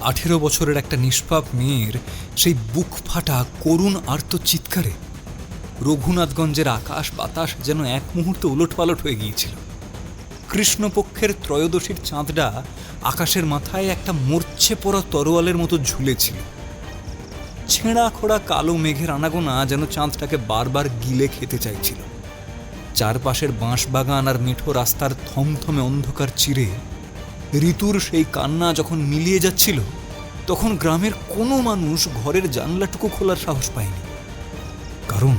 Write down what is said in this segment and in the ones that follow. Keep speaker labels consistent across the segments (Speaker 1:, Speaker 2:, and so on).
Speaker 1: 18 বছরের একটা নিষ্পাপ মেয়ের সেই বুক ফাটা করুণ আর্ত চিৎকারে রঘুনাথগঞ্জের আকাশ বাতাস যেন এক মুহূর্তে উলটপালট হয়ে গিয়েছিল। কৃষ্ণপক্ষের ত্রয়োদশীর চাঁদটা আকাশের মাথায় একটা মরছে পড়া তরোয়ালের মতো ঝুলেছিল। ছেঁড়া খোড়া কালো মেঘের আনাগোনা যেন চাঁদটাকে বারবার গিলে খেতে চাইছিল। চারপাশের বাঁশবাগান আর মেঠো রাস্তার থমথমে অন্ধকার চিরে ঋতুর সেই কান্না যখন মিলিয়ে যাচ্ছিল, তখন গ্রামের কোনো মানুষ ঘরের জানলাটুকু খোলার সাহস পায়নি। কারণ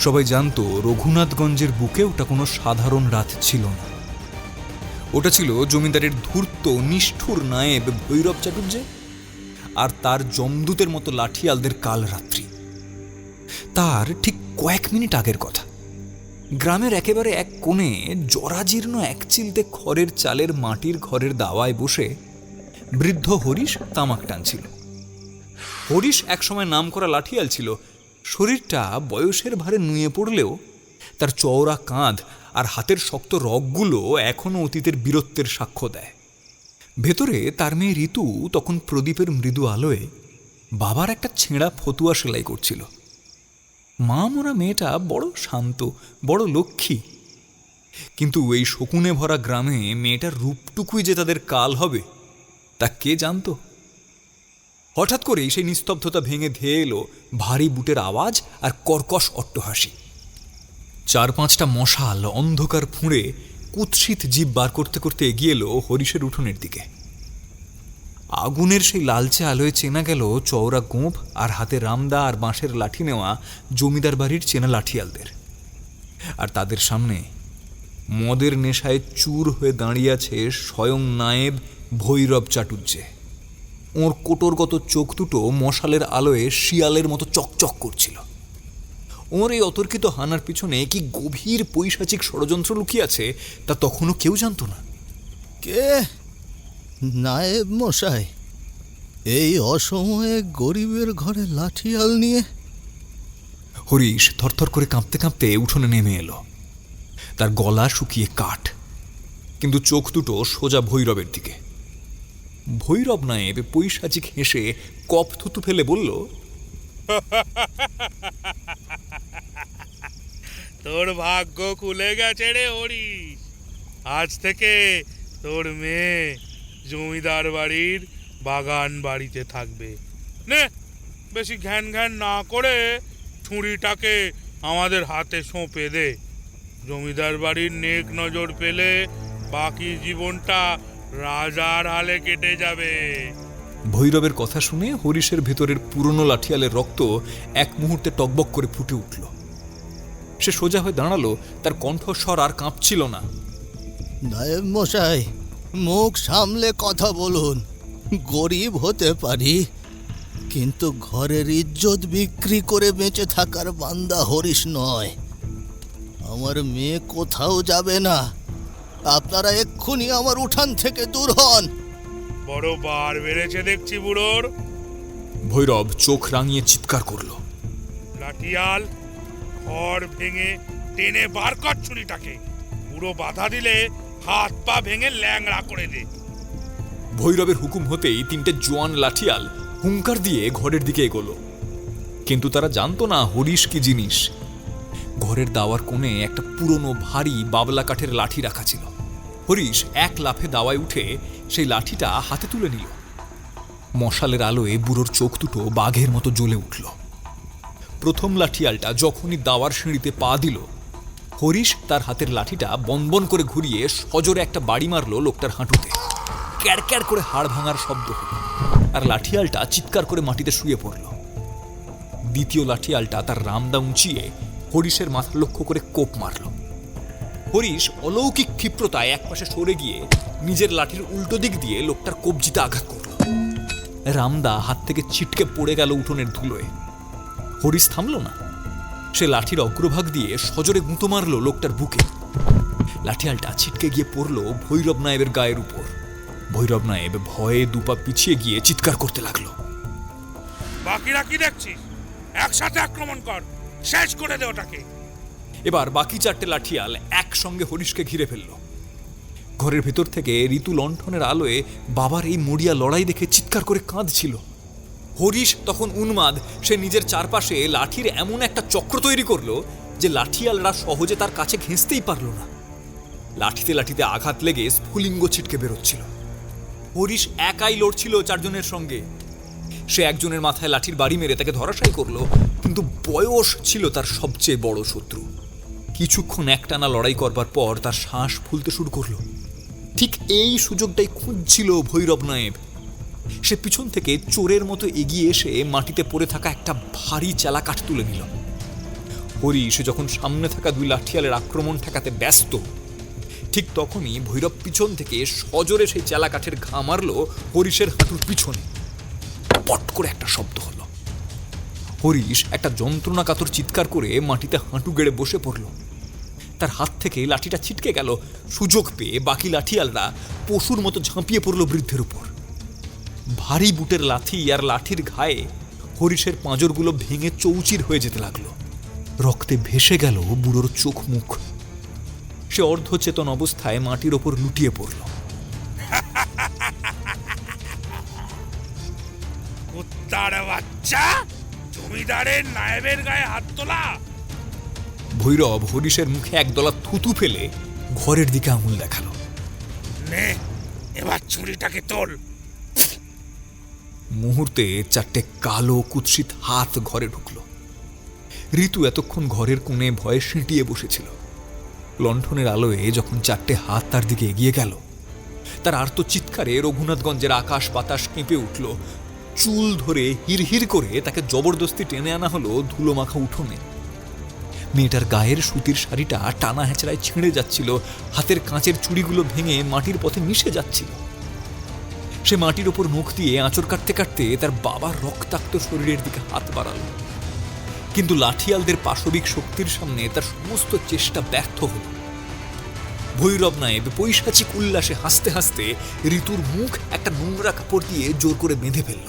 Speaker 1: সবাই জানতো রঘুনাথগঞ্জের বুকে ওটা কোনো সাধারণ রাত ছিল না। ওটা ছিল জমিদারের ধূর্ত নিষ্ঠুর নায়েব ভৈরব চাটুর্যে আর তার যমদূতের মতো লাঠিয়ালদের কাল রাত্রি। তার ঠিক কয়েক মিনিট আগের কথা। গ্রামের একেবারে এক কোণে জরাজীর্ণ এক চিলতে খড়ের চালের মাটির ঘরের দাওয়ায় বসে বৃদ্ধ হরিশ তামাক টানছিল। হরিশ একসময় নামকরা লাঠিয়াল ছিল। শরীরটা বয়সের ভারে নুয়ে পড়লেও তার চওড়া কাঁধ আর হাতের শক্ত রগগুলো এখনও অতীতের বীরত্বের সাক্ষ্য দেয়। ভেতরে তার মেয়ে ঋতু তখন প্রদীপের মৃদু আলোয় বাবার একটা ছেঁড়া ফতুয়া সেলাই করছিল। মা মরা মেয়েটা বড় শান্ত, বড় লক্ষ্মী, কিন্তু এই শকুনে ভরা গ্রামে মেয়েটার রূপটুকুই যে তাদের কাল হবে তা কে জানত। হঠাৎ করেই সেই নিস্তব্ধতা ভেঙে ধেয়ে এলো ভারী বুটের আওয়াজ আর কর্কশ অট্টহাসি। 4-5টা মশাল অন্ধকার ফুঁড়ে কুৎসিত জীব বার করতে করতে এগিয়ে এলো হরিশের উঠোনের দিকে। আগুনের সেই লালচে আলোয় চেনা গেল চওড়া গোঁফ আর হাতে রামদা আর বাঁশের লাঠি নেওয়া জমিদার বাড়ির চেনা লাঠিয়ালদের। আর তাদের সামনে মদের নেশায় চুর হয়ে দাঁড়িয়ে আছে স্বয়ং নায়েব ভৈরব চাটুর্যে। ওর কোটরগত চোখ দুটো মশালের আলোয় শিয়ালের মতো চকচক করছিল। ওর এই অতর্কিত হানার পিছনে কি গভীর পৈশাচিক ষড়যন্ত্র লুকিয়ে আছে তা তখনও কেউ জানত না।
Speaker 2: কে নায়েব মশাই, এই অসময়ে গরিবের ঘরে লাঠিয়াল নিয়ে?
Speaker 1: হরিশ থরথর করে কাঁপতে কাঁপতে উঠোনে নেমে এলো। তার গলা শুকিয়ে কাঠ, কিন্তু চোখ দুটো সোজা ভৈরবের দিকে। ভৈরব নায়েব পৈশাচিক হেসে কপ থুতু ফেলে বলল,
Speaker 3: তোর ভাগ্য খুলে গেছে রে হরিশ। আজ থেকে তোর মেয়ে জমিদার বাড়ির বাগান বাড়িতে থাকবে। নে, বেশি ঘ্যান ঘ্যান না করে ছুরিটাকে আমাদের হাতে সঁপে দে। জমিদার বাড়ির নেক নজর পেলে বাকি জীবনটা রাজার হালে কেটে যাবে।
Speaker 1: ভৈরবের কথা শুনে হরিশের ভেতরের পুরনো লাঠিয়ালের রক্ত এক মুহূর্তে টকবক করে ফুটে উঠল। সে সোজা হয়ে দাঁড়ালো, তার কণ্ঠস্বর আর কাঁপছিল না।
Speaker 2: নায়েব মশাই, মুখ সামলে কথা বলুন। গরিব হতে পারি, কিন্তু ঘরের ইজ্জত বিক্রি করে বেঁচে থাকার বান্দা হরিশ নয়। আমার মেয়ে কোথাও যাবে না। আপনারা এক্ষুনি আমার উঠান থেকে দূর হন।
Speaker 3: বড় বার বেড়েছে দেখছি বুড়োর।
Speaker 1: ভৈরব চোখ রাঙিয়ে চিৎকার করল,
Speaker 3: লাঠিয়াল, খড় ভেঙে টেনে বার কর ছুরিটাকে। বুড়ো বাধা দিলে হাত পা ভেঙে ল্যাংড়া করে দে।
Speaker 1: ভৈরবের হুকুম হতেই 3টে জোয়ান লাঠিয়াল হুঙ্কার দিয়ে ঘরের দিকে এগোলো। কিন্তু তারা জানতো না হরিশ কি জিনিস। ঘরের দাওয়ার কোণে একটা পুরনো ভারী বাবলা কাঠের লাঠি রাখা ছিল। হরিশ এক লাফে দাওয়ায় উঠে সেই লাঠিটা হাতে তুলে নিল। মশালের আলোয় বুড়োর চোখ দুটো বাঘের মতো জ্বলে উঠল। প্রথম লাঠিয়ালটা যখনই দাওয়ার সিঁড়িতে পা দিল, হরিশ তার হাতের লাঠিটা বনবন করে ঘুরিয়ে সজোরে একটা বাড়ি মারল লোকটার হাঁটুতে। ক্যাড় করে হাড় ভাঙার শব্দ হল, আর লাঠিয়ালটা চিৎকার করে মাটিতে শুয়ে পড়ল। দ্বিতীয় লাঠিয়ালটা তার রামদা উঁচিয়ে হরিশের মাথা লক্ষ্য করে কোপ মারল। হরিশ অলৌকিক ক্ষিপ্রতায় একপাশে সরে গিয়ে নিজের লাঠির উল্টো দিক দিয়ে লোকটার কবজিতে আঘাত করল। রামদা হাত থেকে ছিটকে পড়ে গেল উঠোনের ধুলোয়। হরিশ থামল না। সে লাঠির অগ্রভাগ দিয়ে সজোরে গুঁতো মারল লোকটার বুকে। লাঠিয়ালটা ছিটকে গিয়ে পড়ল ভৈরব নায়েবের গায়ের উপর। ভৈরব নায়েব ভয়ে দুপা পিছিয়ে গিয়ে চিৎকার করতে লাগলো,
Speaker 3: বাকিরা কি দেখছিস? একসাথে আক্রমণ কর, শেষ করে দে ওটাকে।
Speaker 1: এবার বাকি 4টে লাঠিয়াল একসঙ্গে হরিশকে ঘিরে ফেলল। ঘরের ভেতর থেকে ঋতু লণ্ঠনের আলোয় বাবার এই মরিয়া লড়াই দেখে চিৎকার করে কাঁদছিল। হরিশ তখন উন্মাদ। সে নিজের চারপাশে লাঠির এমন একটা চক্র তৈরি করলো যে লাঠিয়ালরা সহজে তার কাছে ঘেঁষতেই পারল না। লাঠিতে লাঠিতে আঘাত লেগে স্ফুলিঙ্গ ছিটকে বেরোচ্ছিল। হরিশ একাই লড়ছিল চারজনের সঙ্গে। সে একজনের মাথায় লাঠির বাড়ি মেরে তাকে ধরাশায়ী করলো, কিন্তু বয়স ছিল তার সবচেয়ে বড় শত্রু। কিছুক্ষণ একটানা লড়াই করবার পর তার শ্বাস ফুলতে শুরু করলো। ঠিক এই সুযোগটাই খুঁজছিল ভৈরব নায়েব। সে পিছন থেকে চোরের মতো এগিয়ে এসে মাটিতে পড়ে থাকা একটা ভারী চেলা কাঠ তুলে নিল। হরিশ যখন সামনে থাকা দুই লাঠিয়ালের আক্রমণ ঠেকাতে ব্যস্ত, ঠিক তখনই ভৈরব পিছন থেকে সজোরে সেই চেলা কাঠের ঘা মারল হরিশের হাঁটুর পিছনে। পট করে একটা শব্দ হলো। হরিশ একটা যন্ত্রণা কাতর চিৎকার করে মাটিতে হাঁটু গেড়ে বসে পড়ল। তার হাত থেকে লাঠিটা ছিটকে গেল। সুযোগ পেয়ে বাকি লাঠিয়ালরা পশুর মতো ঝাঁপিয়ে পড়ল বৃদ্ধের উপর। ভারী বুটের লাঠি আর লাঠির ঘায়ে হরিশের পাঁজরগুলো ভেঙে চৌচির হয়ে যেতে লাগলো। রক্তে ভেসে গেল বুড়োর চোখ মুখ। সে অর্ধচেতন অবস্থায় মাটির ওপর লুটিয়ে পড়ল।
Speaker 3: কুত্তার বাচ্চা, জমিদারের নায়েবের গায়ে হাত তোলা!
Speaker 1: ভৈরব হরিশের মুখে একদলা থুতু ফেলে ঘরের দিকে আঙুল দেখালো।
Speaker 3: নে, এবার ছুরিটাকে তোল।
Speaker 1: মুহূর্তে চারটে কালো কুৎসিত হাত ঘরে ঢুকলো। ঋতু এতক্ষণ ঘরের কোণে ভয়ে সিঁটিয়ে বসেছিল। লণ্ঠনের আলোয় যখন চারটে হাত তার দিকে এগিয়ে গেল, তার আর্ত চিৎকারে রঘুনাথগঞ্জের আকাশ বাতাস কেঁপে উঠল। চুল ধরে হিরহির করে তাকে জবরদস্তি টেনে আনা হলো ধুলো মাখা উঠোনে। মেয়েটার গায়ের সুতির শাড়িটা টানা হেঁচড়ায় ছিঁড়ে যাচ্ছিল। হাতের কাঁচের চুড়িগুলো ভেঙে মাটির পথে মিশে যাচ্ছিল। সে মাটির ওপর মুখ দিয়ে আঁচড় কাটতে কাটতে তার বাবার রক্তাক্ত শরীরের দিকে হাত বাড়াল, কিন্তু লাঠিয়ালদের পাশবিক শক্তির সামনে তার সমস্ত চেষ্টা ব্যর্থ হল। ভৈরব নায়েব পৈশাচিক উল্লাসে হাসতে হাসতে ঋতুর মুখ একটা নোংরা কাপড় দিয়ে জোর করে বেঁধে ফেলল।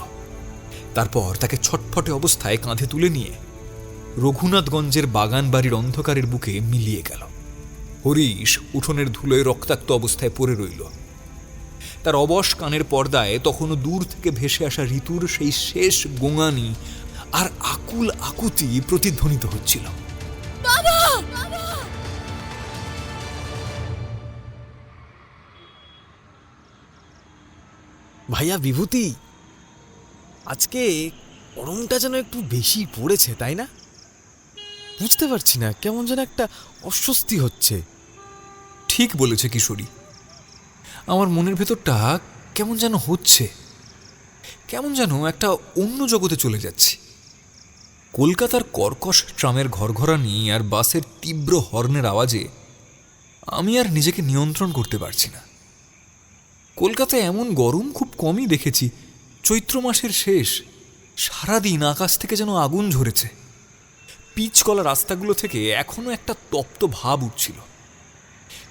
Speaker 1: তারপর তাকে ছটফটে অবস্থায় কাঁধে তুলে নিয়ে রঘুনাথগঞ্জের বাগান বাড়ির অন্ধকারের বুকে মিলিয়ে গেল। হরিশ উঠোনের ধুলোয় রক্তাক্ত অবস্থায় পড়ে রইল। তার অবশ কানের পর্দায় তখনও দূর থেকে ভেসে আসা ঋতুর সেই শেষ গোঙানি আর আকুল আকুতি প্রতিধ্বনিত হচ্ছিল।
Speaker 4: ভাইয়া বিভূতি, আজকে গরমটা যেন একটু বেশি পড়েছে, তাই না? বুঝতে পারছি না, কেমন যেন একটা অস্বস্তি হচ্ছে।
Speaker 1: ঠিক বলেছে কিশোরী, আমার মনের ভেতরটা কেমন যেন হচ্ছে, কেমন যেন একটা অন্য জগতে চলে যাচ্ছি। কলকাতার কর্কশ ট্রামের ঘরঘরানি আর বাসের তীব্র হর্নের আওয়াজে আমি আর নিজেকে নিয়ন্ত্রণ করতে পারছি না। কলকাতায় এমন গরম খুব কমই দেখেছি। চৈত্র মাসের শেষ, সারাদিন আকাশ থেকে যেন আগুন ঝরেছে। পিচকলা রাস্তাগুলো থেকে এখনো একটা তপ্ত ভাব উঠছিল।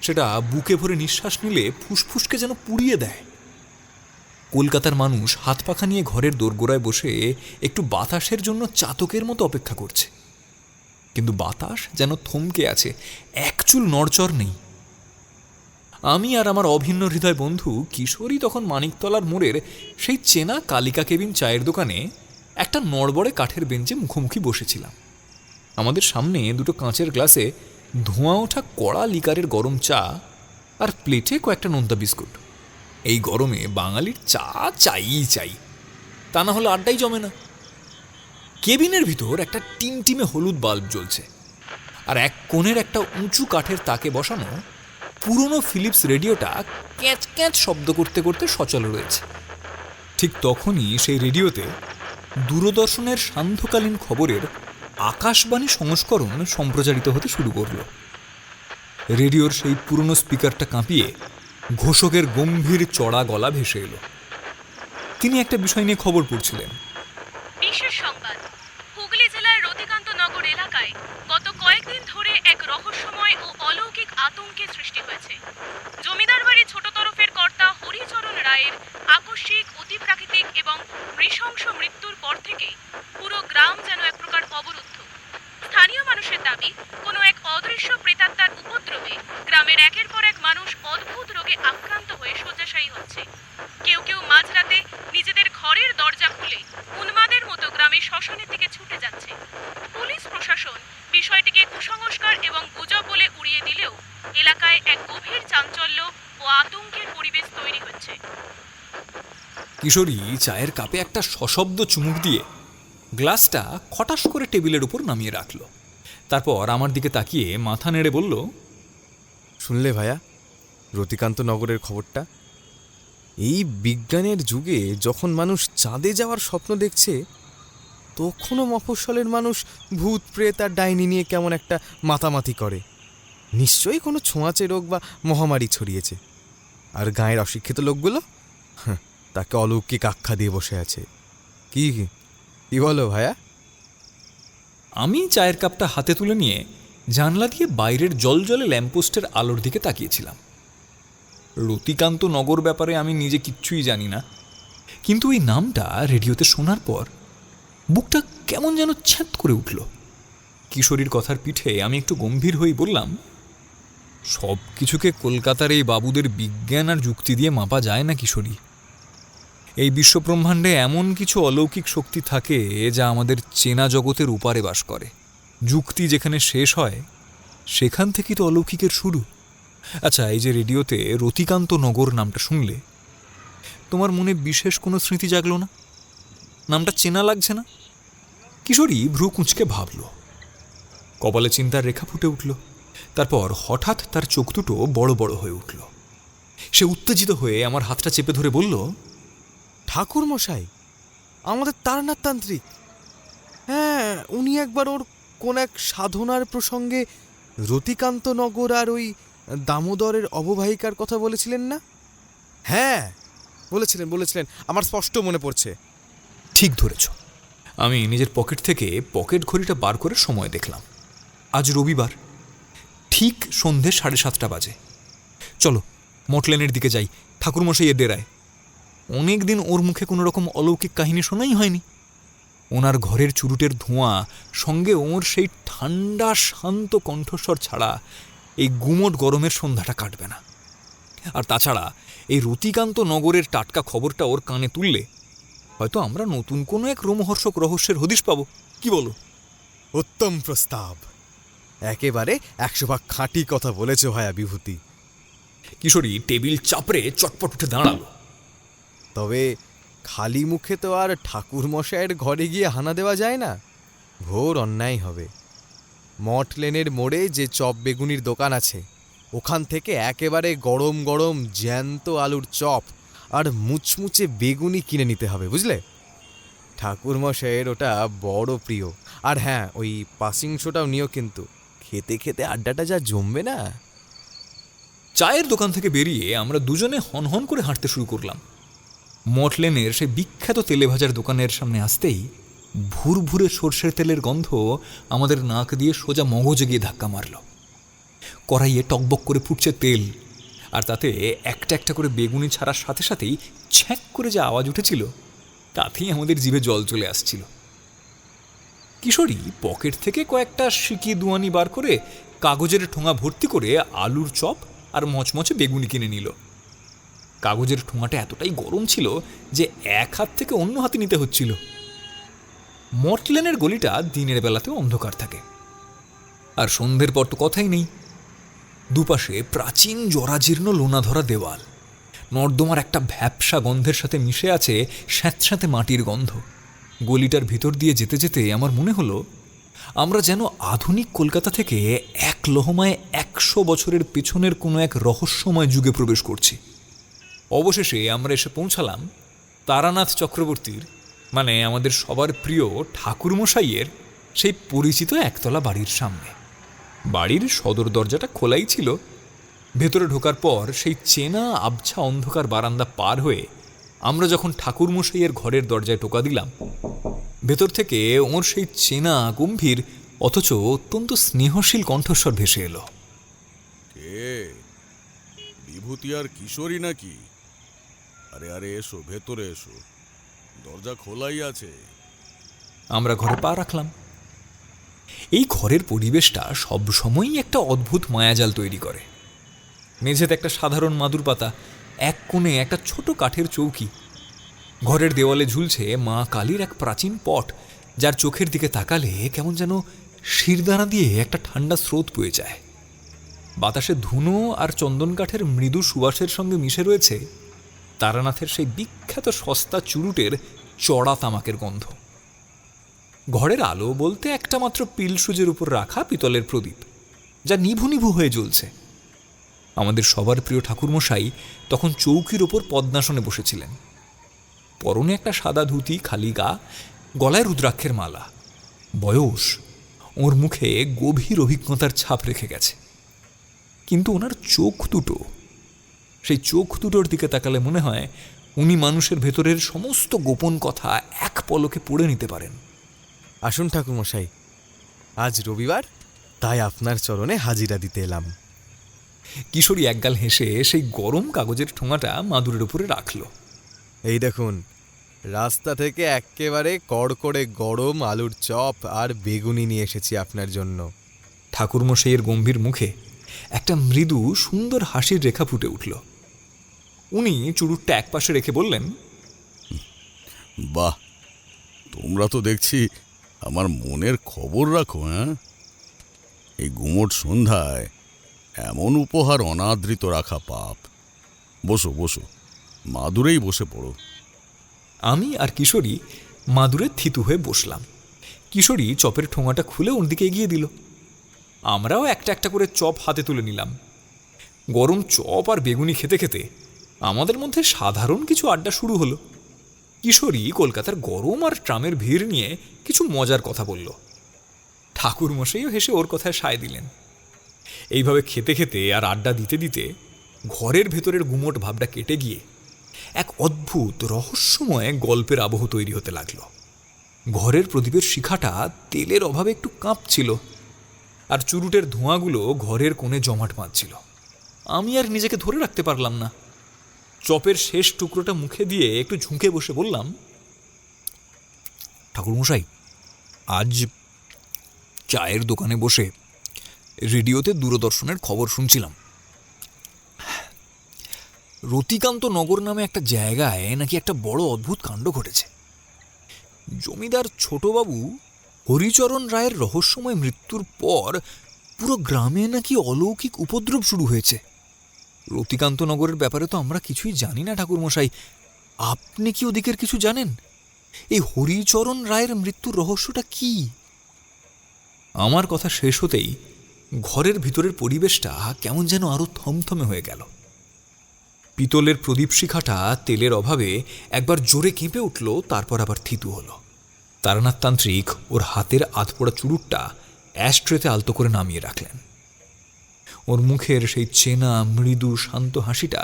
Speaker 1: সেটা বুকে ভরে নিঃশ্বাস নিলে ফুসফুসকে যেন পুড়িয়ে দেয়। কলকাতার মানুষ হাত পাখা নিয়ে ঘরের দোরগোড়ায় বসে একটু বাতাসের জন্য চাতকের মতো অপেক্ষা করছে, কিন্তু বাতাস যেন থমকে আছে, একচুল নড়চড় নেই। আমি আর আমার অভিন্ন হৃদয় বন্ধু কিশোরী তখন মানিকতলার মোড়ের সেই চেনা কালিকা কেবিন চায়ের দোকানে একটা নড়বড়ে কাঠের বেঞ্চে মুখোমুখি বসেছিলাম। আমাদের সামনে দুটো কাঁচের গ্লাসে ধোঁয়া ওঠা কড়া লিকারের গরম চা আর প্লেটে কয়েকটা নোনতা বিস্কুট। এই গরমে বাঙালির চা চাই, তা না হলে আড্ডাই জমে না। কেবিনের ভিতর একটা টিমটিমে হলুদ বাল্ব জ্বলছে, আর এক কোণের একটা উঁচু কাঠের তাকে বসানো পুরনো ফিলিপস রেডিওটা ক্যাঁচ ক্যাঁচ শব্দ করতে করতে সচল রয়েছে। ঠিক তখনই সেই রেডিওতে দূরদর্শনের সান্ধ্যকালীন খবরের আকাশবাণী সংস্করণ সম্প্রচারিত হতে শুরু করল। রেডিওর সেই পুরনো স্পিকারটা কাঁপিয়ে ঘোষকের গম্ভীর চড়া গলা ভেসে এলো। তিনি একটা বিষয় নিয়ে খবর পড়ছিলেন।
Speaker 5: বিশেষ সংবাদ, হুগলি জেলার রতিকান্তনগর এলাকায় গত কয়েকদিন ধরে এক রহস্যময় ও অলৌকিক আতঙ্কের সৃষ্টি হয়েছে। জমিদার বাড়ি ছোট তরফের কর্তা হরিচরণ রায়ের আকস্মিক, অতিপ্রাকৃতিক এবং নৃশংস মৃত্যুর পর থেকে পুরো গ্রাম যেন এক প্রকার অবরুদ্ধ। স্থানীয় মানুষের দাবি, কোনো এক অদৃশ্য প্রেতাত্মার উপদ্রবে গ্রামের একের পর এক মানুষ অদ্ভুত রোগে শ্মশানের দিকে ছুটে যাচ্ছে। পুলিশ প্রশাসন বিষয়টিকে কুসংস্কার এবং গুজব বলে উড়িয়ে দিলেও এলাকায় এক গভীর চাঞ্চল্য ও আতঙ্কের পরিবেশ তৈরি হচ্ছে।
Speaker 1: কিশোরী চায়ের কাপে একটা সশব্দ চুমুক দিয়ে গ্লাসটা খটাস করে টেবিলের উপর নামিয়ে রাখল। তারপর আমার দিকে তাকিয়ে মাথা নেড়ে বলল,
Speaker 4: শুনলে ভাইয়া রতিকান্ত নগরের খবরটা? এই বিজ্ঞানের যুগে যখন মানুষ চাঁদে যাওয়ার স্বপ্ন দেখছে, তখনও মফস্বলের মানুষ ভূত প্রেত আর ডাইনি নিয়ে কেমন একটা মাতামাতি করে। নিশ্চয়ই কোনো ছোঁয়াচে রোগ বা মহামারী ছড়িয়েছে। আর গাঁয়ের অশিক্ষিত লোকগুলো তাকে অলৌকিক আখ্যা দিয়ে বসে আছে। কি কি বলো ভাইয়া?
Speaker 1: আমি চায়ের কাপটা হাতে তুলে নিয়ে জানলা দিয়ে বাইরের জলজলে ল্যাম্পপোস্টের আলোর দিকে তাকিয়েছিলাম। রতিকান্ত নগর ব্যাপারে আমি নিজে কিচ্ছুই জানি না, কিন্তু এই নামটা রেডিওতে শোনার পর বুকটা কেমন যেন ছ্যাঁত করে উঠল। কিশোরীর কথার পিঠে আমি একটু গম্ভীর হয়ে বললাম, সব কিছুকে কলকাতার এই বাবুদের বিজ্ঞান আর যুক্তি দিয়ে মাপা যায় না কিশোরী। এই বিশ্বব্রহ্মাণ্ডে এমন কিছু অলৌকিক শক্তি থাকে যা আমাদের চেনা জগতের উপারে বাস করে। যুক্তি যেখানে শেষ হয় সেখান থেকেই তো অলৌকিকের শুরু। আচ্ছা, এই যে রেডিওতে রতিকান্ত নগর নামটা শুনলে তোমার মনে বিশেষ কোনো স্মৃতি জাগলো না? নামটা চেনা লাগছে না? কিশোরী ভ্রু কুঁচকে ভাবল, কপালে চিন্তার রেখা ফুটে উঠল। তারপর হঠাৎ তার চোখ দুটো বড় বড় হয়ে উঠল। সে উত্তেজিত হয়ে আমার হাতটা চেপে ধরে বলল,
Speaker 4: ঠাকুর মশাই, আমাদের তারনাথ তান্ত্রিক। হ্যাঁ, উনি একবার ওর কোন এক সাধনার প্রসঙ্গে রতিকান্ত নগর আর ওই দামোদরের অববাহিকার কথা বলেছিলেন না? হ্যাঁ, বলেছিলেন, আমার স্পষ্ট মনে পড়ছে।
Speaker 1: ঠিক ধরেছ। আমি নিজের পকেট থেকে পকেট ঘড়িটা বার করে সময় দেখলাম। আজ রবিবার, ঠিক সন্ধে 7:30 বাজে। চলো মটলেনের দিকে যাই, ঠাকুরমশাইয়ের ডেরায়। অনেক দিন ওর মুখে কোনো রকম অলৌকিক কাহিনী শোনাই হয়নি। ওনার ঘরের চুরুটের ধোঁয়া সঙ্গে ওর সেই ঠান্ডা শান্ত কণ্ঠস্বর ছাড়া এই গুমোট গরমের সন্ধ্যাটা কাটবে না। আর তাছাড়া এই রতিকান্ত নগরের টাটকা খবরটা ওর কানে তুললে হয়তো আমরা নতুন কোনো এক রোমহর্ষক রহস্যের হদিশ পাবো। কি বলো?
Speaker 4: উত্তম প্রস্তাব। একেবারে 100 খাঁটি কথা বলেছ ভাইয়া বিভূতি।
Speaker 1: কিশোরী টেবিল চাপড়ে চটপট উঠে দাঁড়ালো।
Speaker 4: তবে খালি মুখে তো আর ঠাকুর মশাইয়ের ঘরে গিয়ে হানা দেওয়া যায় না, ঘোর অন্যায় হবে। মঠ লেনের মোড়ে যে চপ বেগুনির দোকান আছে, ওখান থেকে একেবারে গরম গরম জ্যান্ত আলুর চপ আর মুচমুচে বেগুনি কিনে নিতে হবে, বুঝলে? ঠাকুর মশাইয়ের ওটা বড় প্রিয়। আর হ্যাঁ, ওই পাসিং শোটাও নিও কিন্তু, খেতে খেতে আড্ডাটা যা জমবে না।
Speaker 1: চায়ের দোকান থেকে বেরিয়ে আমরা দুজনে হনহন করে হাঁটতে শুরু করলাম। মটলেনের সেই বিখ্যাত তেলে ভাজার দোকানের সামনে আসতেই ভুরভুরে সর্ষের তেলের গন্ধ আমাদের নাক দিয়ে সোজা মগজে গিয়ে ধাক্কা মারল। কড়াইয়ে টকবক করে ফুটছে তেল, আর তাতে একটা একটা করে বেগুনি ছাড়ার সাথে সাথেই ছ্যাঁক করে যে আওয়াজ উঠেছিল, তাতেই আমাদের জিভে জল চলে আসছিল। কিশোরী পকেট থেকে কয়েকটা সিকি দুয়ানি বার করে কাগজের ঠোঙা ভর্তি করে আলুর চপ আর মচমচে বেগুনি কিনে নিল। কাগজের ঠোঙাটা এতটাই গরম ছিল যে এক হাত থেকে অন্য হাতে নিতে হচ্ছিল। মটলেনের গলিটা দিনের বেলাতেও অন্ধকার থাকে, আর সন্ধ্যের পর তো কথাই নেই। দুপাশে প্রাচীন জরাজীর্ণ লোনাধরা দেওয়াল, নর্দমার একটা ভ্যাপসা গন্ধের সাথে মিশে আছে স্যাঁতস্যাঁতে মাটির গন্ধ। গলিটার ভিতর দিয়ে যেতে যেতে আমার মনে হলো আমরা যেন আধুনিক কলকাতা থেকে এক লহমায় 100 বছরের পেছনের কোনো এক রহস্যময় যুগে প্রবেশ করছি। অবশেষে আমরা এসে পৌঁছালাম তারানাথ চক্রবর্তীর, মানে আমাদের সবার প্রিয় ঠাকুরমশাইয়ের সেই পরিচিত একতলা বাড়ির সামনে। বাড়ির সদর দরজাটা খোলাই ছিল। ভেতরে ঢোকার পর সেই চেনা আবছা অন্ধকার বারান্দা পার হয়ে আমরা যখন ঠাকুরমশাইয়ের ঘরের দরজায় টোকা দিলাম, ভেতর থেকে ওর সেই চেনা গম্ভীর অথচ অত্যন্ত স্নেহশীল কণ্ঠস্বর ভেসে এলো।
Speaker 6: কে? বিভূতি আর কিশোরী নাকি? আরে আরে, এসো, ভেতরে এসো, দরজা খোলাই আছে।
Speaker 1: আমরা ঘরে পা রাখলাম। এই ঘরের পরিবেশটা সবসময়ই একটা অদ্ভুত মায়াজাল তৈরি করে। মেঝেতে একটা সাধারণ মাদুর পাতা, এক কোণে একটা ছোট কাঠের চৌকি, ঘরের দেওয়ালে ঝুলছে মা কালীর এক প্রাচীন পট, যার চোখের দিকে তাকালে কেমন যেন শিরদাঁড়া দিয়ে একটা ঠান্ডা স্রোত বয়ে যায়। বাতাসে ধুনো আর চন্দন কাঠের মৃদু সুবাসের সঙ্গে মিশে রয়েছে তারানাথের সেই বিখ্যাত সস্তা চুরুটের চড়া তামাকের গন্ধ। ঘরের আলো বলতে একটা মাত্র পিল সুজের উপর রাখা পিতলের প্রদীপ, যা নিভু নিভু হয়ে জ্বলছে। আমাদের সবার প্রিয় ঠাকুরমশাই তখন চৌকির ওপর পদ্মাসনে বসেছিলেন। পরনে একটা সাদা ধুতি, খালি গা, গলায় রুদ্রাক্ষের মালা। বয়স ওর মুখে গভীর অভিজ্ঞতার ছাপ রেখে গেছে, কিন্তু ওনার চোখ দুটো, সেই চোখ দুটোর দিকে তাকালে মনে হয় উনি মানুষের ভেতরের সমস্ত গোপন কথা এক পলকে পড়ে নিতে পারেন।
Speaker 4: আসুন ঠাকুরমশাই, আজ রবিবার, তাই আপনার চরণে হাজিরা দিতে এলাম।
Speaker 1: কিশোরী একগাল হেসে সেই গরম কাগজের ঠোঙাটা মাদুরের উপরে রাখল।
Speaker 4: এই দেখুন, রাস্তা থেকে একেবারে কড়কড়ে গরম আলুর চপ আর বেগুনি নিয়ে এসেছি আপনার জন্য।
Speaker 1: ঠাকুরমশাইয়ের গম্ভীর মুখে একটা মৃদু সুন্দর হাসির রেখা ফুটে উঠল। উনি চুরুটটা একপাশে রেখে বললেন,
Speaker 6: বাহ, তোমরা তো দেখছি আমার মনের খবর রাখো। হ্যাঁ, এই গুমোট সন্ধ্যায় এমন উপহার অনাদৃত রাখা পাপ। বসো বসো, মাদুরেই বসে পড়ো।
Speaker 1: আমি আর কিশোরী মাদুরে থিতু হয়ে বসলাম। কিশোরী চপের ঠোঙাটা খুলে ওর দিকে এগিয়ে দিল। আমরাও একটা একটা করে চপ হাতে তুলে নিলাম। গরম চপ আর বেগুনি খেতে খেতে আমাদের মধ্যে সাধারণ কিছু আড্ডা শুরু হলো। কিশোরী কলকাতার গরম আর ট্রামের ভিড় নিয়ে কিছু মজার কথা বলল। ঠাকুরমশাইও হেসে ওর কথায় সায় দিলেন। এইভাবে খেতে খেতে আর আড্ডা দিতে দিতে ঘরের ভেতরের গুমোট ভাবটা কেটে গিয়ে এক অদ্ভুত রহস্যময় গল্পের আবহ তৈরি হতে লাগলো। ঘরের প্রদীপের শিখাটা তেলের অভাবে একটু কাঁপছিল, আর চুরুটের ধোঁয়াগুলো ঘরের কোণে জমাট বাঁধছিল। আমি আর নিজেকে ধরে রাখতে পারলাম না। চপের শেষ টুকরোটা মুখে দিয়ে একটু ঝুঁকে বসে বললাম, ঠাকুরমশাই, আজ চায়ের দোকানে বসে রেডিওতে দূরদর্শনের খবর শুনছিলাম। রতিকান্ত নগর নামে একটা জায়গায় নাকি একটা বড় অদ্ভুত কাণ্ড ঘটেছে। জমিদার ছোটবাবু হরিচরণ রায়ের রহস্যময় মৃত্যুর পর পুরো গ্রামে নাকি অলৌকিক উপদ্রব শুরু হয়েছে। রতিকান্ত নগরের ব্যাপারে তো আমরা কিছুই জানি না ঠাকুরমশাই। আপনি কি ওদিকের কিছু জানেন? এই হরিচরণ রায়ের মৃত্যুর রহস্যটা কি? আমার কথা শেষ হতেই ঘরের ভিতরের পরিবেশটা কেমন যেন আরো থমথমে হয়ে গেল। পিতলের প্রদীপ শিখাটা তেলের অভাবে একবার জোরে কেঁপে উঠল, তারপর আবার থিতু হলো। তারানাথ তান্ত্রিক ওর হাতের আধপোড়া চুরুটটা অ্যাশট্রেতে আলতো করে নামিয়ে রাখলেন। ওর মুখের সেই চেনা মৃদু শান্ত হাসিটা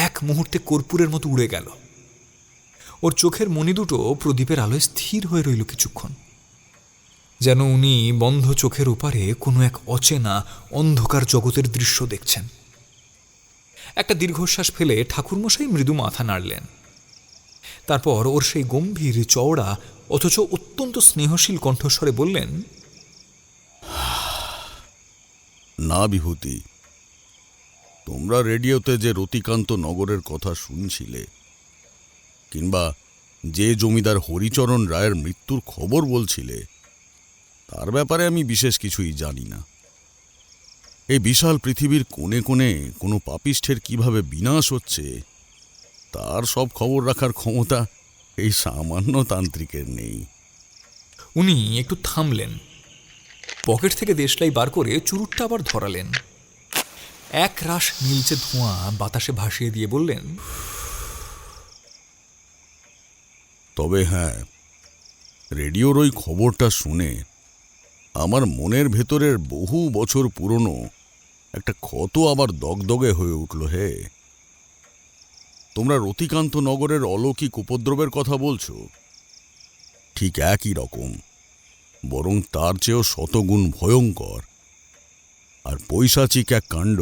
Speaker 1: এক মুহূর্তে কর্পূরের মতো উড়ে গেল। ওর চোখের মণি দুটো প্রদীপের আলোয় স্থির হয়ে রইল কিছুক্ষণ, যেন উনি বন্ধ চোখের ওপারে কোনো এক অচেনা অন্ধকার জগতের দৃশ্য দেখছেন। একটা দীর্ঘশ্বাস ফেলে ঠাকুরমশাই মৃদু মাথা নাড়লেন। তারপর ওর সেই গম্ভীর, চওড়া অথচ অত্যন্ত স্নেহশীল কণ্ঠস্বরে বললেন,
Speaker 6: না বিভূতি, তোমরা রেডিওতে যে রতিকান্ত নগরের কথা শুনছিলে, কিংবা যে জমিদার হরিচরণ রায়ের মৃত্যুর খবর বলছিলে, তার ব্যাপারে আমি বিশেষ কিছুই জানি না। এই বিশাল পৃথিবীর কোণে কোণে কোনো পাপিষ্ঠের কিভাবে বিনাশ হচ্ছে, তার সব খবর রাখার ক্ষমতা এই সামান্য তান্ত্রিকের নেই।
Speaker 1: উনি একটু থামলেন, পকেট থেকে দেশলাই বার করে চুরুটটা আবার ধরালেন। এক রাশ নীলচে ধোঁয়া বাতাসে ভাসিয়ে দিয়ে বললেন,
Speaker 6: তবে হ্যাঁ, রেডিওর ওই খবরটা শুনে আমার মনের ভেতরের বহু বছর পুরনো একটা ক্ষত আবার দগদগে হয়ে উঠল। হে, তোমরা রতিকান্ত নগরের অলৌকিক উপদ্রবের কথা বলছো, ঠিক একই রকম, বরং তার চেয়েও শতগুণ ভয়ঙ্কর আর পৈশাচিক এক কাণ্ড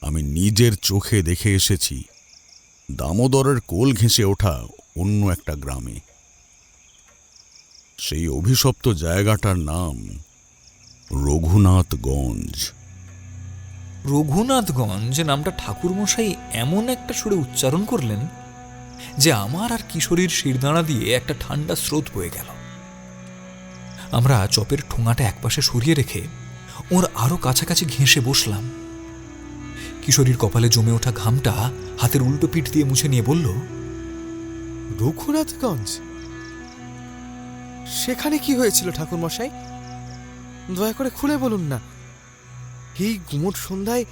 Speaker 6: আমি নিজের চোখে দেখে এসেছি দামোদরের কোল ঘেঁষে ওঠা অন্য একটা গ্রামে। সেই অভিশপ্ত জায়গাটার নাম রঘুনাথগঞ্জ।
Speaker 1: রঘুনাথগঞ্জ নামটা ঠাকুরমশাই এমন একটা সুরে উচ্চারণ করলেন যে আমার আর কিশোরীর শিরদাঁড়া দিয়ে একটা ঠান্ডা স্রোত বয়ে গেল। আমরা চপের ঠোঙাটা একপাশে সরিয়ে রেখে ওর আরো কাছাকাছি ঘেঁষে বসলাম। কিশোরীর কপালে জমে ওঠা ঘামটা হাতের উল্টো পিঠ দিয়ে মুছে নিয়ে বলল,
Speaker 4: রঘুনাথগঞ্জ? সেখানে কি হয়েছিল ঠাকুরমশাই? দয়া করে খুলে বলুন না। এই গুমোট সন্ধ্যায়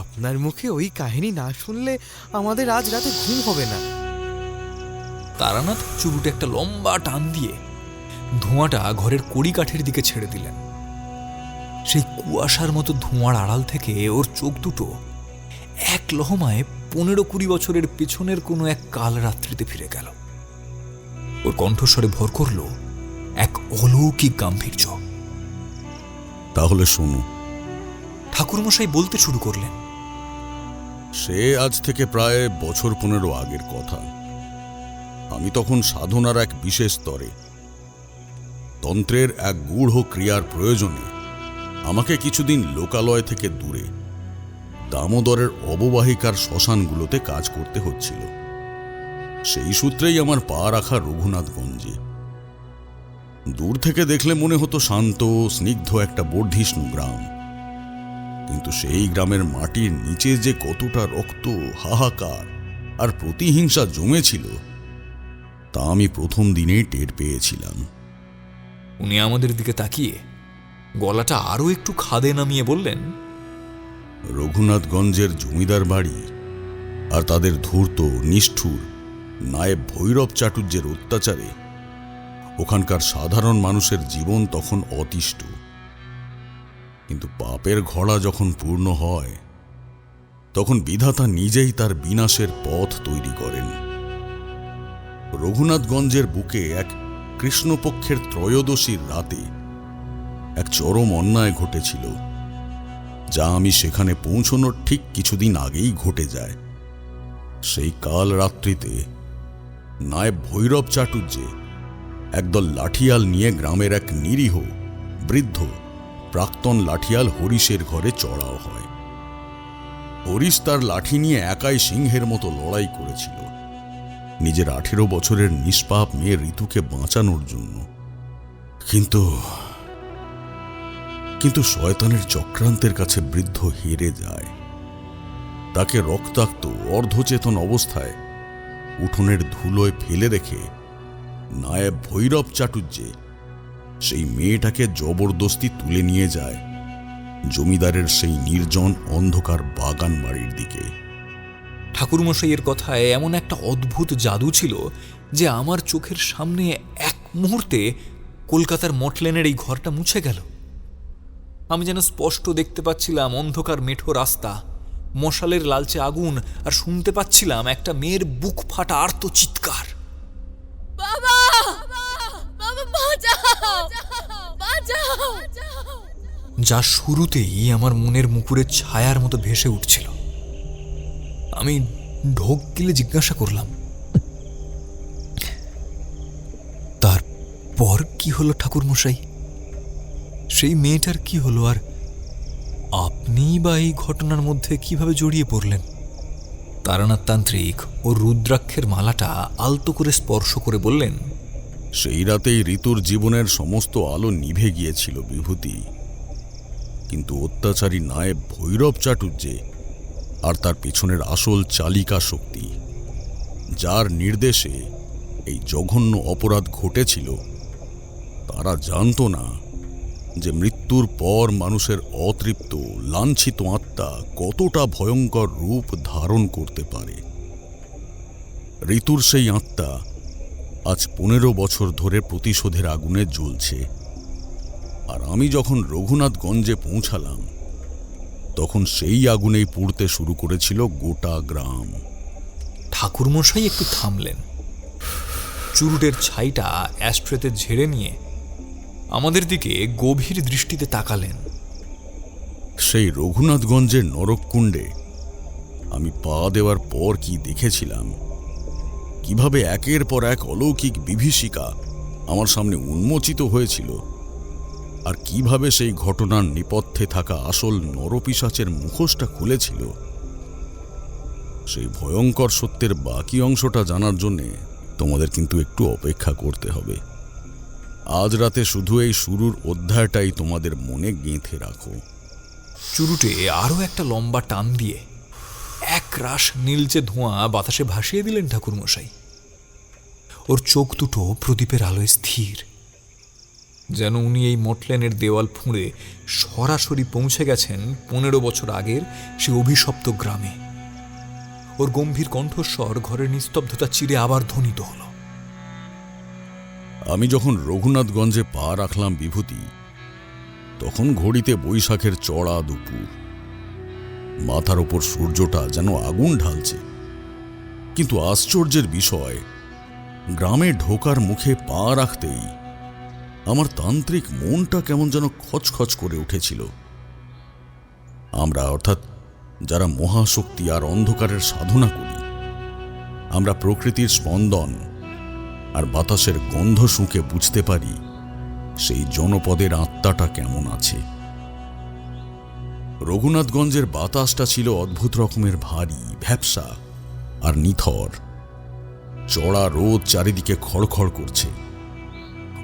Speaker 4: আপনার মুখে ওই কাহিনী না শুনলে আমাদের আজ রাতে ঘুম হবে না।
Speaker 1: তারানাথ চুরুটে একটা লম্বা টান দিয়ে ধোঁয়াটা ঘরের কড়ি কাঠের দিকে ছেড়ে দিলেন। সেই কুয়াশার মতো ধোঁয়ার আড়াল থেকে ওর চোখ দুটো এক লহমায় 15-20 বছরের পেছনের কোনো এক কাল রাত্রিতে ফিরে গেল। ওর কণ্ঠস্বরে ভর করল এক অলৌকিক গাম্ভীর্য।
Speaker 6: তাহলে শোনো।
Speaker 1: ঠাকুরমশাই বলতে শুরু করলেন,
Speaker 6: সে আজ থেকে প্রায় বছর 15 আগের কথা। আমি তখন সাধনার এক বিশেষ স্তরে, তন্ত্রের এক গূঢ় ক্রিয়ার প্রয়োজনে আমাকে কিছুদিন লোকালয় থেকে দূরে দামোদরের অববাহিকার শ্মশানগুলোতে কাজ করতে হচ্ছিল। সেই সূত্রেই আমার পা রাখা রঘুনাথগঞ্জে। দূর থেকে দেখলে মনে হতো শান্ত স্নিগ্ধ একটা বর্ধিষ্ণু গ্রাম, কিন্তু সেই গ্রামের মাটির নিচে যে কতটা রক্ত, হাহাকার আর প্রতিহিংসা জমেছিল তা আমি প্রথম দিনেই টের পেয়েছিলাম।
Speaker 1: উনি আমাদের দিকে তাকিয়ে গলাটা আরো একটু খাদে নামিয়ে বললেন,
Speaker 6: রঘুনাথগঞ্জের জমিদার বাড়ি আর তাদের ধূর্ত নিষ্ঠুর নায়েব ভৈরব চাটুর্যের অত্যাচারে ওখানকার সাধারণ মানুষের জীবন তখন অতিষ্ঠ। কিন্তু পাপের ঘোড়া যখন পূর্ণ হয় তখন বিধাতা নিজেই তার বিনাশের পথ তৈরি করেন। রঘুনাথগঞ্জের বুকে এক কৃষ্ণপক্ষের ত্রয়োদশীর রাতে এক চরম অন্যায় ঘটেছিল, যা আমি সেখানে পৌঁছনোর ঠিক কিছুদিন আগেই ঘটে যায়। সেই কাল রাত্রিতে নায়েব ভৈরব চাটুর্যে একদল লাঠিয়াল নিয়ে গ্রামের এক নিরীহ বৃদ্ধ প্রাক্তন লাঠিয়াল হরিশের ঘরে চড়াও হয়। হরিশ তার লাঠি নিয়ে একাই সিংহের মতো লড়াই করেছিল নিজের 18 বছরের নিষ্পাপ মেয়ে ঋতুকে বাঁচানোর জন্য। কিন্তু শয়তানের চক্রান্তের কাছে বৃদ্ধ হেরে যায়। তাকে রক্তাক্ত অর্ধচেতন অবস্থায় উঠোনের ধুলোয় ফেলে রেখে নায়েব ভৈরব চাটুর্যে সেই মেয়েটাকে জবরদস্তি তুলে নিয়ে যায় জমিদারের সেই নির্জন অন্ধকার বাগান বাড়ির দিকে।
Speaker 1: ঠাকুরমশাইয়ের কথায় এমন একটা অদ্ভুত জাদু ছিল যে আমার চোখের সামনে এক মুহূর্তে কলকাতার মটলেনের এই ঘরটা মুছে গেল। আমি যেন স্পষ্ট দেখতে পাচ্ছিলাম অন্ধকার মেঠো রাস্তা, মশালের লালচে আগুন, আর শুনতে পাচ্ছিলাম একটা মেয়ের বুক ফাটা আর্ত চিৎকার,
Speaker 5: বাবা, বাবা বাঁচাও, বাঁচাও।
Speaker 1: যা শুরুতেই আমার মনের মুকুরের ছায়ার মতো ভেসে উঠছিল। আমি ঢোক গিলে জিজ্ঞাসা করলাম, তারপর কি হলো ঠাকুরমশাই? সেই মেয়েটার কি হলো, আর আপনি বা এই ঘটনার মধ্যে কিভাবে জড়িয়ে পড়লেন? তারানাথ তান্ত্রিক ও রুদ্রাক্ষের মালাটা আলতো করে স্পর্শ করে বললেন,
Speaker 6: সেই রাতেই ঋতুর জীবনের সমস্ত আলো নিভে গিয়েছিল বিভূতি। কিন্তু অত্যাচারী নায়েব ভৈরব চাটুর্যে আর তার পেছনের আসল চালিকা শক্তি, যার নির্দেশে এই জঘন্য অপরাধ ঘটেছিল, তারা জানত না যে মৃত্যুর পর মানুষের অতৃপ্ত লাঞ্ছিত আত্মা কতটা ভয়ঙ্কর রূপ ধারণ করতে পারে। ঋতুর সেই আত্মা আজ 15 বছর ধরে প্রতিশোধের আগুনে জ্বলছে। আর আমি যখন রঘুনাথগঞ্জে পৌঁছালাম তখন সেই আগুনেই পুড়তে শুরু করেছিল গোটা গ্রাম।
Speaker 1: ঠাকুরমশাই একটু থামলেন, চুরুটের ছাইটা অ্যাস্ট্রেতে ঝেড়ে নিয়ে আমাদের দিকে গভীর দৃষ্টিতে তাকালেন।
Speaker 6: সেই রঘুনাথগঞ্জের নরককুণ্ডে আমি পা দেওয়ার পর কি দেখেছিলাম, কিভাবে একের পর এক অলৌকিক বিভীষিকা আমার সামনে উন্মোচিত হয়েছিল, আর কিভাবে সেই ঘটনার নেপথ্যে থাকা আসল নরপিশাচের মুখোশটা খুলেছিল, সেই ভয়ঙ্কর সত্যের বাকি অংশটা জানার জন্যে তোমাদের কিন্তু একটু অপেক্ষা করতে হবে। আজ রাতে শুধু এই শুরুর অধ্যায়টাই তোমাদের মনে গেঁথে রাখো।
Speaker 1: চুরুটে আরও একটা লম্বা টান দিয়ে এক রাশ নীলচে ধোঁয়া বাতাসে ভাসিয়ে দিলেন ঠাকুরমশাই। ওর চোখ দুটো প্রদীপের আলোয় স্থির, যেন উনি এই মটলেনের দেওয়াল ফুঁড়ে সরাসরি পৌঁছে গেছেন 15 বছর আগের সে অভিশপ্ত গ্রামে। ওর গম্ভীর কণ্ঠস্বর ঘরের নিস্তব্ধতা চিরে আবার ধ্বনিত হল।
Speaker 6: আমি যখন রঘুনাথগঞ্জে পা রাখলাম বিভূতি, তখন ঘড়িতে বৈশাখের চড়া দুপুর। মাথার ওপর সূর্যটা যেন আগুন ঢালছে। কিন্তু আশ্চর্যের বিষয়, গ্রামে ঢোকার মুখে পা রাখতেই আমার তান্ত্রিক মনটা কেমন যেন খচখচ করে উঠেছিল। আমরা অর্থাৎ যারা মহাশক্তি আর অন্ধকারের সাধনা করি, আমরা প্রকৃতির স্পন্দন আর বাতাসের গন্ধ শুঁকে বুঝতে পারি সেই জনপদের আত্মাটা কেমন আছে। রঘুনাথগঞ্জের বাতাসটা ছিল অদ্ভুত রকমের ভারী, ভ্যাপসা আর নিথর। চড়া রোদ চারিদিকে খড়খড় করছে,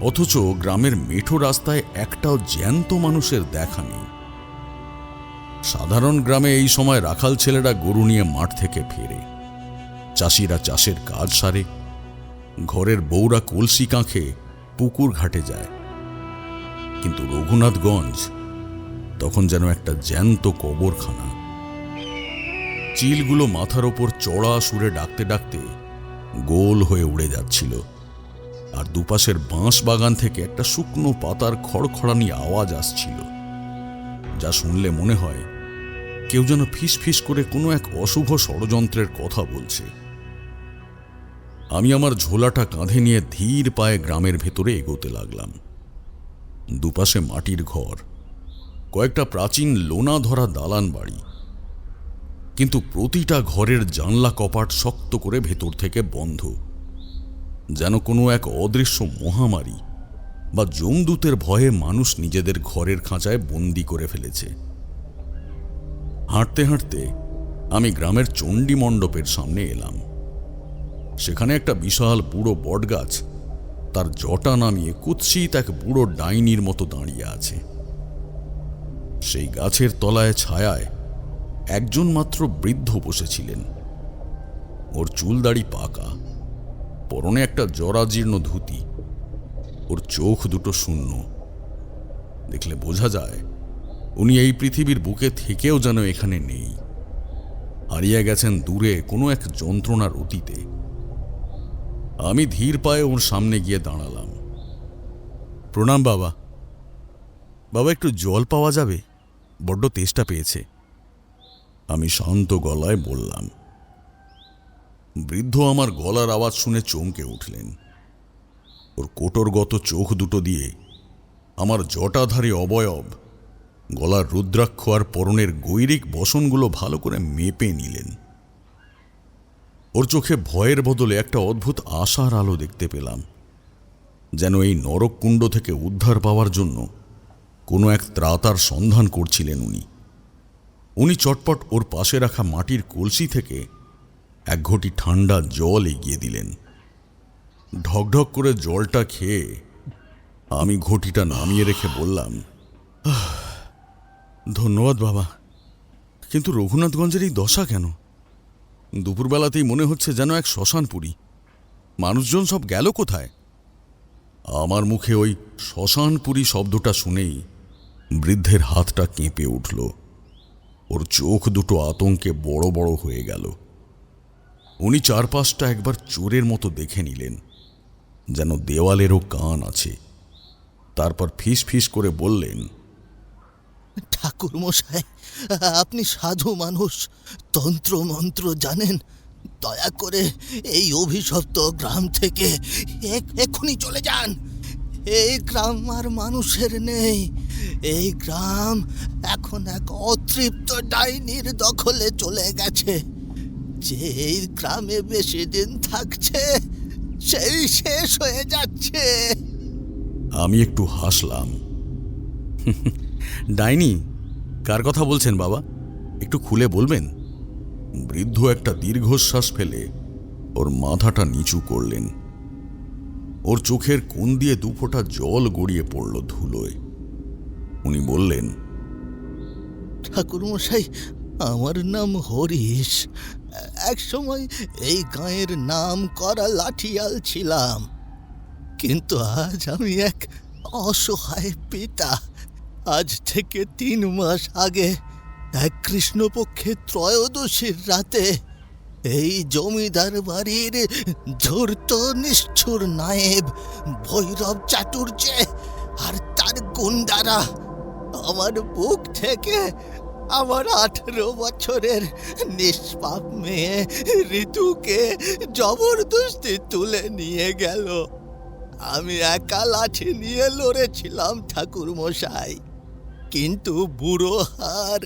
Speaker 6: অথচ গ্রামের মেঠো রাস্তায় একটাও জ্যান্ত মানুষের দেখা নেই। সাধারণ গ্রামে এই সময় রাখাল ছেলেরা গরু নিয়ে মাঠ থেকে ফেরে, চাষিরা চাষের কাজ সারে, ঘরের বউরা কলসি কাঁখে পুকুর ঘাটে যায়। কিন্তু রঘুনাথগঞ্জ তখন যেন একটা জ্যান্ত কবরখানা। চিলগুলো মাথার ওপর চড়া সুরে ডাকতে ডাকতে গোল হয়ে উড়ে যাচ্ছিল, আর দুপাশের বাঁশ বাগান থেকে একটা শুকনো পাতার খড়খড়ানি আওয়াজ আসছিল, যা শুনলে মনে হয় কেউ যেন ফিস ফিস করে কোনো এক অশুভ ষড়যন্ত্রের কথা বলছে। আমি আমার ঝোলাটা কাঁধে নিয়ে ধীর পায়ে গ্রামের ভেতরে এগোতে লাগলাম। দুপাশে মাটির ঘর, কয়েকটা প্রাচীন লোনা ধরা দালান বাড়ি, কিন্তু প্রতিটা ঘরের জানলা কপাট শক্ত করে ভেতর থেকে বন্ধ, যেন কোনো এক অদৃশ্য মহামারী বা যমদূতের ভয়ে মানুষ নিজেদের ঘরের খাঁচায় বন্দি করে ফেলেছে। হাঁটতে হাঁটতে আমি গ্রামের চণ্ডী মণ্ডপের সামনে এলাম। সেখানে একটা বিশাল বুড়ো বটগাছ তার জটা নামিয়ে কুৎসিত এক বুড়ো ডাইনির মতো দাঁড়িয়ে আছে। সেই গাছের তলায় ছায়ায় একজন মাত্র বৃদ্ধ বসেছিলেন। ওর চুল দাড়ি পাকা, পরনে একটা জরাজীর্ণ ধুতি, ওর চোখ দুটো শূন্য। দেখলে বোঝা যায় উনি এই পৃথিবীর বুকে থেকেও যেন এখানে নেই, হারিয়ে গেছেন দূরে কোনো এক যন্ত্রণার অতীতে। আমি ধীর পায়ে ওর সামনে গিয়ে দাঁড়ালাম। প্রণাম বাবা। বাবা, একটু জল পাওয়া যাবে? বড্ড তেষ্টা পেয়েছে, আমি শান্ত গলায় বললাম। বৃদ্ধ আমার গলার আওয়াজ শুনে চমকে উঠলেন। ওর কোটরগত চোখ দুটো দিয়ে আমার জটাধারী অবয়ব, গলার রুদ্রাক্ষ আর পরনের গৈরিক বসনগুলো ভালো করে মেপে নিলেন। ওর চোখে ভয়ের বদলে একটা অদ্ভুত আশার আলো দেখতে পেলাম, যেন এই নরককুণ্ড থেকে উদ্ধার পাওয়ার জন্য কোনো এক ত্রাতার সন্ধান করছিলেন উনি। চটপট ওর পাশে রাখা মাটির কলসি থেকে এক ঘটি ঠান্ডা জল এগিয়ে দিলেন। ঢকঢক করে জলটা খেয়ে আমি ঘটিটা নামিয়ে রেখে বললাম, ধন্যবাদ বাবা, কিন্তু রঘুনাথগঞ্জের এই দশা কেন? দুপুরবেলাতেই মনে হচ্ছে যেন এক শ্মশানপুরী। মানুষজন সব গেল কোথায়? আমার মুখে ওই শ্মশানপুরী শব্দটা শুনেই বৃদ্ধের হাতটা কেঁপে উঠল। ওর চোখ দুটো আতঙ্কে বড় বড় হয়ে গেল। উনি চারপাশটা একবার চোরের মতো দেখে নিলেন, যেন দেওয়ালেরও কান আছে। তারপর ফিস ফিস করে বললেন,
Speaker 2: ঠাকুর মশাই, আপনি সাধু মানুষ, তন্ত্র মন্ত্র জানেন, দয়া করে এই অভিশপ্ত গ্রাম থেকে এক্ষুনি চলে যান। এই গ্রাম আর মানুষের নেই। এই গ্রাম এখন এক অতৃপ্ত ডাইনির দখলে চলে গেছে। যে এই গ্রামে বেশি দিন থাকছে সেই শেষ হয়ে যাচ্ছে।
Speaker 6: আমি একটু হাসলাম। ডাইনি? কার কথা বলছেন বাবা? একটু খুলে বলবেন? বৃদ্ধ একটা দীর্ঘশ্বাস ফেলে ওর মাথাটা নিচু করলেন। ওর চোখের কোণ দিয়ে দুফোঁটা জল গড়িয়ে পড়ল ধুলোয়। উনি বললেন,
Speaker 2: ঠাকুরমশাই, আমার নাম হরিশ। এক সময় এই গাঁয়ের নাম করা লাঠিয়াল ছিলাম, কিন্তু আজ আমি এক অসহায় পিতা। আজ থেকে 3 মাস আগে এক কৃষ্ণপক্ষে ত্রয়োদশীর রাতে এই জমিদার বাড়ির ধূর্ত নিষ্ঠুর নায়েব ভৈরব চাটুর্যে আর তার গুন্ডারা আমার বুক থেকে আমার 18 বছরের নিষ্পাপ মেয়ে ঋতুকে জবরদস্তি তুলে নিয়ে গেল। আমি একা লাঠি নিয়ে লড়েছিলাম ঠাকুর মশাই, কিন্তু বুড়ো হার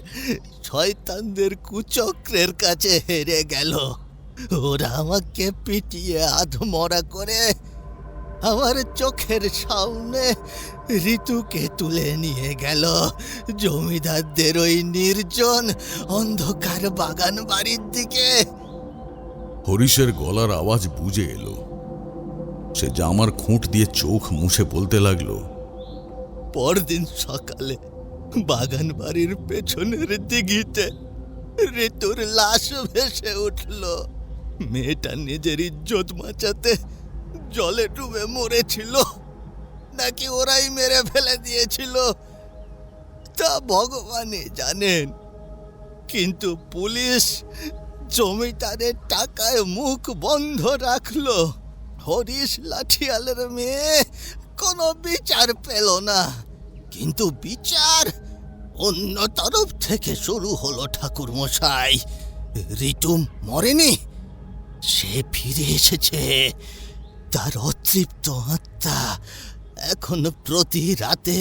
Speaker 2: শয়তানদের কুচক্রের কাছে হেরে গেল। ওরা আমাকে পিটিয়ে আধমরা করে আমার চোখের সামনে ঋতুকে তুলে নিয়ে গেল জমিদারদের ওই নির্জন অন্ধকার বাগান বাড়ির দিকে।
Speaker 6: হরিশের গলার আওয়াজ বুঝে এলো। সে জামার খুঁট দিয়ে চোখ মুছে বলতে লাগলো,
Speaker 2: পরদিন সকালে বাগান বাড়ির পেছনের দিঘিতে ঋতুর লাশ ভেসে উঠল। মেয়েটা নিজের ইজ্জত বাঁচাতে জলে ডুবে মরেছিল, নাকি ওরাই মেরে ফেলে দিয়েছিল তা ভগবানই জানেন। কিন্তু পুলিশ জমিদারের টাকায় মুখ বন্ধ রাখলো। হরিশ লাঠিয়ালের মেয়ে কোনো বিচার পেল না, কিন্তু বিচার অন্য তরফ থেকে শুরু হলো ঠাকুর মশাই। ঋতু মরেনি, সে ফিরে এসেছে। তার অতৃপ্ত আত্মা এখন প্রতি রাতে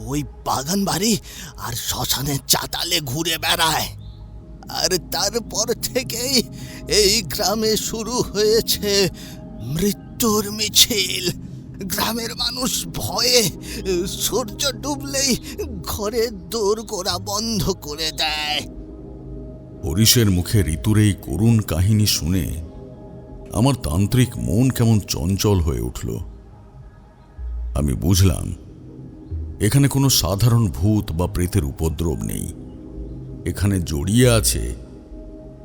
Speaker 2: ওই বাগান বাড়ি আর শ্মশানের চাতালে ঘুরে বেড়ায়। আর তারপর থেকেই এই গ্রামে শুরু হয়েছে মৃত্যুর মিছিল। গ্রামের মানুষ ভয়ে সূর্য ডুবলেই ঘরের দোরগোড়া বন্ধ করে দেয়।
Speaker 6: হরিশের মুখে ঋতুর এই করুণ কাহিনী শুনে আমার তান্ত্রিক মন কেমন চঞ্চল হয়ে উঠল। আমি বুঝলাম, এখানে কোনো সাধারণ ভূত বা প্রেতের উপদ্রব নেই। এখানে জড়িয়ে আছে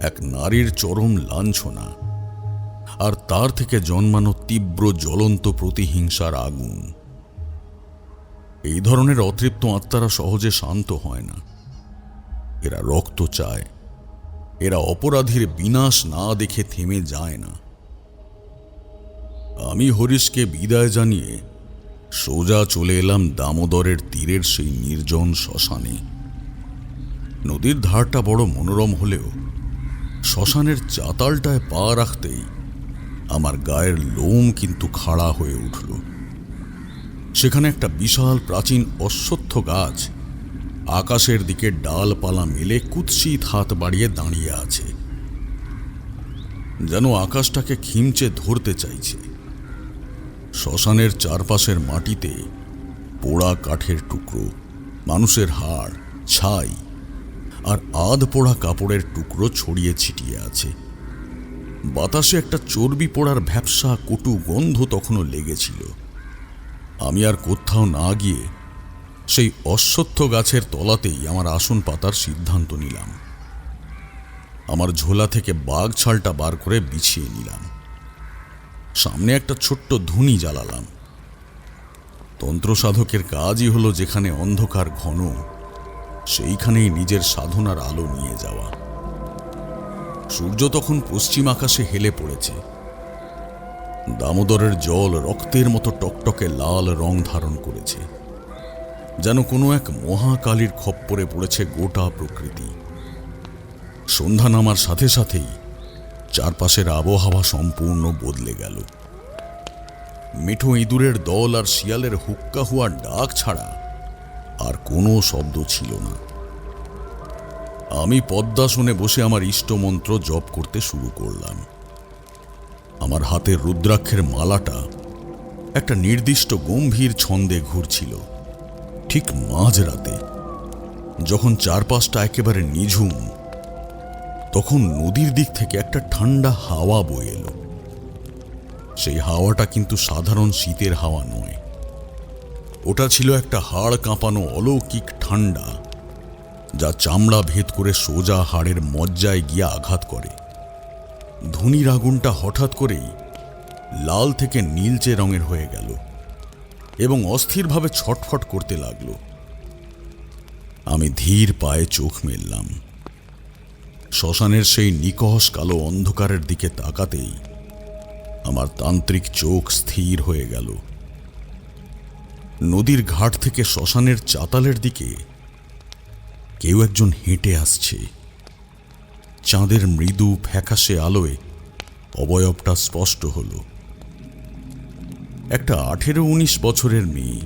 Speaker 6: এক নারীর চরম লাঞ্ছনা, আর তার থেকে জন্মানো তীব্র জ্বলন্ত প্রতিহিংসার আগুন। এই ধরনের অতৃপ্ত আত্মারা সহজে শান্ত হয় না। এরা রক্ত চায়, এরা অপরাধীর বিনাশ না দেখে থেমে যায় না। আমি হরিশকে বিদায় জানিয়ে সোজা চলে এলাম দামোদরের তীরের সেই নির্জন শ্মশানে। নদীর ধারটা বড় মনোরম হলেও শ্মশানের চাতালটায় পা রাখতেই আমার গায়ের লোম কিন্তু খাড়া হয়ে উঠল। সেখানে একটা বিশাল প্রাচীন অশ্বত্থ গাছ আকাশের দিকে ডালপালা মেলে কুৎসিত হাত বাড়িয়ে দাঁড়িয়ে আছে, যেন আকাশটাকে খিমচে ধরতে চাইছে। শ্মশানের চারপাশের মাটিতে পোড়া কাঠের টুকরো, মানুষের হাড়, ছাই আর আধ পোড়া কাপড়ের টুকরো ছড়িয়ে ছিটিয়ে আছে। বাতাসে একটা চর্বি পোড়ার ভ্যাপসা কটু গন্ধ তখনও লেগেছিল। আমি আর কোথাও না গিয়ে সেই অশ্বত্থ গাছের তলাতেই আমার আসন পাতার সিদ্ধান্ত নিলাম। আমার ঝোলা থেকে বাঘ ছালটা বার করে বিছিয়ে নিলাম। সামনে একটা ছোট্ট ধুনি জ্বালালাম। তন্ত্রসাধকের কাজই হলো যেখানে অন্ধকার ঘন, সেইখানেই নিজের সাধনার আলো নিয়ে যাওয়া। সূর্য তখন পশ্চিম আকাশে হেলে পড়েছে। দামোদরের জল রক্তের মতো টকটকে লাল রং ধারণ করেছে, যেন কোনো এক মহাকালীর খপ্পরে পড়েছে গোটা প্রকৃতি। সন্ধ্যা নামার সাথে সাথেই চারপাশের আবহাওয়া সম্পূর্ণ বদলে গেল। মিঠো ইঁদুরের দল আর শিয়ালের হুক্কা হুয়ার ডাক ছাড়া আর কোনো শব্দ ছিল না। আমি পদ্মাসনে বসে আমার ইষ্টমন্ত্র জপ করতে শুরু করলাম। আমার হাতের রুদ্রাক্ষের মালাটা একটা নির্দিষ্ট গম্ভীর ছন্দে ঘুরছিল। ঠিক মাঝরাতে যখন চারপাশটা একেবারে নিঝুম, তখন নদীর দিক থেকে একটা ঠান্ডা হাওয়া বয়ে এলো। সেই হাওয়াটা কিন্তু সাধারণ শীতের হাওয়া নয়, ওটা ছিল একটা হাড় কাঁপানো অলৌকিক ঠান্ডা, যা চামড়া ভেদ করে সোজা হাড়ের মজ্জায় গিয়ে আঘাত করে। ধুনির আগুনটা হঠাৎ করেই লাল থেকে নীলচে রঙের হয়ে গেল এবং অস্থিরভাবে ছটফট করতে লাগলো। আমি ধীর পায়ে চোখ মেললাম। শ্মশানের সেই নিকষ কালো অন্ধকারের দিকে তাকাতেই আমার তান্ত্রিক চোখ স্থির হয়ে গেল। নদীর ঘাট থেকে শ্মশানের চাতালের দিকে কেউ একজন হেঁটে আসছে। চাঁদের মৃদু ফ্যাকাশে আলোয় অবয়বটা স্পষ্ট হল। একটা 18-19 বছরের মেয়ে,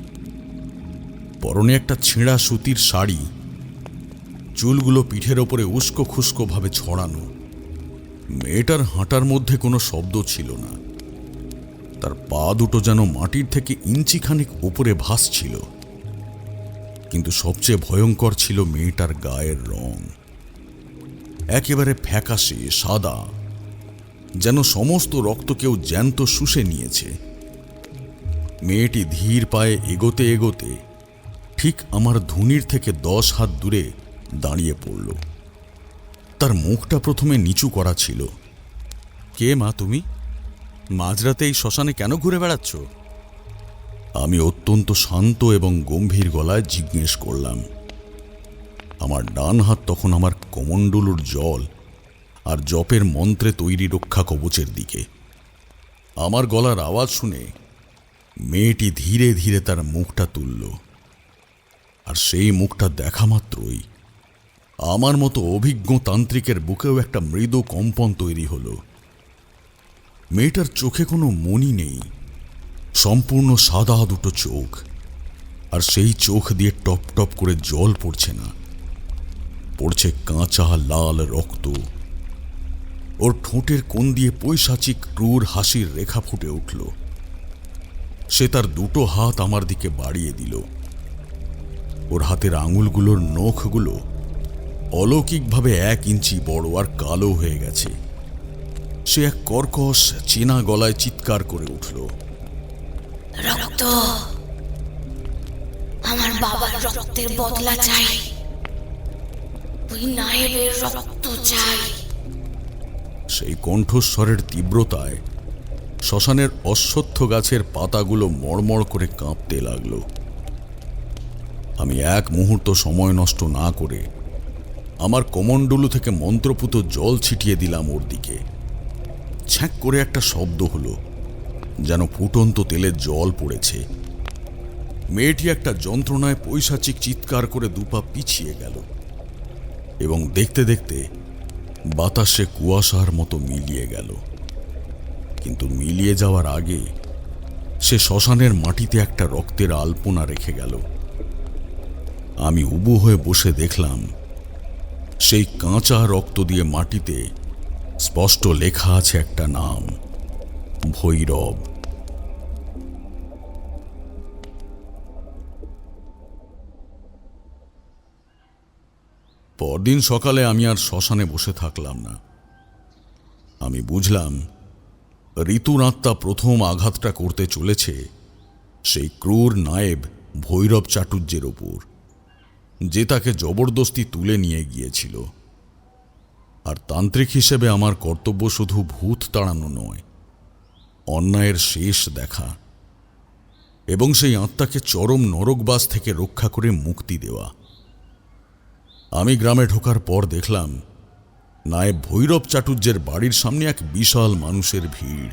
Speaker 6: পরনে একটা ছেঁড়া সুতির শাড়ি, চুলগুলো পিঠের ওপরে উস্কো খুস্কো ভাবে ছড়ানো। মেয়েটার হাঁটার মধ্যে কোনো শব্দ ছিল না, তার পা দুটো যেন মাটির থেকে ইঞ্চিখানিক উপরে ভাসছিল। কিন্তু সবচেয়ে ভয়ঙ্কর ছিল মেয়েটার গায়ের রং, একেবারে ফ্যাকাশে সাদা, যেন সমস্ত রক্ত কেউ জ্যান্ত শুষে নিয়েছে। মেয়েটি ধীর পায়ে এগোতে এগোতে ঠিক আমার ধুনির থেকে 10 হাত দূরে দাঁড়িয়ে পড়ল। তার মুখটা প্রথমে নিচু করা ছিল। কে মা তুমি? মাঝরাতে এই শ্মশানে কেন ঘুরে বেড়াচ্ছ? আমি অত্যন্ত শান্ত এবং গম্ভীর গলায় জিজ্ঞেস করলাম। আমার ডান হাত তখন আমার কমণ্ডলুর জল আর জপের মন্ত্রে তৈরি রক্ষা কবচের দিকে। আমার গলার আওয়াজ শুনে মেয়েটি ধীরে ধীরে তার মুখটা তুলল, আর সেই মুখটা দেখা মাত্রই আমার মতো অভিজ্ঞ তান্ত্রিকের বুকেও একটা মৃদু কম্পন তৈরি হলো। মেয়েটার চোখে কোনো মনি নেই, সম্পূর্ণ সাদা দুটো চোখ, আর সেই চোখ দিয়ে টপ টপ করে জল পড়ছে না, পড়ছে কাঁচা লাল রক্ত। ওর ঠোঁটের কোণ দিয়ে পৈশাচিক ক্রূর হাসির রেখা ফুটে উঠল। সে তার দুটো হাত আমার দিকে বাড়িয়ে দিল। ওর হাতের আঙুলগুলোর নখগুলো অলৌকিকভাবে 1 ইঞ্চি বড় আর কালো হয়ে গেছে। সে এক কর্কশ চেনা গলায় চিৎকার করে উঠল,
Speaker 7: রক্ত, আমার বাবার রক্তের বদলা চাই, ওই নায়েবের রক্ত চাই।
Speaker 6: সেই কণ্ঠস্বরের তীব্রতায় শ্মশানের অশ্বত্থ গাছের পাতাগুলো মড়মড় করে কাঁপতে লাগল। আমি এক মুহূর্ত সময় নষ্ট না করে আমার কমণ্ডলু থেকে মন্ত্রপুত জল ছিটিয়ে দিলাম ওর দিকে। ছ্যাঁক করে একটা শব্দ হলো, যেন ফুটন্ত তেলের জল পড়েছে। মেয়েটি একটা যন্ত্রণায় পৈশাচিক চিৎকার করে 2 পা পিছিয়ে গেল এবং দেখতে দেখতে বাতাসে কুয়াশার মতো মিলিয়ে গেল। কিন্তু মিলিয়ে যাওয়ার আগে সে শ্মশানের মাটিতে একটা রক্তের আলপনা রেখে গেল। আমি উবু হয়ে বসে দেখলাম সেই কাঁচা রক্ত দিয়ে মাটিতে স্পষ্ট লেখা আছে একটা নাম, ভৈরব। পরদিন সকালে আমি আর শ্মশানে বসে থাকলাম না। আমি বুঝলাম ঋতুর আত্মা প্রথম আঘাতটা করতে চলেছে সেই ক্রূর নায়েব ভৈরব চাটুর্যের ওপর, যে তাকে জবরদস্তি তুলে নিয়ে গিয়েছিল। আর তান্ত্রিক হিসেবে আমার কর্তব্য শুধু ভূত তাড়ানো নয়, অন্যায়ের শেষ দেখা এবং সেই আত্মাকে চরম নরকবাস থেকে রক্ষা করে মুক্তি দেওয়া। আমি গ্রামে ঢোকার পর দেখলাম নায়েব ভৈরব চাটুর্যের বাড়ির সামনে এক বিশাল মানুষের ভিড়।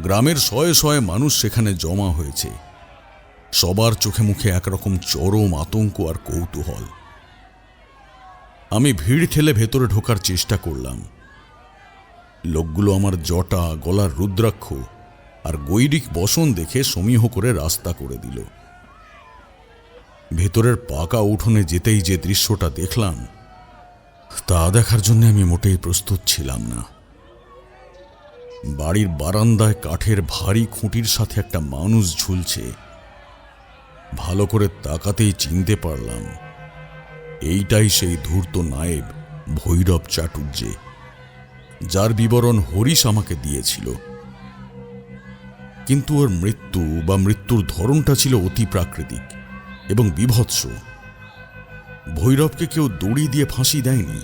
Speaker 6: গ্রামের শয়ে শয়ে মানুষ সেখানে জমা হয়েছে। সবার চোখে মুখে একরকম চরম আতঙ্ক আর কৌতূহল। আমি ভিড় ঠেলে ভেতরে ঢোকার চেষ্টা করলাম। লোকগুলো আমার জটা, গলার রুদ্রাক্ষ আর গৈরিক বসন দেখে সমীহ করে রাস্তা করে দিল। ভেতরের পাকা উঠোনে যেতেই যে দৃশ্যটা দেখলাম তা দেখার জন্য আমি মোটেই প্রস্তুত ছিলাম না। বাড়ির বারান্দায় কাঠের ভারী খুঁটির সাথে একটা মানুষ ঝুলছে। ভালো করে তাকাতেই চিনতে পারলাম এইটাই সেই ধূর্ত নায়েব ভৈরব চাটুর্যে, যার বিবরণ হরিশ আমাকে দিয়েছিল। কিন্তু ওর মৃত্যু বা মৃত্যুর ধরনটা ছিল অতি প্রাকৃতিক এবং বীভৎস। ভৈরবকে কেউ দড়ি দিয়ে ফাঁসি দেয়নি।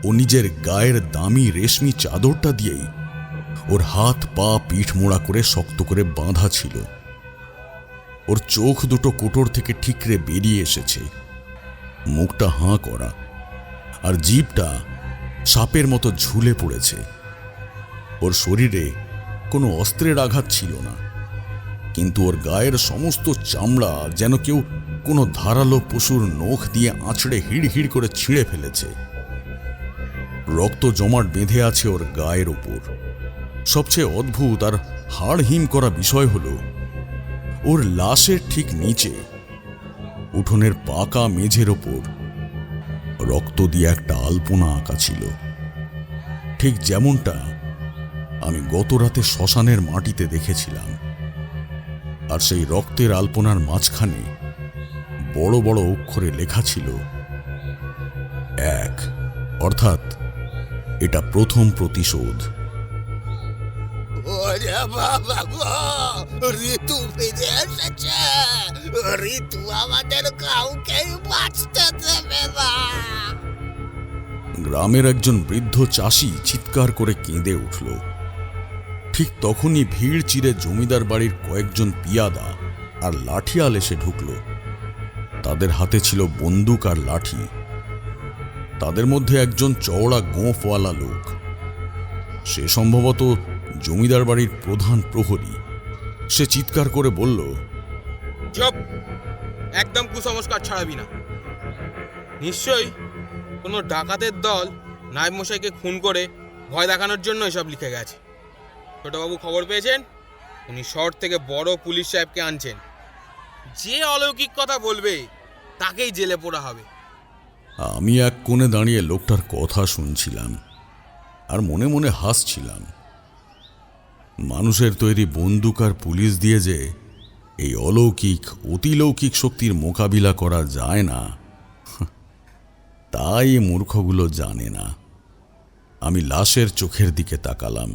Speaker 6: ও নিজের গায়ের দামি রেশমি চাদরটা দিয়েই ওর হাত পা পিঠ মোড়া করে শক্ত করে বাঁধা ছিল। ওর চোখ দুটো কোটর থেকে ঠিকরে বেরিয়ে এসেছে, মুখটা হাঁ করা, আর জিভটা সাপের মতো ঝুলে পড়েছে। ওর শরীরে কোনো অস্ত্রের আঘাত ছিল না, কিন্তু ওর গায়ের সমস্ত চামড়া যেন কেউ কোনো ধারালো পশুর নখ দিয়ে আঁচড়ে হিড় হিড় করে ছিঁড়ে ফেলেছে। রক্ত জমাট বেঁধে আছে ওর গায়ের ওপর। সবচেয়ে অদ্ভুত আর হাড় হিম করা বিষয় হলো ওর লাশের ঠিক নিচে উঠোনের পাকা মেঝের ওপর রক্ত দিয়ে একটা আলপনা আঁকা ছিল, ঠিক যেমনটা আমি গত রাতে শ্মশানের মাটিতে দেখেছিলাম। আর সেই রক্তের আলপনার মাঝখানে বড় বড় অক্ষরে লেখা ছিল 1, অর্থাৎ এটা প্রথম প্রতিশোধ।
Speaker 2: ওরে বাবা গো, ঋতু ফিরে এসেছে। ঋতু আমাদের কাউকেই বাঁচতে দেবে না।
Speaker 6: গ্রামের একজন বৃদ্ধ চাষি চিৎকার করে কেঁদে উঠল। ঠিক তখনই ভিড় চিরে জমিদার বাড়ির কয়েকজন পিয়াদা আর লাঠিয়াল এসে ঢুকল। তাদের হাতে ছিল বন্দুক আর লাঠি। তাদের মধ্যে একজন চওড়া গোঁফওয়ালা লোক, সে সম্ভবত জমিদার বাড়ির প্রধান প্রহরী। সে চিৎকার করে বলল,
Speaker 8: চুপ, একদম কুসংস্কার ছড়াবি না। নিশ্চয়ই কোনো ডাকাতের দল নায়েব মশাইকে খুন করে ভয় দেখানোর জন্য এসব লিখে গেছে। ছোটবাবু খবর পেয়েছেন, উনি শহর থেকে বড় পুলিশ সাহেবকে আনছেন। যে অলৌকিক কথা বলবে তাকেই জেলে পোড়া হবে।
Speaker 6: আমি এক কোণে দাঁড়িয়ে লোকটার কথা শুনছিলাম আর মনে মনে হাসছিলাম। মানুষের তৈরি বন্দুক আর পুলিশ দিয়ে যে এই অলৌকিক অতিলৌকিক শক্তির মোকাবিলা করা যায় না, তাই মূর্খগুলো জানে না। আমি লাশের চোখের দিকে তাকালাম।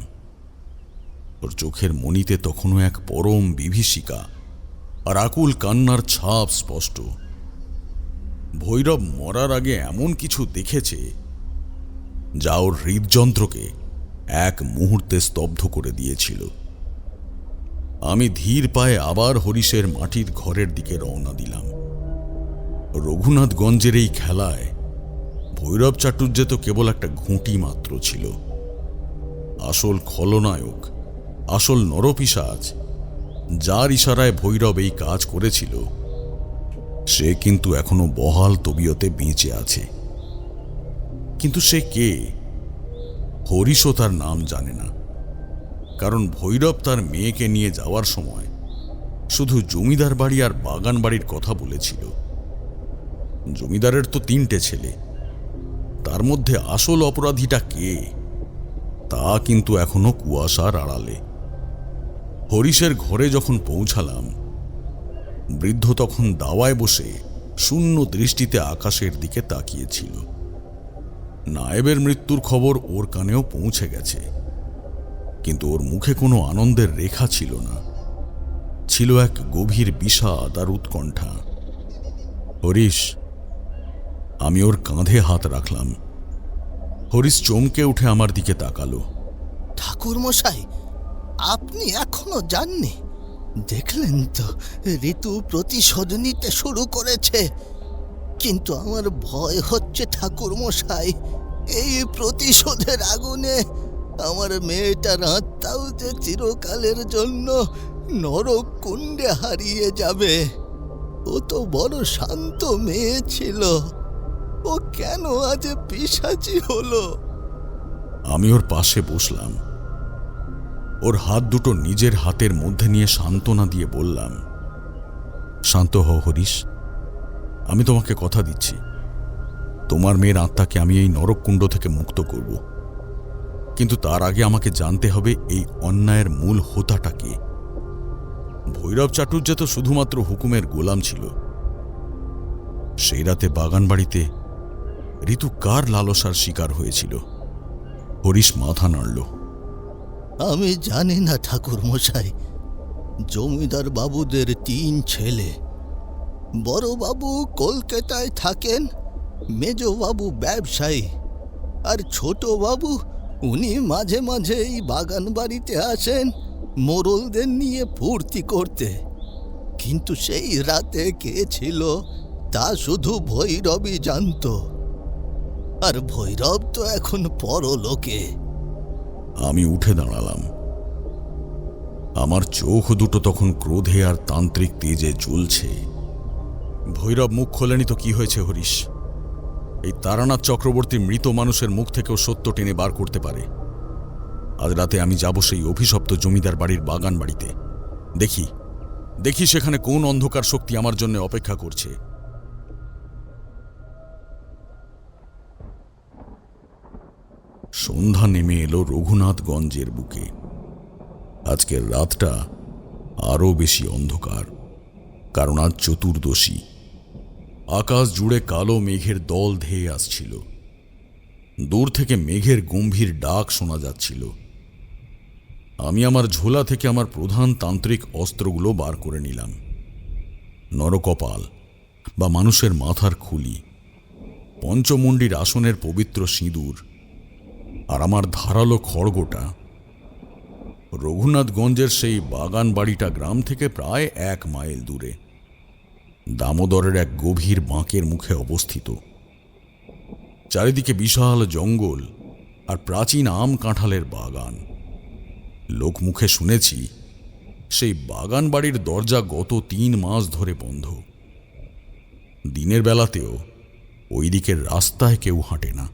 Speaker 6: ওর চোখের মণিতে তখনও এক পরম বিভীষিকা আর আকুল কান্নার ছাপ স্পষ্ট। ভৈরব মরার আগে এমন কিছু দেখেছে যা ওর হৃদযন্ত্রকে এক মুহূর্তে স্তব্ধ করে দিয়েছিল। আমি ধীর পায়ে আবার হরিশের মাটির ঘরের দিকে রওনা দিলাম। রঘুনাথগঞ্জের এই খেলায় ভৈরব চাটুর্যে তো কেবল একটা ঘুঁটি মাত্র ছিল। আসল খলনায়ক, আসল নরপিশাচ, যার ইশারায় ভৈরব এই কাজ করেছিল, সে কিন্তু এখনো বহাল তবিয়তে বেঁচে আছে। কিন্তু সে কে? হরিশও তার নাম জানে না, কারণ ভৈরব তার মেয়েকে নিয়ে যাওয়ার সময় শুধু জমিদার বাড়ি আর বাগান বাড়ির কথা বলেছিল। জমিদারের তো 3টে ছেলে, তার মধ্যে আসল অপরাধীটা কে তা কিন্তু এখনো কুয়াশার আড়ালে। হরিশের ঘরে যখন পৌঁছালাম, বৃদ্ধ তখন দাওয়ায় বসে শূন্য দৃষ্টিতে আকাশের দিকে তাকিয়েছিল। নায়েবের মৃত্যুর খবর ওর কানেও পৌঁছে গেছে, কিন্তু ওর মুখে কোনো আনন্দের রেখা ছিল না। ছিল এক গভীর বিষাদ আর উৎকণ্ঠা। হরিশ, আমি ওর কাঁধে হাত রাখলাম। হরিশ চমকে উঠে আমার দিকে তাকালো।
Speaker 2: ঠাকুর মশাই, আপনি এখনো যাননি? দেখলেন তো, ঋতু প্রতিশোধ নিতে শুরু করেছে। কিন্তু আমার ভয় হচ্ছে ঠাকুর মশাই, এই প্রতিশোধের আগুনে আমার মেয়েটার আত্মাও যে চিরকালের জন্য নরক কুণ্ডে হারিয়ে যাবে। ও তো বড় শান্ত মেয়ে ছিল, ও কেন আজ পিশাচি হলো?
Speaker 6: আমি ওর পাশে বসলাম। ওর হাত দুটো নিজের হাতের মধ্যে নিয়ে সান্ত্বনা দিয়ে বললাম, শান্ত হও হরিশ, আমি তোমাকে কথা দিচ্ছি, তোমার মেয়ের আত্মাকে আমি এই নরককুণ্ড থেকে মুক্ত করব। কিন্তু তার আগে আমাকে জানতে হবে এই অন্যায়ের মূল হোতাটা কে। ভৈরব চাটুর্য তো শুধুমাত্র হুকুমের গোলাম ছিল। সেই রাতে বাগান বাড়িতে ঋতু কার লালসার শিকার হয়েছিল? হরিশ মাথা নাড়ল।
Speaker 2: আমি জানি না ঠাকুর মশাই। জমিদার বাবুদের 3 ছেলে। বড় বাবু কলকাতায় থাকেন, মেজ বাবু ব্যবসায়ী, আর ছোট বাবু উনি মাঝে মাঝে এই বাগান বাড়িতে আসেন মোড়লদের নিয়ে ফুর্তি করতে। কিন্তু সেই রাতে কে ছিল তা শুধু ভৈরবই জানত, আর ভৈরব তো এখন পরলোকে।
Speaker 6: আমি উঠে দাঁড়ালাম। আমার চোখ দুটো তখন ক্রোধে আর তান্ত্রিক তেজে জ্বলছে। ভৈরব মুখ খোলেনি তো কি হয়েছে হরিশ? এই তারানাথ চক্রবর্তী মৃত মানুষের মুখ থেকেও সত্য টেনে বার করতে পারে। আজ রাতে আমি যাব সেই অভিশপ্ত জমিদার বাড়ির বাগান বাড়িতে। দেখি দেখি সেখানে কোন অন্ধকার শক্তি আমার জন্য অপেক্ষা করছে। সন্ধ্যা নেমে এলো রঘুনাথগঞ্জের বুকে। আজকের রাতটা আরও বেশি অন্ধকার, কারণ আজ চতুর্দশী। আকাশ জুড়ে কালো মেঘের দল ধেয়ে আসছিল। দূর থেকে মেঘের গম্ভীর ডাক শোনা যাচ্ছিল। আমি আমার ঝোলা থেকে আমার প্রধান তান্ত্রিক অস্ত্রগুলো বার করে নিলাম। নরকপাল বা মানুষের মাথার খুলি, পঞ্চমুণ্ডির আসনের পবিত্র সিঁদুর, আর আমার ধারালো খড়গোটা। রঘুনাথগঞ্জের সেই বাগান বাড়িটা গ্রাম থেকে প্রায় 1 মাইল দূরে, দামোদরের এক গভীর বাঁকের মুখে অবস্থিত। চারিদিকে বিশাল জঙ্গল আর প্রাচীন আম কাঁঠালের বাগান। লোকমুখে শুনেছি সেই বাগান বাড়ির দরজা গত 3 মাস ধরে বন্ধ। দিনের বেলাতেও ওই দিকের রাস্তায় কেউ হাঁটে না।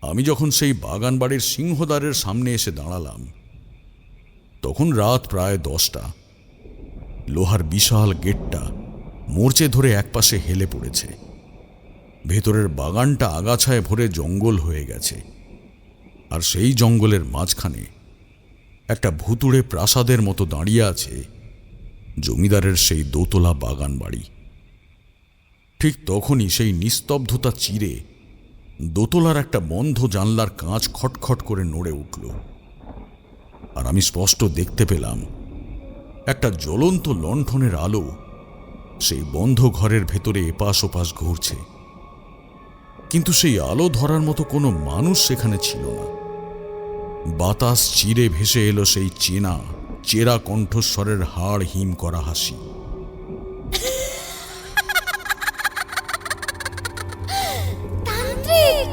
Speaker 6: আমি যখন সেই বাগান বাড়ির সিংহদ্বারের সামনে এসে দাঁড়ালাম, তখন রাত প্রায় 10টা। লোহার বিশাল গেটটা মোর্চে ধরে একপাশে হেলে পড়েছে। ভেতরের বাগানটা আগাছায় ভরে জঙ্গল হয়ে গেছে, আর সেই জঙ্গলের মাঝখানে একটা ভুতুড়ে প্রাসাদের মতো দাঁড়িয়ে আছে জমিদারের সেই দোতলা বাগান বাড়ি। ঠিক তখনই সেই নিস্তব্ধতা চিরে দোতলার একটা বন্ধ জানলার কাঁচ খটখট করে নড়ে উঠল, আর আমি স্পষ্ট দেখতে পেলাম একটা জ্বলন্ত লণ্ঠনের আলো সেই বন্ধ ঘরের ভেতরে এপাশ ওপাশ ঘুরছে। কিন্তু সেই আলো ধরার মতো কোনো মানুষ সেখানে ছিল না। বাতাস চিরে ভেসে এলো সেই চেরা কণ্ঠস্বরের হাড় হিম করা হাসি।
Speaker 7: তান্ত্রিক,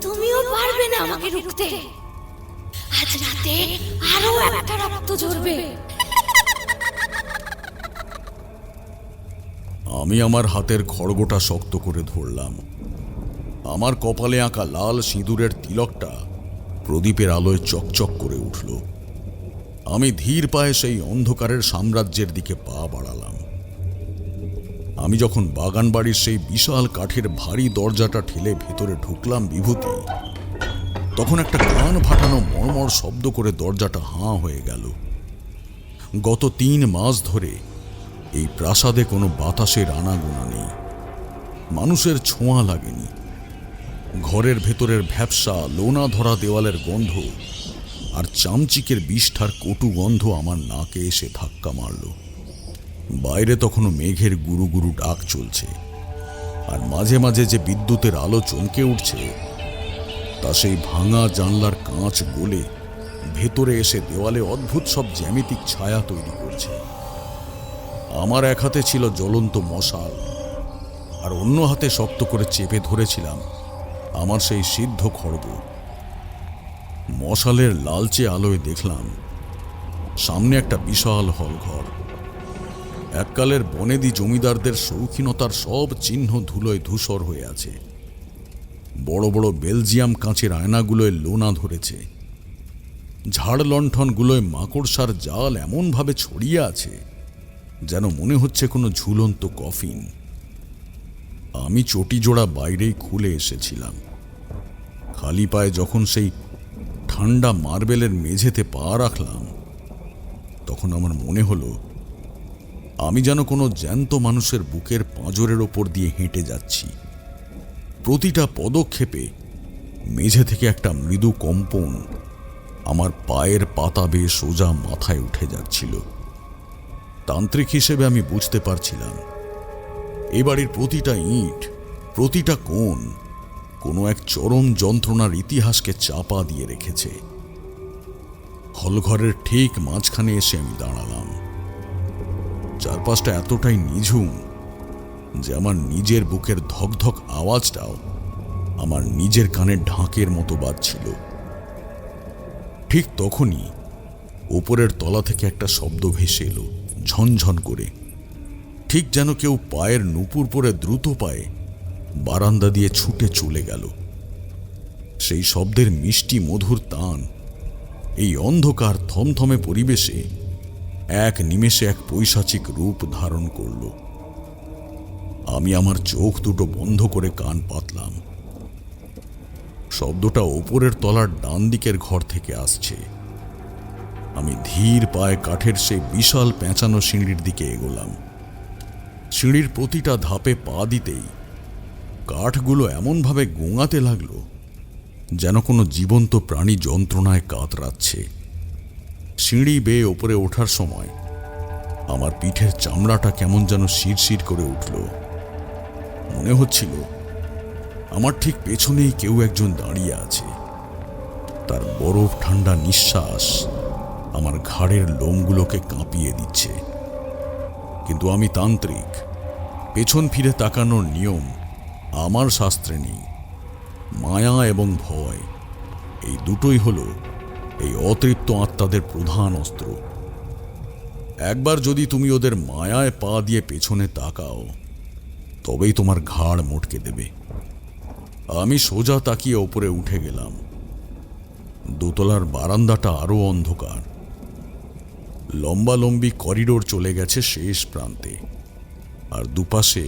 Speaker 7: তুমিও পারবে না আমাকে রুখতে। আজ রাতে আরো একটা রক্ত ঝরবে।
Speaker 6: আমি আমার হাতের খড়গোটা শক্ত করে ধরলাম। আমার কপালে আঁকা লাল সিঁদুরের তিলকটা প্রদীপের আলোয় চকচক করে উঠল। আমি ধীর পায়ে সেই অন্ধকারের সাম্রাজ্যের দিকে পা বাড়ালাম। আমি যখন বাগান বাড়ির সেই বিশাল কাঠের ভারী দরজাটা ঠেলে ভেতরে ঢুকলাম বিভূতি, তখন একটা কান ফাটানো মর্মর শব্দ করে দরজাটা হাঁ হয়ে গেল। গত 3 মাস ধরে এই প্রাসাদে কোনো বাতাসের আনাগোনা নেই, মানুষের ছোঁয়া লাগেনি। ঘরের ভেতরের ভ্যাপসা লোনা ধরা দেওয়ালের গন্ধ আর চামচিকের বিষ্ঠার কটু গন্ধ আমার নাকে এসে ধাক্কা মারল। বাইরে তখনও মেঘের গুরু গুরু ডাক চলছে, আর মাঝে মাঝে যে বিদ্যুতের আলো চমকে উঠছে তা সেই ভাঙা জানলার কাঁচ গলে ভেতরে এসে দেওয়ালে অদ্ভুত সব জ্যামিতিক ছায়া তৈরি করছে। আমার এক হাতে ছিল জ্বলন্ত মশাল, আর অন্য হাতে শক্ত করে চেপে ধরেছিলাম আমার সেই সিদ্ধ খড়গ। মশালের লালচে আলোয় দেখলাম সামনে একটা বিশাল হলঘর। এককালের বনেদি জমিদারদের শৌখিনতার সব চিহ্ন ধুলোয় ধূসর হয়ে আছে। বড় বড় বেলজিয়াম কাঁচের আয়নাগুলোয় লোনা ধরেছে। ঝাড় লণ্ঠনগুলোয় মাকড়সার জাল এমনভাবে ছড়িয়ে আছে যেন মনে হচ্ছে কোনো ঝুলন্ত কফিন। আমি চটি জোড়া বাইরেই খুলে এসেছিলাম। খালি পায়ে যখন সেই ঠান্ডা মার্বেলের মেঝেতে পা রাখলাম, তখন আমার মনে হলো আমি যেন কোনো জ্যান্ত মানুষের বুকের পাঁজরের ওপর দিয়ে হেঁটে যাচ্ছি। প্রতিটা পদক্ষেপে মেঝে থেকে একটা মৃদু কম্পন আমার পায়ের পাতা বেয়ে সোজা মাথায় উঠে যাচ্ছিল। তান্ত্রিক হিসেবে আমি বুঝতে পারছিলাম এ বাড়ির প্রতিটা ইট, প্রতিটা কোণ কোনো এক চরম যন্ত্রণার ইতিহাসকে চাপা দিয়ে রেখেছে। হলঘরের ঠিক মাঝখানে এসে আমি দাঁড়ালাম। চারপাশটা এতটাই নিঝুম যে আমার নিজের বুকের ধকধক আওয়াজটাও আমার নিজের কানের ঢাকের মতো বাজছিল। ঠিক তখনই ওপরের তলা থেকে একটা শব্দ ভেসে এলো, ঝনঝন করে, ঠিক যেন কেউ পায়ের নুপুর পরে দ্রুত পায়ে বারান্দা দিয়ে ছুটে চলে গেল। সেই শব্দের মিষ্টি মধুর তান এই অন্ধকার থমথমে পরিবেশে এক নিমেষে এক পৈশাচিক রূপ ধারণ করল। আমি আমার চোখ দুটো বন্ধ করে কান পাতলাম। শব্দটা ওপরের তলার ডান দিকের ঘর থেকে আসছে। আমি ধীর পায়ে কাঠের সেই বিশাল পেঁচানো সিঁড়ির দিকে এগোলাম। সিঁড়ির প্রতিটা ধাপে পা দিতেই কাঠগুলো এমনভাবে গোঙাতে লাগলো যেন কোনো জীবন্ত প্রাণী যন্ত্রণায় কাতরাচ্ছে। সিঁড়ি বেয়ে ওপরে ওঠার সময় আমার পিঠের চামড়াটা কেমন যেন শিরশির করে উঠল। মনে হচ্ছিল আমার ঠিক পেছনেই কেউ একজন দাঁড়িয়ে আছে। তার বরফ ঠান্ডা নিঃশ্বাস আমার ঘাড়ের লোমগুলোকে কাঁপিয়ে দিচ্ছে। কিন্তু আমি তান্ত্রিক, পেছন ফিরে তাকানোর নিয়ম আমার শাস্ত্রে নেই। মায়া এবং ভয় এই দুটোই হলো এই অতৃপ্ত আত্মাদের প্রধান অস্ত্র। একবার যদি তুমি ওদের মায়ায় পা দিয়ে পেছনে তাকাও তবেই তোমার ঘাড় মটকে দেবে। আমি সোজা তাকিয়ে ওপরে উঠে গেলাম। দোতলার বারান্দাটা আরো অন্ধকার। লম্বালম্বি করিডোর চলে গেছে শেষ প্রান্তে, আর দুপাশে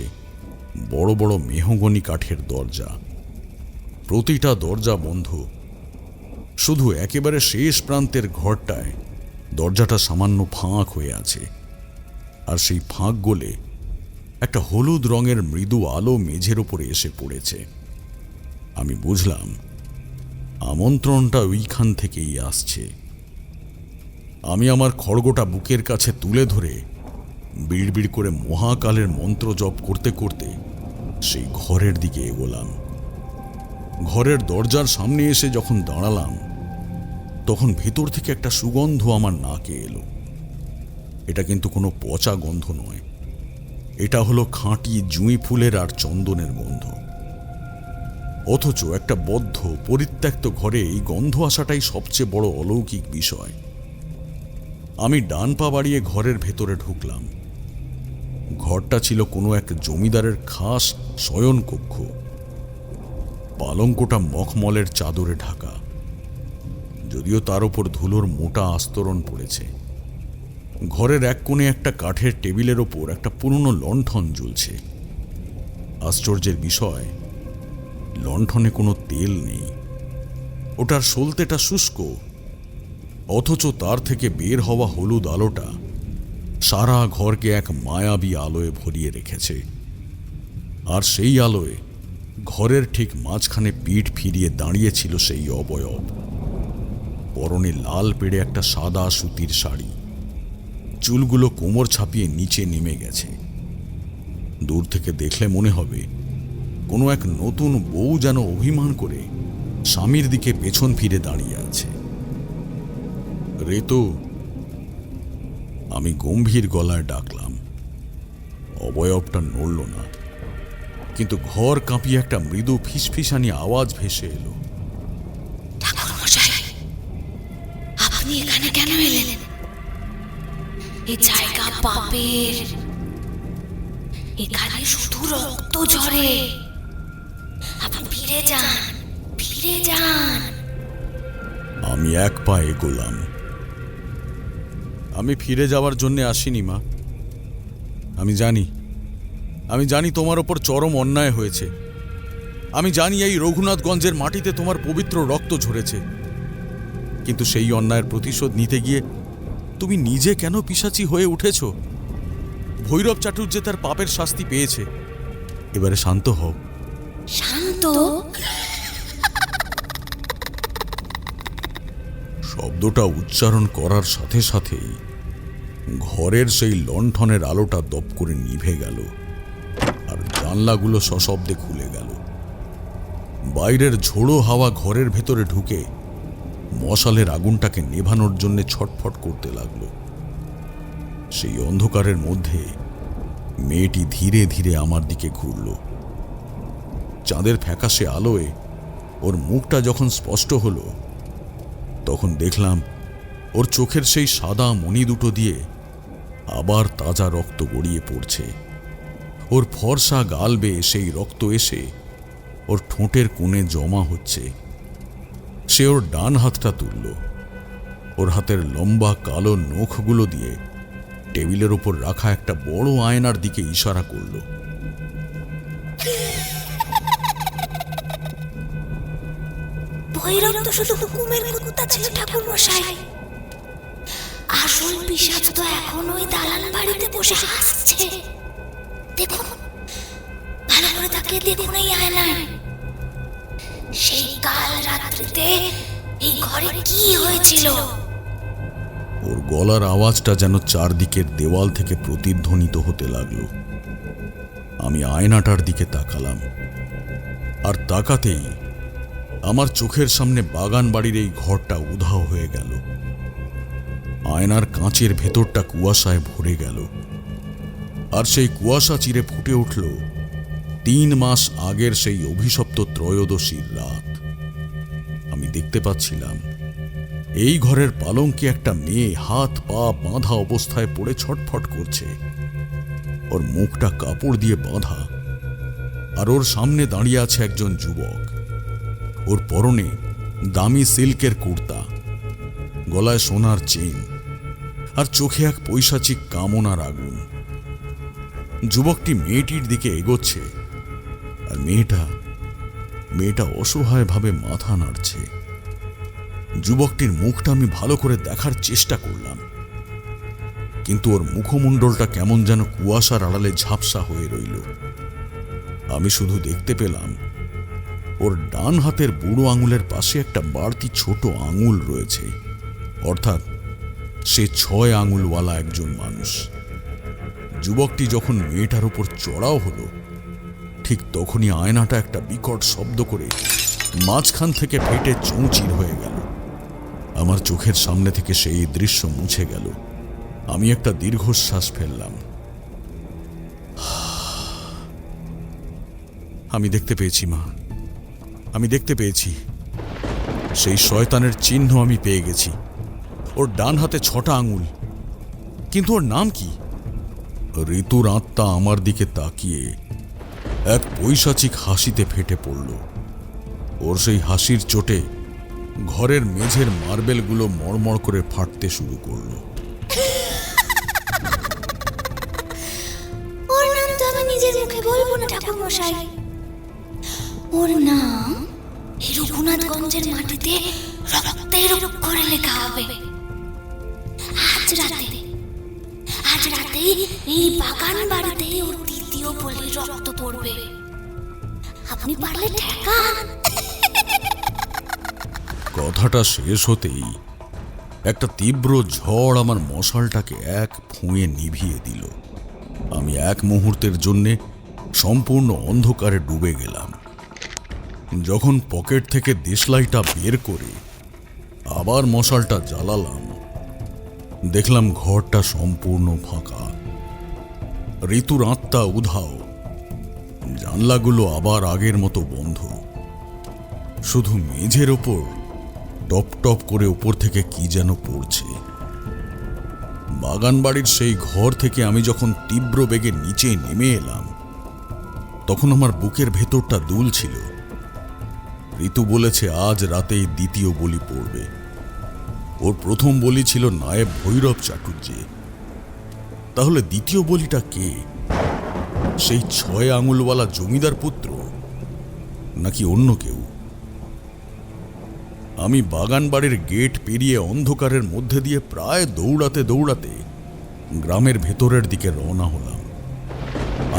Speaker 6: বড় বড় মেহগনি কাঠের দরজা। প্রতিটা দরজা বন্ধ। শুধু একেবারে শেষ প্রান্তের ঘরটায় দরজাটা সামান্য ফাঁক হয়ে আছে, আর সেই ফাঁক গলে একটা হলুদ রঙের মৃদু আলো মেঝের উপরে এসে পড়েছে। আমি বুঝলাম আমন্ত্রণটা ওইখান থেকেই আসছে। আমি আমার খড়গোটা বুকের কাছে তুলে ধরে বিড়বিড় করে মহাকালের মন্ত্র জপ করতে করতে সেই ঘরের দিকে এগোলাম। ঘরের দরজার সামনে এসে যখন দাঁড়ালাম তখন ভেতর থেকে একটা সুগন্ধ আমার নাকে এলো। এটা কিন্তু কোনো পচা গন্ধ নয়, এটা হলো খাঁটি জুঁই ফুলের আর চন্দনের গন্ধ। অথচ একটা বদ্ধ পরিত্যক্ত ঘরে এই গন্ধ আসাটাই সবচেয়ে বড় অলৌকিক বিষয়। আমি ডান পা বাড়িয়ে ঘরের ভেতরে ঢুকলাম। ঘরটা ছিল কোনো এক জমিদারের খাস শয়নকক্ষ। পালঙ্কটা মখমলের চাদরে ঢাকা, যদিও তার উপর ধুলোর মোটা আস্তরণ পড়েছে। ঘরের এক কোণে একটা কাঠের টেবিলের ওপর একটা পুরনো লণ্ঠন জ্বলছে। আশ্চর্যের বিষয়, লণ্ঠনে কোনো তেল নেই। ওটার সলতেটা শুষ্ক, অথচ তার থেকে বের হওয়া হলুদ আলোটা সারা ঘরকে এক মায়াবী আলোয় ভরিয়ে রেখেছে। আর সেই আলোয় ঘরের ঠিক মাঝখানে পিঠ ফিরিয়ে দাঁড়িয়েছিল সেই অবয়ব। পরনে লাল পেড়ে একটা সাদা সুতির শাড়ি, চুলগুলো কোমর ছাপিয়ে নিচে নেমে গেছে। দূর থেকে দেখলে মনে হবে কোনো এক নতুন বউ যেন অভিমান করে স্বামীর দিকে পেছন ফিরে দাঁড়িয়ে আছে। রেতু, আমি গম্ভীর গলায় ডাকলাম। অবয়বটা নড়ল না, কিন্তু ঘর কাঁপিয়ে একটা মৃদু ফিসফিসানি আওয়াজ ভেসে এলো।
Speaker 7: ঠাকুর মশাই, আপনি এখানে কেন এলেন? এই জায়গা পাপের, এখানে শুধু রক্ত ঝরে। আপনি ফিরে যান, ফিরে যান।
Speaker 6: আমি এক পা এগোলাম। আমি ফিরে যাওয়ার জন্য আসিনি মা। আমি জানি তোমার ওপর চরম অন্যায় হয়েছে। আমি জানি এই রঘুনাথগঞ্জের মাটিতে তোমার পবিত্র রক্ত ঝরেছে, কিন্তু সেই অন্যায়ের প্রতিশোধ নিতে গিয়ে তুমি নিজে কেন পিশাচি হয়ে উঠেছ? ভৈরব চাটুর্যে তার পাপের শাস্তি পেয়েছে, এবারে শান্ত হও।
Speaker 7: শান্ত?
Speaker 6: শব্দটা উচ্চারণ করার সাথে সাথেই ঘরের সেই লণ্ঠনের আলোটা দপ করে নিভে গেল আর জানলাগুলো সশব্দে খুলে গেল। বাইরের ঝোড়ো হাওয়া ঘরের ভেতরে ঢুকে মশালের আগুনটাকে নেভানোর জন্য ছটফট করতে লাগলো। সেই অন্ধকারের মধ্যে মেয়েটি ধীরে ধীরে আমার দিকে ঘুরল। চাঁদের ফ্যাকাশে আলোয় ওর মুখটা যখন স্পষ্ট হলো, তখন দেখলাম ওর চোখের সেই সাদা মণি দুটো দিয়ে আবার তাজা রক্ত গড়িয়ে পড়ছে। ওর ফর্সা গাল বেয়ে সেই রক্ত এসে ওর ঠোঁটের কোণে জমা হচ্ছে। সে ওর ডান হাতটা তুলল, ওর হাতের লম্বা কালো নখগুলো দিয়ে টেবিলের উপর রাখা একটা বড় আয়নার দিকে ইশারা করল।
Speaker 7: ভৈরব তো শুধু হুকুমের কুত্তা ছিল ঠাকুর মশাই। আসল পিশাচ তো এখন ওই দালান বাড়িতে বসে হাসছে। দেখুন, ভালো করে তাকিয়ে দেখুন এই আয়নায়। সেই কাল রাত্রিতে এই ঘরে কি হয়েছিল?
Speaker 6: ওর গলার আওয়াজটা যেন চারদিকের দেওয়াল থেকে প্রতিধ্বনিত হতে লাগলো। আমি আয়নাটার দিকে তাকালাম, আর তাকাতেই আমার চোখের সামনে বাগান বাড়ির এই ঘরটা উধাও হয়ে গেল। আয়নার কাঁচের ভেতরটা কুয়াশায় ভরে গেল, আর সেই কুয়াশা চিরে ফুটে উঠল 3 মাস আগের সেই অভিশপ্ত ত্রয়োদশীর রাত। আমি দেখতে পাচ্ছিলাম এই ঘরের পালঙ্কে একটা মেয়ে হাত পা বাঁধা অবস্থায় পড়ে ছটফট করছে। ওর মুখটা কাপড় দিয়ে বাঁধা, আর ওর সামনে দাঁড়িয়ে আছে একজন যুবক। ওর পরনে দামি সিল্কের কুর্তা, গলায় সোনার চেইন, আর চোখে এক পৈশাচিক কামনার আগুন। যুবকটি মেয়েটির দিকে এগোচ্ছে, আর মেয়েটা অসহায়ভাবে মাথা নাড়ছে। যুবকটির মুখটা আমি ভালো করে দেখার চেষ্টা করলাম, কিন্তু ওর মুখমণ্ডলটা কেমন যেন কুয়াশার আড়ালে ঝাপসা হয়ে রইল। আমি শুধু দেখতে পেলাম ওর ডান হাতের বুড়ো আঙুলের পাশে একটা বাড়তি ছোট আঙুল রয়েছে, অর্থাৎ সে 6 আঙুলওয়ালা একজন মানুষ। যুবকটি যখন মেয়েটার উপর চড়াও হলো, ঠিক তখনই আয়নাটা একটা বিকট শব্দ করে মাঝখান থেকে ফেটে চৌচির হয়ে গেল। আমার চোখের সামনে থেকে সেই দৃশ্য মুছে গেল। আমি একটা দীর্ঘশ্বাস ফেললাম। আমি দেখতে পেয়েছি মা, আমি দেখতে পেয়েছি। সেই শয়তানের চিহ্ন আমি পেয়ে গেছি। ওর ডান হাতে 6টা আঙুল, কিন্তু ওর নাম কি? ঋতুর আত্মা আমার দিকে তাকিয়ে এক পৈশাচিক হাসিতে ফেটে পড়ল। ওর সেই হাসির চোটে ঘরের মেঝের মার্বেলগুলো মড়মড় করে ফাটতে শুরু করলো।
Speaker 7: ওর নাম তো আমি নিজের মুখে বলবো না ঠাকুর মশাই। ওর নাম এই রঘুনাথগঞ্জের মাটিতে রক্তের অক্ষরে লেখা হবে। আজ রাতে এই বাগান বাড়িতে ওর দ্বিতীয় বলির রক্ত পড়বে। আপনি পারলে ঠেকান।
Speaker 6: কথাটা শেষ হতেই একটা তীব্র ঝড় আমার মশালটাকে এক ফুঁয়ে নিভিয়ে দিল। আমি এক মুহূর্তের জন্যে সম্পূর্ণ অন্ধকারে ডুবে গেলাম। যখন পকেট থেকে দেশলাইটা বের করে আবার মশালটা জ্বালালাম, দেখলাম ঘরটা সম্পূর্ণ ফাঁকা। ঋতুর আত্মা উধাও, জানলাগুলো আবার আগের মতো বন্ধ। শুধু মেঝের ওপর টপ টপ করে উপর থেকে কি যেন পড়ছে। বাগান বাড়ির সেই ঘর থেকে আমি যখন তীব্র বেগে নিচে নেমে এলাম, তখন আমার বুকের ভেতরটা দুলছিল। ঋতু বলেছে আজ রাতেই দ্বিতীয় বলি পড়বে। ওর প্রথম বলি ছিল নায়েব ভৈরব চাটুর্যে। তাহলে দ্বিতীয় বলিটা কে? সেই 6 আঙুলওয়ালা জমিদার পুত্র, নাকি অন্য কেউ? আমি বাগান বাড়ির গেট পেরিয়ে অন্ধকারের মধ্যে দিয়ে প্রায় দৌড়াতে দৌড়াতে গ্রামের ভেতরের দিকে রওনা হলাম।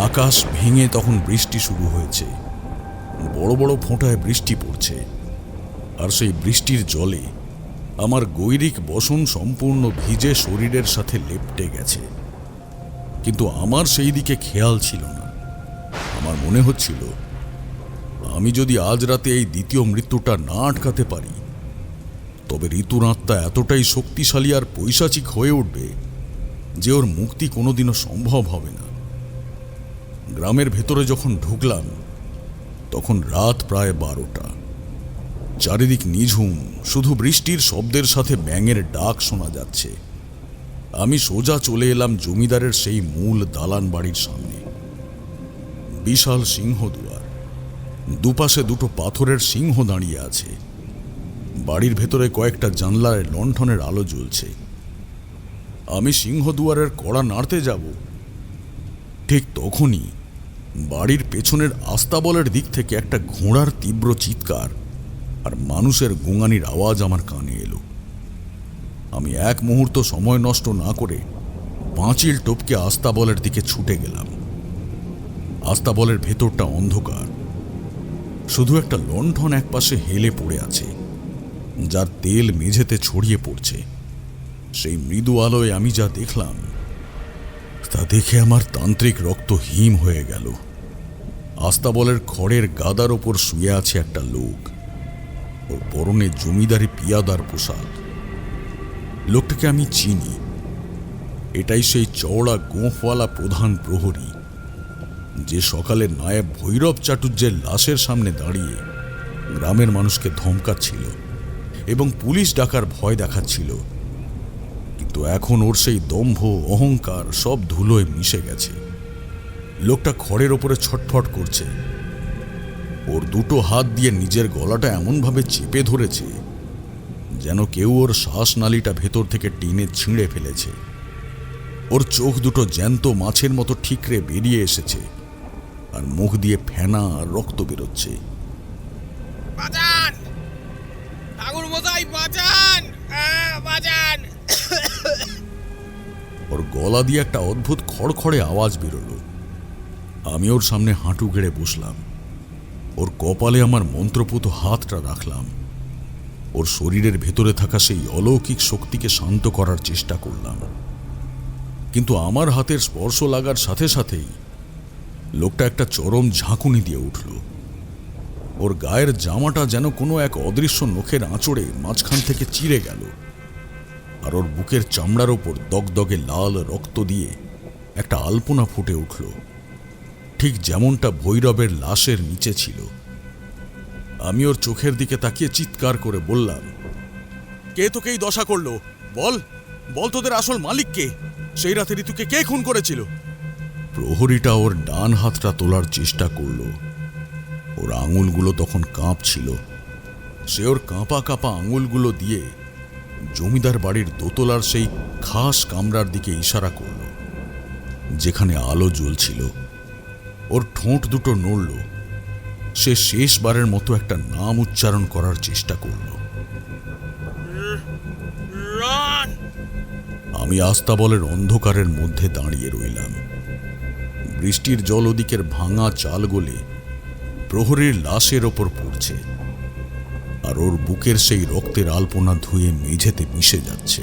Speaker 6: আকাশ ভেঙে তখন বৃষ্টি শুরু হয়েছে। বড় বড় ফোঁটায় বৃষ্টি পড়ছে, আর সেই বৃষ্টির জলে আমার গৈরিক বসন সম্পূর্ণ ভিজে শরীরের সাথে লেপ্টে গেছে, কিন্তু আমার সেই দিকে খেয়াল ছিল না। আমার মনে হচ্ছিল আমি যদি আজ রাতে এই দ্বিতীয় মৃত্যুটা না আটকাতে পারি, তবে ঋতুর আত্মা এতটাই শক্তিশালী আর পৈশাচিক হয়ে উঠবে যে ওর মুক্তি কোনোদিনও সম্ভব হবে না। গ্রামের ভেতরে যখন ঢুকলাম তখন রাত প্রায় 12টা। চারিদিক নিঝুম, শুধু বৃষ্টির শব্দের সাথে ব্যাঙের ডাক শোনা যাচ্ছে। আমি সোজা চলে এলাম জমিদারের সেই মূল দালান বাড়ির সামনে। বিশাল সিংহদুয়ার, দুপাশে দুটো পাথরের সিংহ দাঁড়িয়ে আছে। বাড়ির ভেতরে কয়েকটা জানলায় লণ্ঠনের আলো জ্বলছে। আমি সিংহদুয়ারের কড়া নাড়তে যাব, ঠিক তখনই বাড়ির পেছনের আস্তাবলের দিক থেকে একটা ঘোড়ার তীব্র চিৎকার আর মানুষের গোঙানির আওয়াজ আমার কানে এলো। আমি এক মুহূর্ত সময় নষ্ট না করে পাঁচিল টপকে আস্তাবলের দিকে ছুটে গেলাম। আস্তাবলের ভেতরটা অন্ধকার, শুধু একটা লণ্ঠন একপাশে হেলে পড়ে আছে, যার তেল মেঝেতে ছড়িয়ে পড়ছে। সেই মৃদু আলোয় আমি যা দেখলাম তা দেখে আমার তান্ত্রিক রক্ত হিম হয়ে গেল। আস্তাবলের খড়ের গাদার ওপর শুয়ে আছে একটা লোক, ওর পরনে জমিদারি পিয়াদার পোশাক। লোকটাকে আমি চিনি, এটাই সেই চওড়া গোঁফওয়ালা প্রধান প্রহরী যে সকালে নায়েব ভৈরব চাটুর্যের লাশের সামনে দাঁড়িয়ে গ্রামের মানুষকে ধমকাচ্ছিল এবং পুলিশ ডাকার ভয় দেখাচ্ছিল। কিন্তু এখন ওর সেই দম্ভ, অহংকার সব ধুলোয় মিশে গেছে। লোকটা খড়ের ওপরে ছটফট করছে। ওর দুটো হাত দিয়ে নিজের গলাটা এমনভাবে চেপে ধরেছে যেন কেউ ওর শ্বাসনালীটা ভেতর থেকে টেনে ছিঁড়ে ফেলেছে। ওর চোখ দুটো জ্যান্ত মাছের মতো ঠিকরে বেরিয়ে এসেছে আর মুখ দিয়ে ফেনা আর রক্ত বেরোচ্ছে।
Speaker 8: বাঁচান ঠাকুর মশাই, বাঁচান, বাঁচান।
Speaker 6: ওর গলা দিয়ে একটা অদ্ভুত খড়খড়ে আওয়াজ বেরোলো। আমি ওর সামনে হাঁটু গেড়ে বসলাম। ওর কপালে আমার মন্ত্রপুত হাতটা রাখলাম। ওর শরীরের ভেতরে থাকা সেই অলৌকিক শক্তিকে শান্ত করার চেষ্টা করলাম, কিন্তু আমার হাতের স্পর্শ লাগার সাথে সাথেই লোকটা একটা চরম ঝাঁকুনি দিয়ে উঠল। ওর গায়ের জামাটা যেন কোনো এক অদৃশ্য নখের আঁচড়ে মাঝখান থেকে চিরে গেল, আর ওর বুকের চামড়ার ওপর দগদগে লাল রক্ত দিয়ে একটা আলপনা ফুটে উঠল, ঠিক যেমনটা ভৈরবের লাশের নিচে ছিল। আমি ওর চোখের দিকে তাকিয়ে চিৎকার করে বললাম, কে তোকে এই দশা করলো? বল বল, তোদের আসল মালিক কে? সেই রাতে ঋতুকে কে খুন করেছিল? প্রহরীটা ওর ডান হাতটা তোলার চেষ্টা করলো। ওর আঙুলগুলো তখন কাঁপছিল। সে ওর কাঁপা কাঁপা আঙুলগুলো দিয়ে জমিদার বাড়ির দোতলার সেই খাস কামরার দিকে ইশারা করল, যেখানে আলো জ্বলছিল। ওর ঠোঁট দুটো নড়ল। সে শেষবারের মতো একটা নাম উচ্চারণ করার চেষ্টা করল। আমি আস্তাবলের অন্ধকারের মধ্যে দাঁড়িয়ে রইলাম। বৃষ্টির জল ওদিকের ভাঙা চাল গলে প্রহরীর লাশের ওপর পড়ছে, আর ওর বুকের সেই রক্তের আলপনা ধুয়ে মেঝেতে মিশে যাচ্ছে।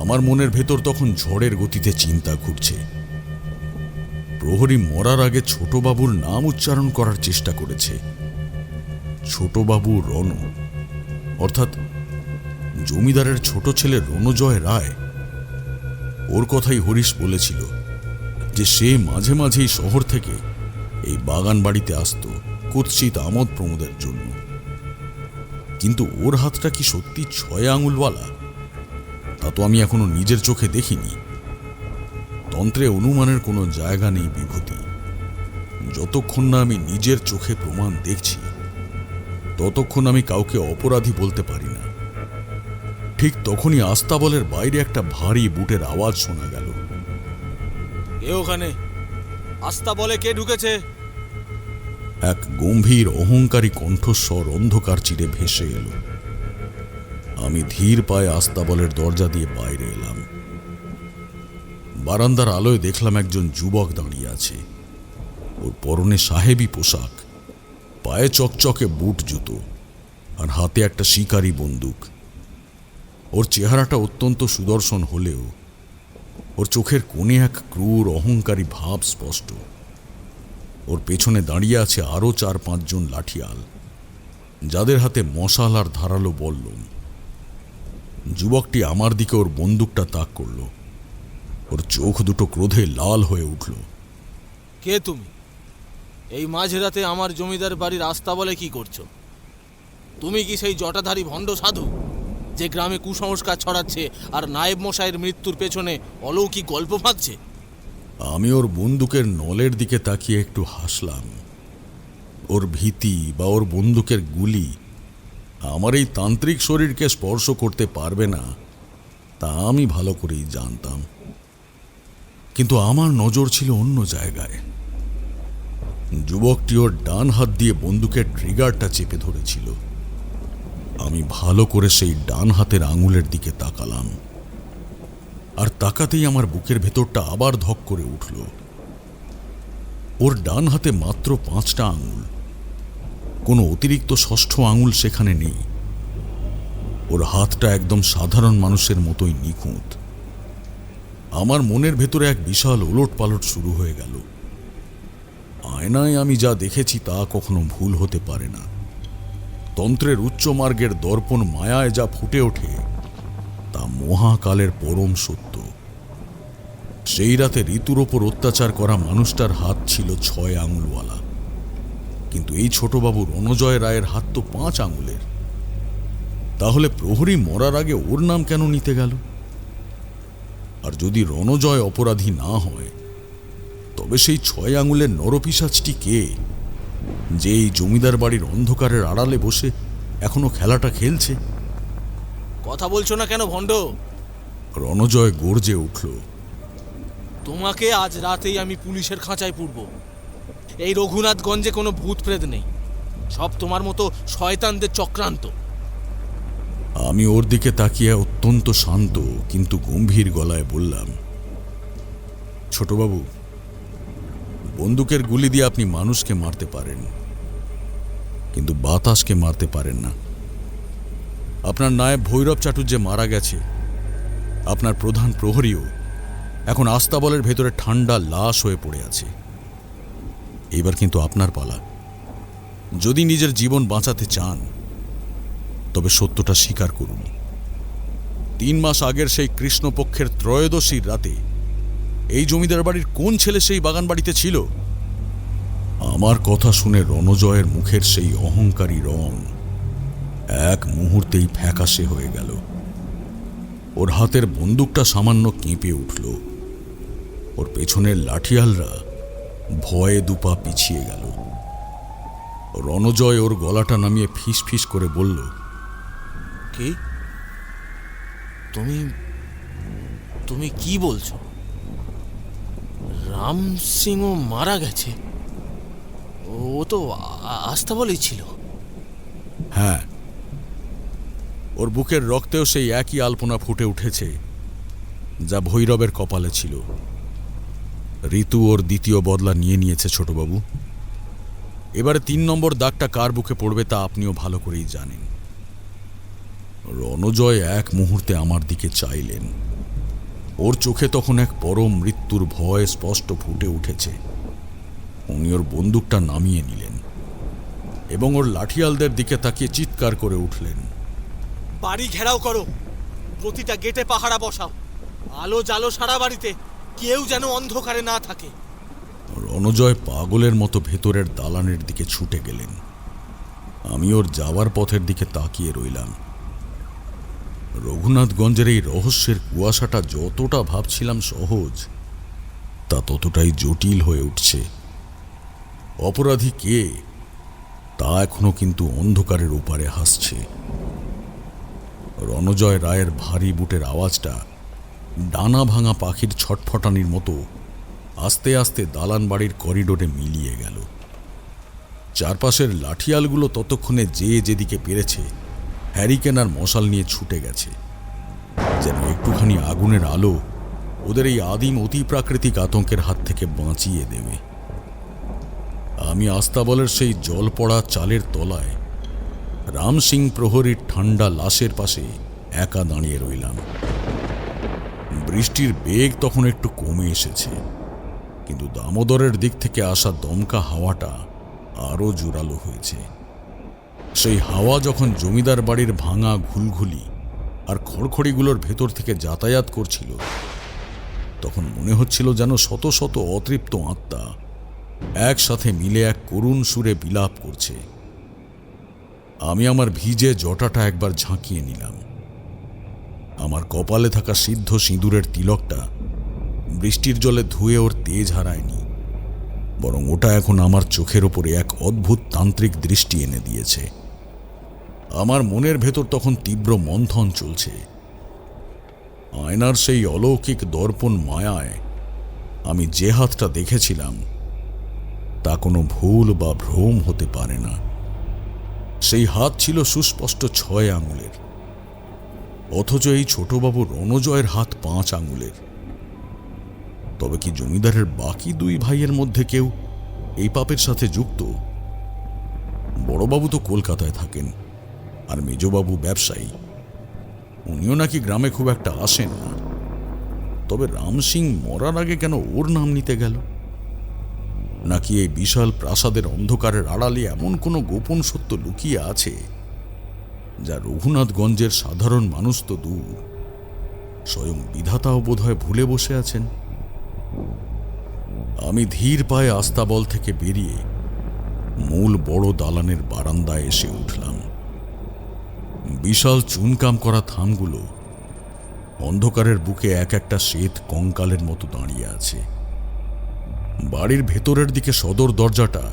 Speaker 6: আমার মনের ভেতর তখন ঝড়ের গতিতে চিন্তা ঘুরছে। প্রহরী মরার আগে ছোটবাবুর নাম উচ্চারণ করার চেষ্টা করেছে। ছোটবাবু রণ, অর্থাৎ জমিদারের ছোট ছেলে রণজয় রায়। ওর কথাই হরিশ বলেছিল যে সে মাঝে মাঝেই শহর থেকে এই বাগান বাড়িতে আসতো কুৎসিত আমোদ প্রমোদের জন্য। কিন্তু ওর হাতটা কি সত্যি 6 আঙুলওয়ালা? তা তো আমি এখনো নিজের চোখে দেখিনি। তন্ত্রে অনুমানের কোনো জায়গা নেই বিভূতি। যতক্ষণ না আমি নিজের চোখে প্রমাণ দেখছি ততক্ষণ আমি কাউকে অপরাধী বলতে পারি না। ঠিক তখনই আস্তাবলের বাইরে একটা ভারী বুটের আওয়াজ শোনা গেল।
Speaker 2: কে ওখানে? আস্তাবলে কে ঢুকেছে?
Speaker 6: এক গম্ভীর অহংকারী কণ্ঠস্বর অন্ধকার চিরে ভেসে এলো। আমি ধীর পায়ে আস্তাবলের দরজা দিয়ে বাইরে এলাম। বারান্দার আলোয় দেখলাম একজন যুবক দাঁড়িয়ে আছে। ওর পরনে সাহেবি পোশাক, পায়ে চকচকে বুট জুতো, আর হাতে একটা শিকারী বন্দুক। ওর চেহারাটা অত্যন্ত সুদর্শন হলেও ওর চোখের কোণে এক ক্রূর অহংকারী ভাব স্পষ্ট। ওর পেছনে দাঁড়িয়ে আছে আরও 4-5 জন লাঠিয়াল, যাদের হাতে মশাল আর ধারালো বল্লম। যুবকটি আমার দিকে ওর বন্দুকটা তাক করল। ওর চোখ দুটো ক্রোধে লাল হয়ে উঠল।
Speaker 2: কে তুমি? এই মাঝরাতে আমার জমিদার বাড়ির আস্তাবলে কি করছো? তুমি কি সেই জটাধারী ভণ্ড সাধু যে গ্রামে কুসংস্কার ছড়াচ্ছে আর নায়েব মশাইয়ের মৃত্যুর পেছনে অলৌকিক গল্প ভাবছে?
Speaker 6: আমি ওর বন্দুকের নলের দিকে তাকিয়ে একটু হাসলাম। ওর ভীতি বা ওর বন্দুকের গুলি আমার এই তান্ত্রিক শরীরকে স্পর্শ করতে পারবে না, তা আমি ভালো করেই জানতাম। কিন্তু আমার নজর ছিল অন্য জায়গায়। যুবকটি ওর ডান হাত দিয়ে বন্দুকের ট্রিগারটা চেপে ধরেছিল। আমি ভালো করে সেই ডান হাতের আঙুলের দিকে তাকালাম, আর তাকাতেই আমার বুকের ভেতরটা আবার ধক করে উঠল। ওর ডান হাতে মাত্র 5টা আঙুল, কোনো অতিরিক্ত ষষ্ঠ আঙুল সেখানে নেই। ওর হাতটা একদম সাধারণ মানুষের মতোই নিখুঁত। আমার মনের ভেতরে এক বিশাল ওলটপালট শুরু হয়ে গেল। আয়নায় আমি যা দেখেছি তা কখনো ভুল হতে পারে না। তন্ত্রের উচ্চ মার্গের দর্পণ মায়ায় যা ফুটে ওঠে তা মহাকালের পরম সত্য। সেই রাতে ঋতুর ওপর অত্যাচার করা মানুষটার হাত ছিল 6 আঙুলওয়ালা, কিন্তু এই ছোটবাবু রণজয় রায়ের হাত তো 5 আঙুলের। তাহলে প্রহরী মরার আগে ওর নাম কেন নিতে গেল? আর যদি রণজয় অপরাধী না হয়, তবে সেই 6 আঙুলের নরপিশাচটি কে, যে এই জমিদার বাড়ির অন্ধকারের আড়ালে বসে এখনো খেলাটা খেলছে?
Speaker 2: কথা বলছো না কেন ভণ্ড?
Speaker 6: রণজয় গর্জে উঠল।
Speaker 2: তোমাকে আজ রাতেই আমি পুলিশের খাঁচায় পুরব। এই রঘুনাথগঞ্জে কোনো ভূত প্রেত নেই, সব তোমার মতো শয়তানদের চক্রান্ত।
Speaker 6: আমি ওর দিকে তাকিয়ে অত্যন্ত শান্ত কিন্তু গম্ভীর গলায় বললাম, ছোটবাবু, বন্দুকের গুলি দিয়ে আপনি মানুষকে মারতে পারেন, কিন্তু বাতাসকে মারতে পারেন না। আপনার নায়েব ভৈরব চাটুর্যে মারা গেছে, আপনার প্রধান প্রহরীও এখন আস্তাবলের ভেতরে ঠান্ডা লাশ হয়ে পড়ে আছে। এবার কিন্তু আপনার পালা। যদি নিজের জীবন বাঁচাতে চান, তবে সত্যটা স্বীকার করুন। 3 মাস আগের সেই কৃষ্ণপক্ষের ত্রয়োদশীর রাতে এই জমিদার বাড়ির কোন ছেলে সেই বাগান বাড়িতে ছিল? আমার কথা শুনে রণজয়ের মুখের সেই অহংকারী রং এক মুহূর্তেই ফ্যাকাশে হয়ে গেল। ওর হাতের বন্দুকটা সামান্য কেঁপে উঠল। ওর পেছনের লাঠিয়ালরা ভয়ে 2 পা পিছিয়ে গেল। রণজয় ওর গলাটা নামিয়ে ফিস ফিস করে বলল,
Speaker 2: কি? তুমি কি বলছো? রাম সিংহ মারা গেছে? ও তো আস্তাবলেই ছিল।
Speaker 6: হ্যাঁ, ওর বুকের রক্তেও সেই একই আলপনা ফুটে উঠেছে যা ভৈরবের কপালে ছিল। ঋতু ওর দ্বিতীয় বদলা নিয়ে নিয়েছে ছোটবাবু। এবারে 3 নম্বর দাগটা কার বুকে পড়বে তা আপনিও ভালো করেই জানেন। রণজয় এক মুহূর্তে আমার দিকে চাইলেন। ওর চোখে তখন এক পরম মৃত্যুর ভয় স্পষ্ট ফুটে উঠেছে। উনি ওর বন্দুকটা নামিয়ে নিলেন এবং ওর লাঠিয়ালদের দিকে তাকিয়ে চিৎকার করে উঠলেন,
Speaker 2: বাড়ি ঘেরাও করো, প্রতিটা গেটে পাহারা বসাও, আলো জালো সারা বাড়িতে, কেউ যেন অন্ধকারে না থাকে।
Speaker 6: রণজয় পাগলের মতো ভেতরের দালানের দিকে ছুটে গেলেন। আমি ওর যাওয়ার পথের দিকে তাকিয়ে রইলাম। রঘুনাথগঞ্জের এই রহস্যের কুয়াশাটা যতটা ভাবছিলাম সহজ, তা ততটাই জটিল হয়ে উঠছে। অপরাধী কে তা এখনো কিন্তু অন্ধকারের ওপারে হাসছে। রণজয় রায়ের ভারী বুটের আওয়াজটা ডানা ভাঙা পাখির ছটফটানির মতো আস্তে আস্তে দালান বাড়ির করিডোরে মিলিয়ে গেল। চারপাশের লাঠিয়ালগুলো ততক্ষণে যে যেদিকে পেরেছে হ্যারিকেন আর মশাল নিয়ে ছুটে গেছে, যেন একটুখানি আগুনের আলো ওদের এই আদিম অতি প্রাকৃতিক আতঙ্কের হাত থেকে বাঁচিয়ে দেবে। আমি আস্তাবলের সেই জল পড়া চালের তলায় রাম সিং প্রহরীর ঠান্ডা লাশের পাশে একা দাঁড়িয়ে রইলাম। বৃষ্টির বেগ তখন একটু কমে এসেছে, কিন্তু দামোদরের দিক থেকে আসা দমকা হাওয়াটা আরো জোরালো হয়েছে। সেই হাওয়া যখন জমিদার বাড়ির ভাঙা ঘুলঘুলি আর খড়খড়িগুলোর ভেতর থেকে যাতায়াত করছিল, তখন মনে হচ্ছিল যেন শত শত অতৃপ্ত আত্মা একসাথে মিলে এক করুণ সুরে বিলাপ করছে। আমি আমার ভিজে জটাটা একবার ঝাঁকিয়ে নিলাম। আমার কপালে থাকা সিদ্ধ সিঁদুরের তিলকটা বৃষ্টির জলে ধুয়ে ওর তেজ হারায়নি, বরং ওটা এখন আমার চোখের ওপরে এক অদ্ভুত তান্ত্রিক দৃষ্টি এনে দিয়েছে। আমার মনের ভেতর তখন তীব্র মন্থন চলছে। আয়নার সেই অলৌকিক দর্পণ মায়ায় আমি যে হাতটা দেখেছিলাম তা কোনো ভুল বা ভ্রম হতে পারে না। সেই হাত ছিল সুস্পষ্ট 6 আঙুলের, অথচ এই ছোটবাবু রণজয়ের হাত 5 আঙুলের। তবে কি জমিদারের বাকি 2 ভাইয়ের মধ্যে কেউ এই পাপের সাথে যুক্ত? বড়বাবু তো কলকাতায় থাকেন, আর মেজবাবু ব্যবসায়ী, উনিও নাকি গ্রামে খুব একটা আসেন না। তবে রাম সিং মরার আগে কেন ওর নাম নিতে গেল? নাকি এই বিশাল প্রাসাদের অন্ধকারের আড়ালে এমন কোনো গোপন সত্য লুকিয়ে আছে যা রঘুনাথগঞ্জের সাধারণ মানুষ তো দূর, স্বয়ং বিধাতাও বোধহয় ভুলে বসে আছেন। আমি ধীর পায়ে আস্তাবল থেকে বেরিয়ে মূল বড় দালানের বারান্দায় এসে উঠলাম। বিশাল চুনকাম করা থামগুলো অন্ধকারের বুকে এক একটা শ্বেত কঙ্কালের মতো দাঁড়িয়ে আছে। বাড়ির ভেতরের দিকে সদর দরজাটা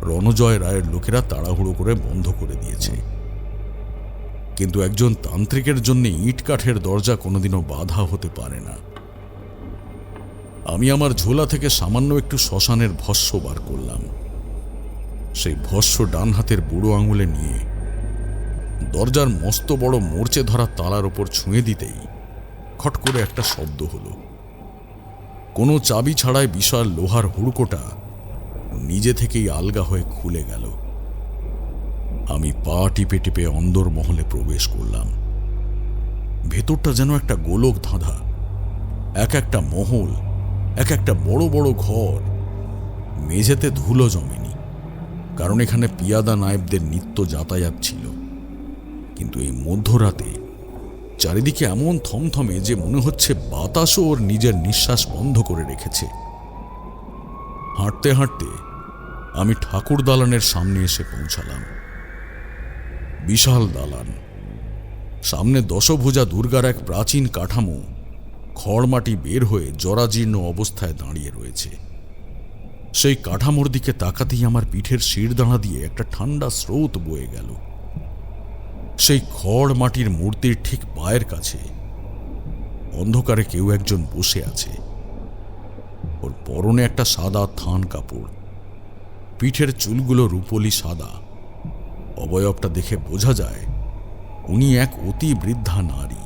Speaker 6: রণজয় রায়ের লোকেরা তাড়াহুড়ো করে বন্ধ করে দিয়েছে, কিন্তু একজন তান্ত্রিকের জন্য ইট কাঠের দরজা কোনোদিনও বাধা হতে পারে না। আমি আমার ঝোলা থেকে সামান্য একটু শ্মশানের ভস্য বার করলাম। সেই ভস্য ডান হাতের বুড়ো আঙুলে নিয়ে দরজার মস্ত বড় মরচে ধরা তালার ওপর ছুঁয়ে দিতেই খট করে একটা শব্দ হলো। কোনো চাবি ছাড়াই বিশাল লোহার হুড়কোটা নিজে থেকেই আলগা হয়ে খুলে গেল। আমি পা টিপে টিপে অন্দরমহলে প্রবেশ করলাম। ভেতরটা যেন একটা গোলক ধাঁধা, এক একটা মহল, এক একটা বড় বড় ঘর। মেঝেতে ধুলো জমেনি, কারণ এখানে পিয়াদা নায়েবদের নিত্য যাতায়াত ছিল। কিন্তু এই মধ্যরাতে চারিদিকে এমন থমথমে যে মনে হচ্ছে বাতাসও ওর নিজের নিঃশ্বাস বন্ধ করে রেখেছে। হাঁটতে হাঁটতে আমি ঠাকুর দালানের সামনে এসে পৌঁছালাম। বিশাল দালান, সামনে দশভুজা দুর্গার এক প্রাচীন কাঠামো খড়মাটি বের হয়ে জরাজীর্ণ অবস্থায় দাঁড়িয়ে রয়েছে। সেই কাঠামোর দিকে তাকাতেই আমার পিঠের শিরদাঁড়া দিয়ে একটা ঠান্ডা স্রোত বয়ে গেল। সেই খড় মাটির মূর্তির ঠিক পায়ের কাছে অন্ধকারে কেউ একজন বসে আছে। ওর পরনে একটা সাদা থান কাপড়, পিঠের চুলগুলো রূপলি সাদা। অবয়বটা দেখে বোঝা যায় উনি এক অতি বৃদ্ধা নারী।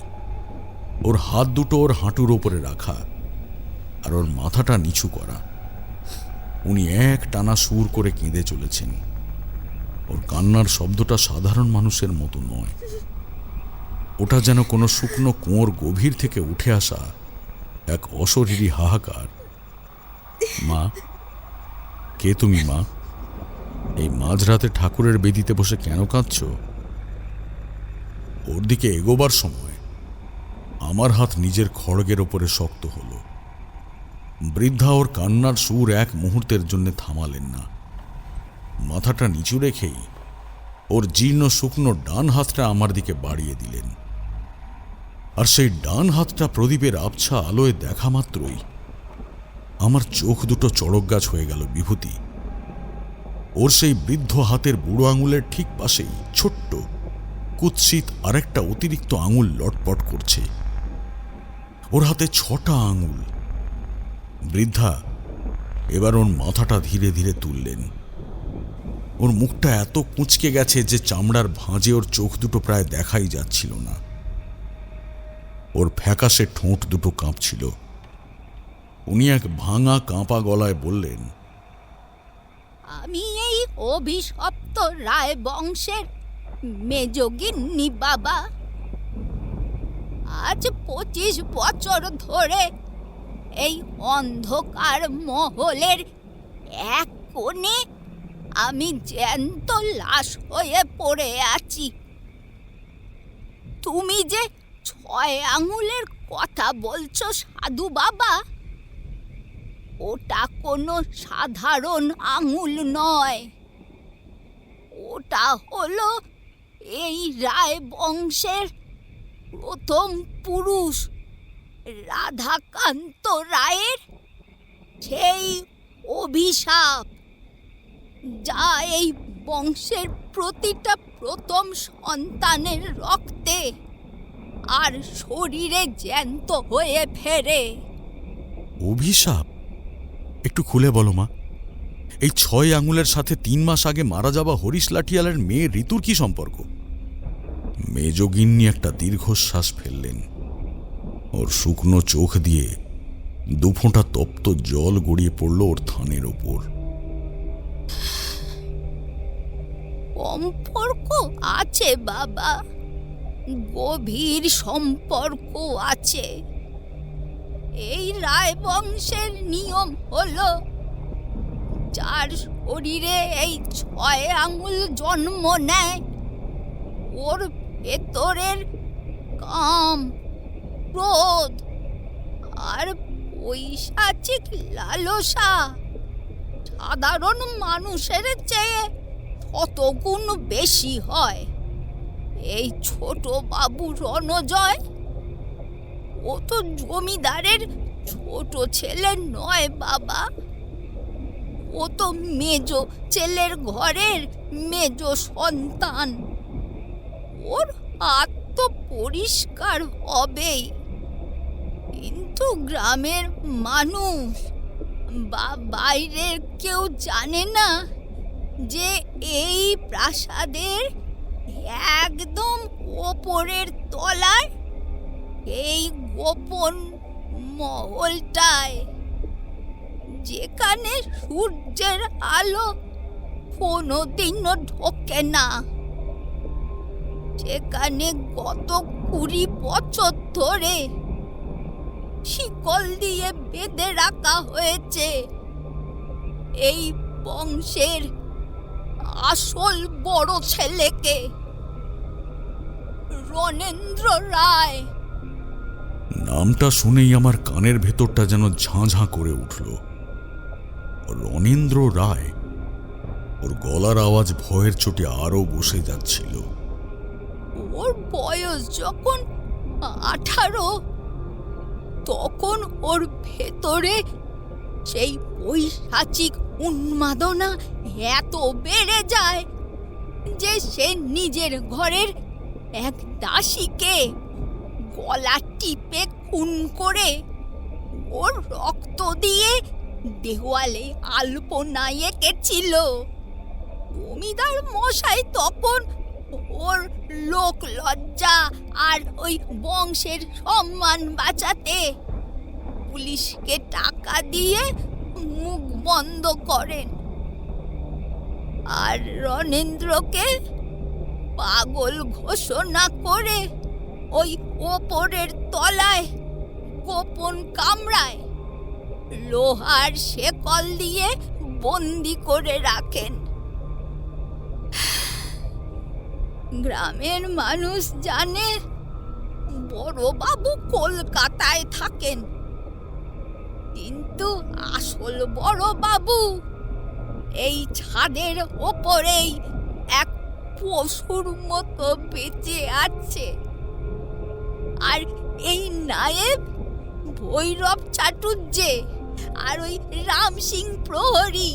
Speaker 6: ওর হাত দুটো ওর হাঁটুর ওপরে রাখা, আর ওর মাথাটা নিচু করা। উনি এক টানা সুর করে কেঁদে চলেছেন। ওর কান্নার শব্দটা সাধারণ মানুষের মতো নয়, ওটা যেন কোনো শুকনো কুয়োর গভীর থেকে উঠে আসা এক অশরীরী হাহাকার। মা, কে তুমি মা? এই মাঝরাতে ঠাকুরের বেদিতে বসে কেন কাঁদছ? ওর দিকে এগোবার সময় আমার হাত নিজের খড়গের ওপরে শক্ত হলো। বৃদ্ধা ওর কান্নার সুর এক মুহূর্তের জন্য থামালেন না। মাথাটা নিচু রেখেই ওর জীর্ণ শুকনো ডান হাতটা আমার দিকে বাড়িয়ে দিলেন। আর সেই ডান হাতটা প্রদীপের আবছা আলোয় দেখা মাত্রই আমার চোখ দুটো চড়ক গাছ হয়ে গেল বিভূতি। ওর সেই বৃদ্ধ হাতের বুড়ো আঙুলের ঠিক পাশেই ছোট্ট কুৎসিত আরেকটা অতিরিক্ত আঙুল লটপট করছে। ওর হাতে 6টা আঙুল। বৃদ্ধা এবার ওর মাথাটা ধীরে ধীরে তুললেন। ওর মুখটা এত কুঁচকে গেছে যে চামড়ার ভাঁজে ওর চোখ দুটো প্রায় দেখাই যাচ্ছিল না। ওর ফ্যাকাশে ঠোঁট দুটো কাঁপছিল। উনি এক ভাঙা কাঁপা গলায় বললেন,
Speaker 9: আমি এই অভিশপ্ত রায় বংশের
Speaker 7: মেজগিন্নি বাবা, আজ 25 বছর ধরে এই অন্ধকার মহলের এক কোণে আমি জ্যান্ত লাশ হয়ে পড়ে আছি। তুমি যে 6 আঙুলের কথা বলছো সাধু বাবা, ওটা কোনো সাধারণ আঙুল নয়। ওটা হলো এই রায় বংশের প্রথম পুরুষ রাধাকান্ত রায়ের সেই অভিশাপ, যা এই বংশের প্রতিটা প্রথম সন্তানের রক্তে আর শরীরে জ্যান্ত হয়ে ফেরে।
Speaker 6: অভিশাপ? একটু খুলে বলো মা, এই 6 আঙুলের সাথে 3 মাস আগে মারা যাওয়া হরিশ লাঠিয়ালের মেয়ে ঋতুর কি সম্পর্ক? মেজগিন্নি একটা দীর্ঘশ্বাস ফেললেন। ওর শুকনো চোখ দিয়ে 2 ফোঁটা তপ্ত জল গড়িয়ে পড়ল ওর থানের ওপর।
Speaker 7: সম্পর্ক আছে বাবা, গভীর সম্পর্ক আছে। এই রায় বংশের নিয়ম হলো, যার শরীরে এই 6 আঙুল জন্ম নেয়, ওর ভেতরের কাম, ক্রোধ আর পৈশাচিক লালসা সাধারণ মানুষের চেয়ে কতগুণ বেশি হয়। এই ছোট বাবু রণজয়, ও তো জমিদারের ছোট ছেলে নয় বাবা, ও তো মেজ ছেলের ঘরের মেজ সন্তান। ওর হাত তো পরিষ্কার হবেই, কিন্তু গ্রামের মানুষ বা বাইরের কেউ জানে না যে এই প্রাসাদের একদম ওপরের তলায় এই গোপন মহলটায়, যেখানে সূর্যের আলো কোনোদিনও ঢোকে না, যেখানে গত 20 বছর ধরে শিকল দিয়ে বেঁধে রাখা হয়েছে এই বংশের আসল বড় ছেলেকে, রণেন্দ্র রায়।
Speaker 6: নামটা শুনেই আমার কানের ভেতরটা যেন ঝাঁঝাঁ করে উঠল। রণেন্দ্র রায়। ওর গলার আওয়াজ ভয়ের চোটে আরো বসে যাচ্ছিল।
Speaker 7: ওর বয়স যখন 18, তখন ওর ভেতরে সেই পৈশাচিক উন্মাদনা এত বেড়ে যায় যে সে নিজের ঘরের এক দাসীকে গলা টিপে খুন করে ওর রক্ত দিয়ে দেওয়ালে আলপনা এঁকেছিল। জমিদার মশাই তখন ওর লোক লজ্জা আর ওই বংশের সম্মান বাঁচাতে পুলিশকে টাকা দিয়ে মুখ বন্ধ করেন, আর রণেন্দ্রকে পাগল ঘোষণা করে ওই ওপরের তলায় গোপন কামরায় লোহার শেকল দিয়ে বন্দি করে রাখেন। গ্রামের মানুষ জানে বড়বাবু কলকাতায় থাকেন, কিন্তু আসল বড়বাবু এই ছাদের ওপরেই এক পশুর মতো বেঁচে আছে। আর এই নায়েব ভৈরব চাটুর্যে আর ওই রাম সিং প্রহরী,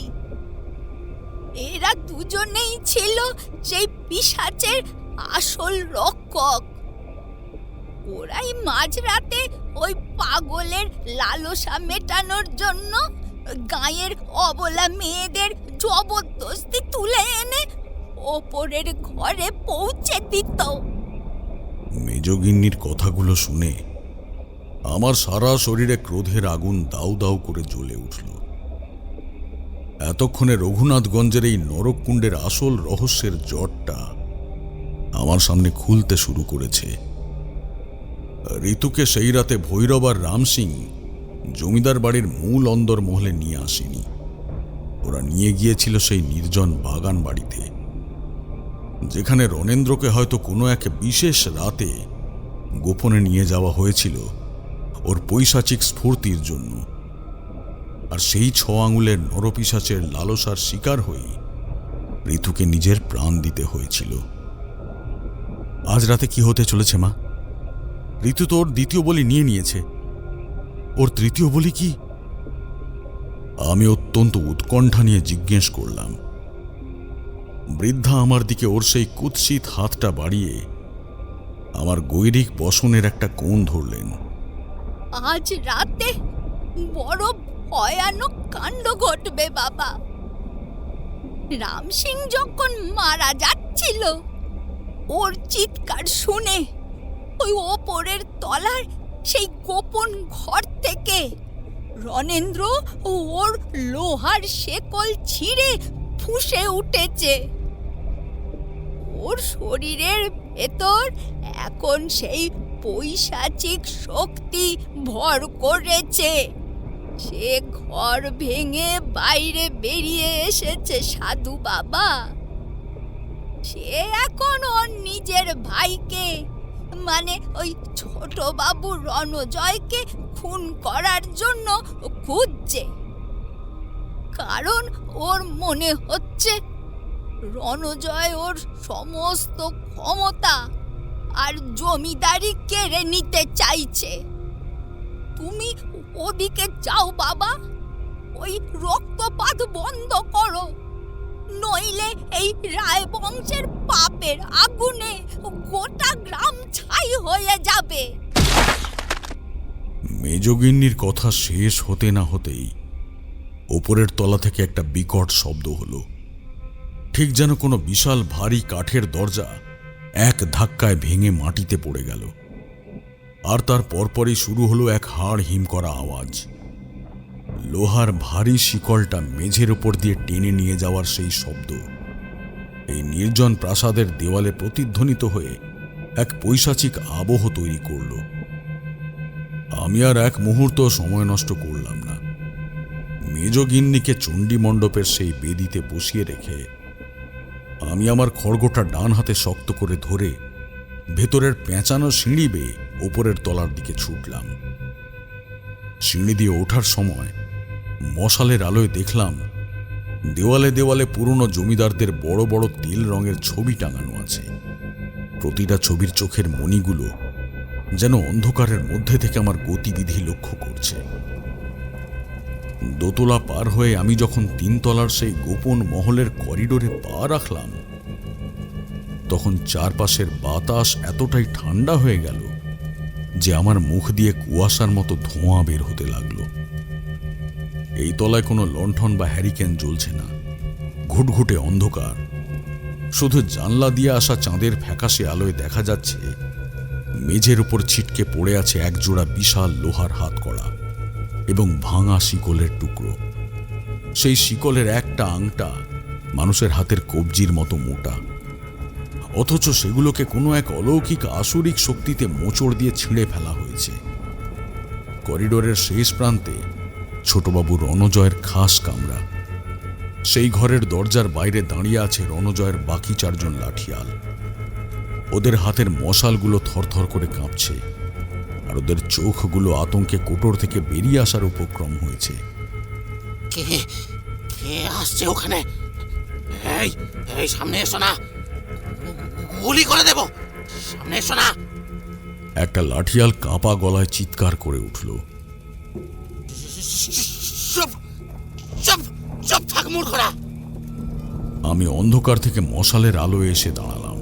Speaker 7: এরা দুজনেই ছিল সেই পিশাচের আসল রক্ষক। ওরাই মাঝরাতে ওই পাগলের লালসা মেটানোর জন্য গাঁয়ের অবলা মেয়েদের জবরদস্তি তুলে এনে ওপরের ঘরে পৌঁছে দিত।
Speaker 6: মেজগিন্নির কথাগুলো শুনে আমার সারা শরীরে ক্রোধের আগুন দাউ দাউ করে জ্বলে উঠল। এতক্ষণে রঘুনাথগঞ্জের এই নরককুণ্ডের আসল রহস্যের জটটা আমার সামনে খুলতে শুরু করেছে। ঋতুকে সেই রাতে ভৈরব আর রাম সিং জমিদার বাড়ির মূল অন্দরমহলে নিয়ে আসেনি। ওরা নিয়ে গিয়েছিল সেই নির্জন বাগান বাড়িতে, যেখানে রণেন্দ্রকে হয়তো কোনো এক বিশেষ রাতে গোপনে নিয়ে যাওয়া হয়েছিল ওর পৈশাচিক স্ফূর্তির জন্য। আর সেই 6 আঙুলের নরপিশাচের লালসার শিকার হয়ে ঋতুকে নিজের প্রাণ দিতে হয়েছিল। আজ রাতে কি হতে চলেছে মা? ঋতু তো ওর দ্বিতীয় বলি নিয়ে নিয়েছে, ওর তৃতীয় বলি কি? আমি অত্যন্ত উৎকণ্ঠা নিয়ে জিজ্ঞেস করলাম। বৃদ্ধা আমার দিকে ওর সেই কুৎসিত হাতটা বাড়িয়ে আমার গৈরিক বসনের একটা কোণ ধরলেন।
Speaker 7: আজ রাতে বড় ভয়ানক কাণ্ড ঘটবে বাবা। রাম সিং যখন মারা যাচ্ছিল, ওর চিৎকার শুনে ওই ওপরের তলার সেই গোপন ঘর থেকে রণেন্দ্র ওর লোহার শেকল ছিঁড়ে ফুঁসে উঠেছে। ওর শরীরের ভেতর এখন সেই পৈশাচিক শক্তি ভর করেছে। সে ঘর ভেঙে বাইরে বেরিয়ে এসেছে সাধু বাবা। সে এখন ওর নিজের ভাইকে, মানে ওই ছোট বাবু রণজয়কে খুন করার জন্য খুঁজছে। কারণ ওর মনে হচ্ছে রণজয় ওর সমস্ত ক্ষমতা আর জমিদারি কেড়ে নিতে চাইছে। তুমি ওদিকে যাও বাবা, ওই রক্তপাত বন্ধ করো, নইলে এই রায় বংশের পাপের আগুনে গোটা গ্রাম ছাই হয়ে যাবে।
Speaker 6: মেজগিন্নির কথা শেষ হতে না হতেই ওপরের তলা থেকে একটা বিকট শব্দ হলো, ঠিক যেন কোনো বিশাল ভারী কাঠের দরজা এক ধাক্কায় ভেঙে মাটিতে পড়ে গেল। আর তার পরপরই শুরু হলো এক হাড় হিম করা আওয়াজ। লোহার ভারী শিকলটা মেঝের ওপর দিয়ে টেনে নিয়ে যাওয়ার সেই শব্দ এই নির্জন প্রাসাদের দেওয়ালে প্রতিধ্বনিত হয়ে এক পৈশাচিক আবহ তৈরি করল। আমি আর এক মুহূর্ত সময় নষ্ট করলাম না। মেজগিন্নিকে চণ্ডী মণ্ডপের সেই বেদিতে বসিয়ে রেখে আমি আমার খড়গোটা ডান হাতে শক্ত করে ধরে ভেতরের পেঁচানো সিঁড়ি বেয়ে ওপরের তলার দিকে ছুটলাম। সিঁড়ি দিয়ে ওঠার সময় মশালের আলোয় দেখলাম দেওয়ালে দেওয়ালে পুরনো জমিদারদের বড় বড় তেল রঙের ছবি টাঙানো আছে। প্রতিটা ছবির চোখের মণিগুলো যেন অন্ধকারের মধ্যে থেকে আমার গতিবিধি লক্ষ্য করছে। দোতলা পার হয়ে আমি যখন 3 তলার সেই গোপন মহলের করিডোরে পা রাখলাম, তখন চারপাশের বাতাস এতটাই ঠান্ডা হয়ে গেল যে আমার মুখ দিয়ে কুয়াশার মতো ধোঁয়া বের হতে লাগলো। এই তলায় কোনো লণ্ঠন বা হ্যারিকেন জ্বলছে না, ঘুটঘুটে অন্ধকার। শুধু জানলা দিয়ে আসা চাঁদের ফ্যাকাশে আলোয় দেখা যাচ্ছে মেঝের উপর ছিটকে পড়ে আছে একজোড়া বিশাল লোহার হাতকড়া এবং ভাঙা শিকলের টুকরো। সেই শিকলের একটা আংটা মানুষের হাতের কবজির মতো মোটা, অথচ সেগুলোকে কোনো এক অলৌকিক আসরিক শক্তিতে মোচড় দিয়ে ছিঁড়ে ফেলা হয়েছে। করিডোরের শেষ প্রান্তে ছোটবাবু রণজয়ের খাস কামরা। সেই ঘরের দরজার বাইরে দাঁড়িয়ে আছে রণজয়ের বাকি 4 জন লাঠিয়াল। ওদের হাতের মশালগুলো থরথর করে কাঁপছে, আর ওদের চোখগুলো আতঙ্কে কোটর থেকে বেরিয়ে আসার উপক্রম হয়েছে।
Speaker 2: কে কে আসছে ওখানে? এই এই সামনে এসো না, গুলি করে দেব, সামনে এসো না।
Speaker 6: একটা লাঠিয়াল কাঁপা গলায় চিৎকার করে উঠল।
Speaker 2: চুপ চুপ চুপ থাক মূর্খরা।
Speaker 6: আমি অন্ধকার থেকে মশালের আলোয় এসে দাঁড়ালাম।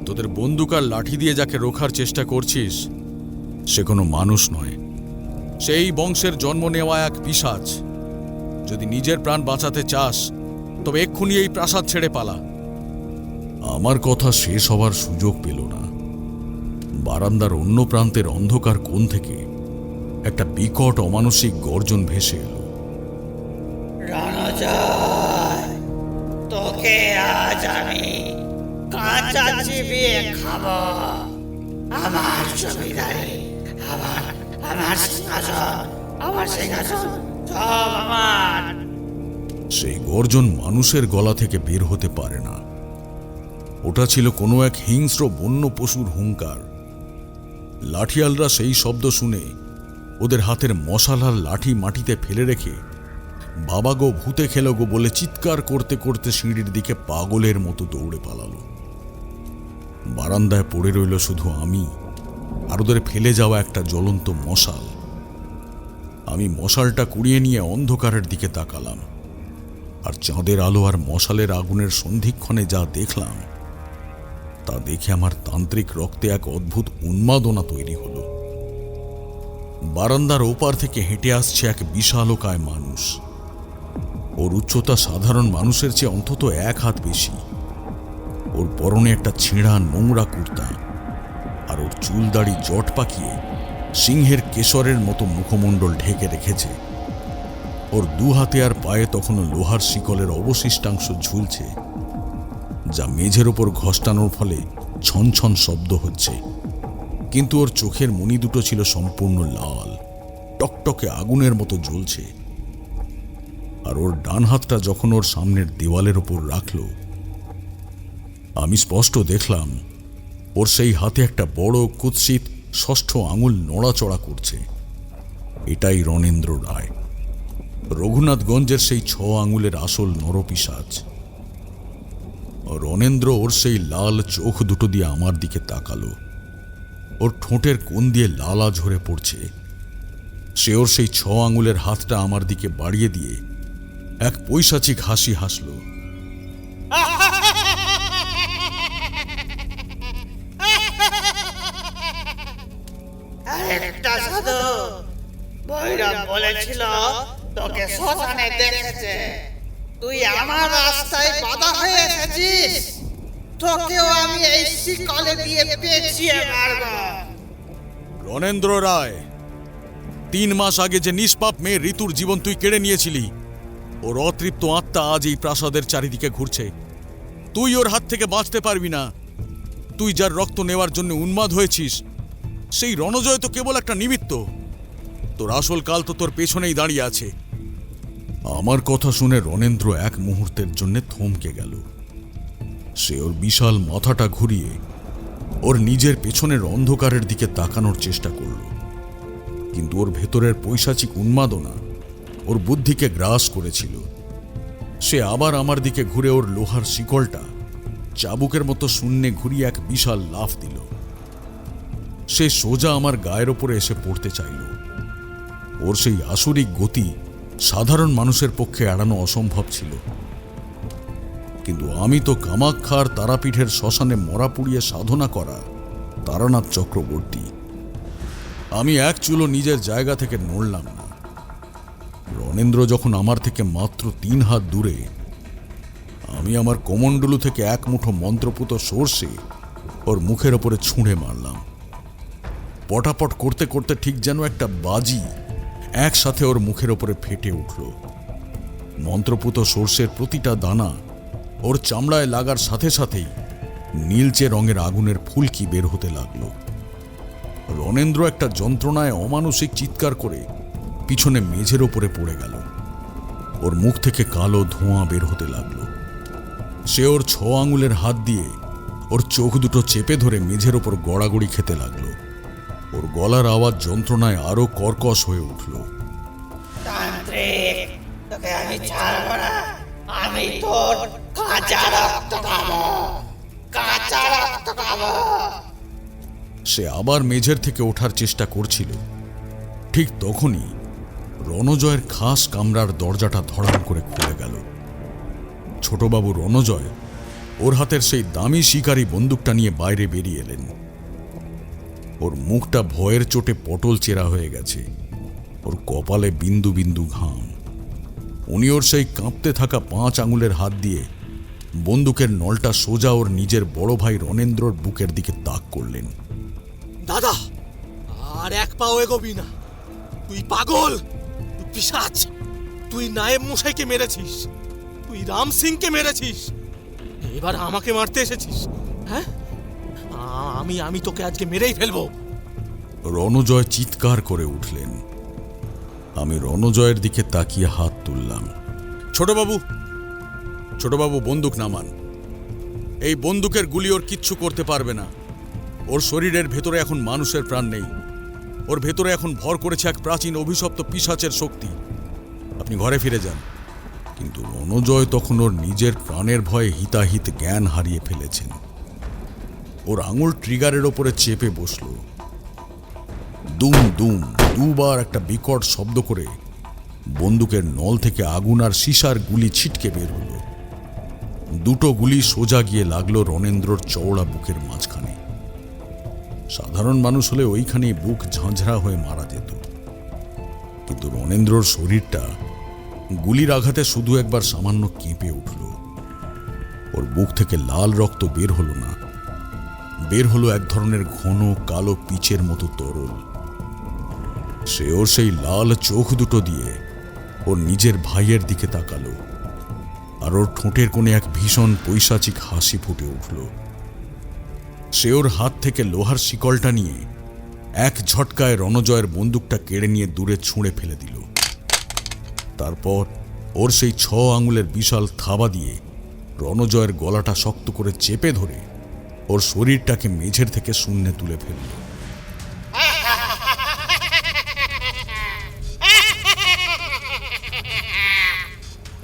Speaker 6: তোদের বন্দুক আর লাঠি দিয়ে যাকে রোখার চেষ্টা করছিস সে কোনো মানুষ নয়, সেই বংশের জন্ম নেওয়া এক পিশাচ। যদি নিজের প্রাণ বাঁচাতে চাস তবে এক্ষুনি এই প্রাসাদ ছেড়ে পালা। আমার কথা শেষ হবার সুযোগ পেল না। বারান্দার অন্য প্রান্তের অন্ধকার কোণ থেকে একটা বিকট অমানসিক গর্জন ভেসে এলো।
Speaker 2: রণজয়, তোকে আজ আমি
Speaker 9: কাঁচা চিবিয়ে খাবো। আমার জমিদারি, আমার সিংহাসন সব আমার।
Speaker 6: সেই গর্জন মানুষের গলা থেকে বের হতে পারে না। ওটা ছিল কোনো এক হিংস্র বন্য পশুর হুঙ্কার। লাঠিয়ালরা সেই শব্দ শুনে ওদের হাতের মশাল আর লাঠি মাটিতে ফেলে রেখে বাবা গো ভূতে খেলো গো বলে চিৎকার করতে করতে সিঁড়ির দিকে পাগলের মতো দৌড়ে পালালো। বারান্দায় পড়ে রইল শুধু আমি আর ওদের ফেলে যাওয়া একটা জ্বলন্ত মশাল। আমি মশালটা কুড়িয়ে নিয়ে অন্ধকারের দিকে তাকালাম, আর চাঁদের আলো আর মশালের আগুনের সন্ধিক্ষণে যা দেখলাম তা দেখে আমার তান্ত্রিক রক্তে এক অদ্ভুত উন্মাদনা তৈরি হলো। বারান্দার ওপার থেকে হেঁটে আসছে এক বিশালকায় মানুষ। ওর উচ্চতা সাধারণ মানুষের চেয়ে অন্তত 1 হাত বেশি। ওর পরনে একটা ছেঁড়া নোংরা কুর্তা, আর ওর চুল দাড়ি জট পাকিয়ে সিংহের কেশরের মতো মুখমণ্ডল ঢেকে রেখেছে। ওর 2 হাতে আর পায়ে তখনও লোহার শিকলের অবশিষ্টাংশ ঝুলছে, যা মেঝের ওপর ঘষ্টানোর ফলে ছনছন শব্দ হচ্ছে। কিন্তু ওর চোখের মণি দুটো ছিল সম্পূর্ণ লাল, টকটকে আগুনের মতো জ্বলছে। আর ওর ডান হাতটা যখন ওর সামনের দেওয়ালের ওপর রাখল, আমি স্পষ্ট দেখলাম ওর সেই হাতে একটা বড় কুৎসিত 6ষ্ঠ আঙুল নড়াচড়া করছে। এটাই রণেন্দ্র রায়, রঘুনাথগঞ্জের সেই 6 আঙুলের আসল নরপিশাচ। রণেন্দ্র ওর সেই লাল চোখ দুটো দিয়ে আমার দিকে তাকালো। ওর ঠোঁটের কোণ দিয়ে লালা ঝরে পড়ছে। সে ওর সেই 6 আঙুলের হাতটা আমার দিকে বাড়িয়ে দিয়ে এক পৈশাচিক হাসি হাসল।
Speaker 9: একটা সাধু ভৈরব বলেছিল তোকে শ্মশানে দেখেছে, তুই আমার রাস্তায় বাধা হয়ে এসেছিস, তোকেও আমি এই শিকলে দিয়ে পেঁচিয়ে মারব।
Speaker 6: রণেন্দ্র রায়, 3 মাস আগে যে নিষ্পাপ মেয়ে ঋতুর জীবন তুই কেড়ে নিয়েছিলি, ওর অতৃপ্ত আত্মা আজ এই প্রাসাদের চারিদিকে ঘুরছে। তুই ওর হাত থেকে বাঁচতে পারবি না। তুই যার রক্ত নেওয়ার জন্য উন্মাদ হয়েছিস, সেই রণজয় তো কেবল একটা নিমিত্ত। তোর আসল কাল তো তোর পেছনেই দাঁড়িয়ে আছে। আমার কথা শুনে রণেন্দ্র এক মুহূর্তের জন্য থমকে গেল। সে ওর বিশাল মাথাটা ঘুরিয়ে ওর নিজের পেছনের অন্ধকারের দিকে তাকানোর চেষ্টা করল, কিন্তু ওর ভেতরের পৈশাচিক উন্মাদনা ওর বুদ্ধিকে গ্রাস করেছিল। সে আবার আমার দিকে ঘুরে ওর লোহার শিকলটা চাবুকের মতো শূন্যে ঘুরিয়ে এক বিশাল লাফ দিল। সে সোজা আমার গায়ের ওপরে এসে পড়তে চাইল। ওর সেই আসরিক গতি সাধারণ মানুষের পক্ষে এড়ানো অসম্ভব ছিল, কিন্তু আমি তো কামাখ্যার তারাপীঠের শ্মশানে মরা পুড়িয়ে সাধনা করা তারানাথ চক্রবর্তী। আমি এক চুলো নিজের জায়গা থেকে নড়লাম না। রণেন্দ্র যখন আমার থেকে মাত্র 3 হাত দূরে, আমি আমার কমণ্ডলু থেকে এক মুঠো মন্ত্রপুত সর্ষে ওর মুখের ওপরে ছুঁড়ে মারলাম। পটাপট করতে করতে ঠিক যেন একটা বাজি একসাথে ওর মুখের ওপরে ফেটে উঠল। মন্ত্রপুত সর্ষের প্রতিটা দানা ওর চামড়ায় লাগার সাথে সাথেই নীলচে রঙের আগুনের ফুলকি বের হতে লাগল। রণেন্দ্র একটা যন্ত্রণায় অমানসিক চিৎকার করে পিছনে মেঝের ওপরে পড়ে গেল। ওর মুখ থেকে কালো ধোঁয়া বের হতে লাগলো। সে ওর 6 আঙুলের হাত দিয়ে ওর চোখ দুটো চেপে ধরে মেঝের ওপর গড়াগড়ি খেতে লাগলো। ওর গলার আওয়াজ যন্ত্রণায় আরো কর্কশ হয়ে উঠল।
Speaker 9: তান্ত্রিক, তোকে আমি ছাড়ব না। আমি তোর কাঁচা রক্ত খাবো, কাঁচা রক্ত খাবো।
Speaker 6: সে আবার মেঝের থেকে ওঠার চেষ্টা করছিল। ঠিক তখনই রণজয়ের খাস কামরার দরজাটা ধড়াম করে খুলে গেল। ছোটবাবু রণজয় ওর হাতের সেই দামি শিকারি বন্দুকটা নিয়ে বাইরে বেরিয়ে এলেন। ওর মুখটা ভয়ের চোটে পটল চেরা হয়ে গেছে, ওর কপালে বিন্দু বিন্দু ঘাম। উনি ওর সেই কাঁপতে থাকা 5 আঙুলের হাত দিয়ে বন্দুকের নলটা সোজা ওর নিজের বড় ভাই রণেন্দ্রর বুকের দিকে তাক করলেন।
Speaker 2: দাদা, আর 1 পাও এগোবি না। তুই পাগল, তুই পিশাচ। তুই নায়েব মশাইকে মেরেছিস, তুই রাম সিংকে মেরেছিস, এবার আমাকে মারতে এসেছিস। হ্যাঁ, আমি তোকে আজকে মেরেই ফেলবো।
Speaker 6: রণজয় চিৎকার করে উঠলেন। আমি রণজয়ের দিকে তাকিয়ে হাত তুললাম। ছোটবাবু বন্দুক নামান। এই বন্দুকের গুলি ওর কিচ্ছু করতে পারবে না। ওর শরীরের ভেতরে এখন মানুষের প্রাণ নেই। ওর ভেতরে এখন ভর করেছে এক প্রাচীন অভিশপ্ত পিশাচের শক্তি। আপনি ঘরে ফিরে যান। কিন্তু রণজয় তখন ওর নিজের প্রাণের ভয়ে হিতাহিত জ্ঞান হারিয়ে ফেলেছেন। ওর আঙুল ট্রিগারের ওপরে চেপে বসল। দুম দুম দুবার একটা বিকট শব্দ করে বন্দুকের নল থেকে আগুন আর সীসার গুলি ছিটকে বের হলো। দুটো গুলি সোজা গিয়ে লাগলো রণেন্দ্রর চওড়া বুকের মাঝখানে। সাধারণ মানুষ হলে ওইখানেই বুক ঝাঁঝরা হয়ে মারা যেত, কিন্তু রণেন্দ্রর শরীরটা গুলির আঘাতে শুধু একবার সামান্য কেঁপে উঠল। ওর বুক থেকে লাল রক্ত বের হলো না, বের হলো এক ধরনের ঘন কালো পিচের মতো তরল। সে ওর সেই লাল চোখ দুটো দিয়ে ওর নিজের ভাইয়ের দিকে তাকালো, আর ওর ঠোঁটের কোণে এক ভীষণ পৈশাচিক হাসি ফুটে উঠল। সে ওর হাত থেকে লোহার শিকলটা নিয়ে এক ঝটকায় রণজয়ের বন্দুকটা কেড়ে নিয়ে দূরে ছুঁড়ে ফেলে দিল। তারপর ওর সেই 6 আঙুলের বিশাল থাবা দিয়ে রণজয়ের গলাটা শক্ত করে চেপে ধরে ওর শরীরটাকে মেঝের থেকে শূন্যে তুলে ফেলল।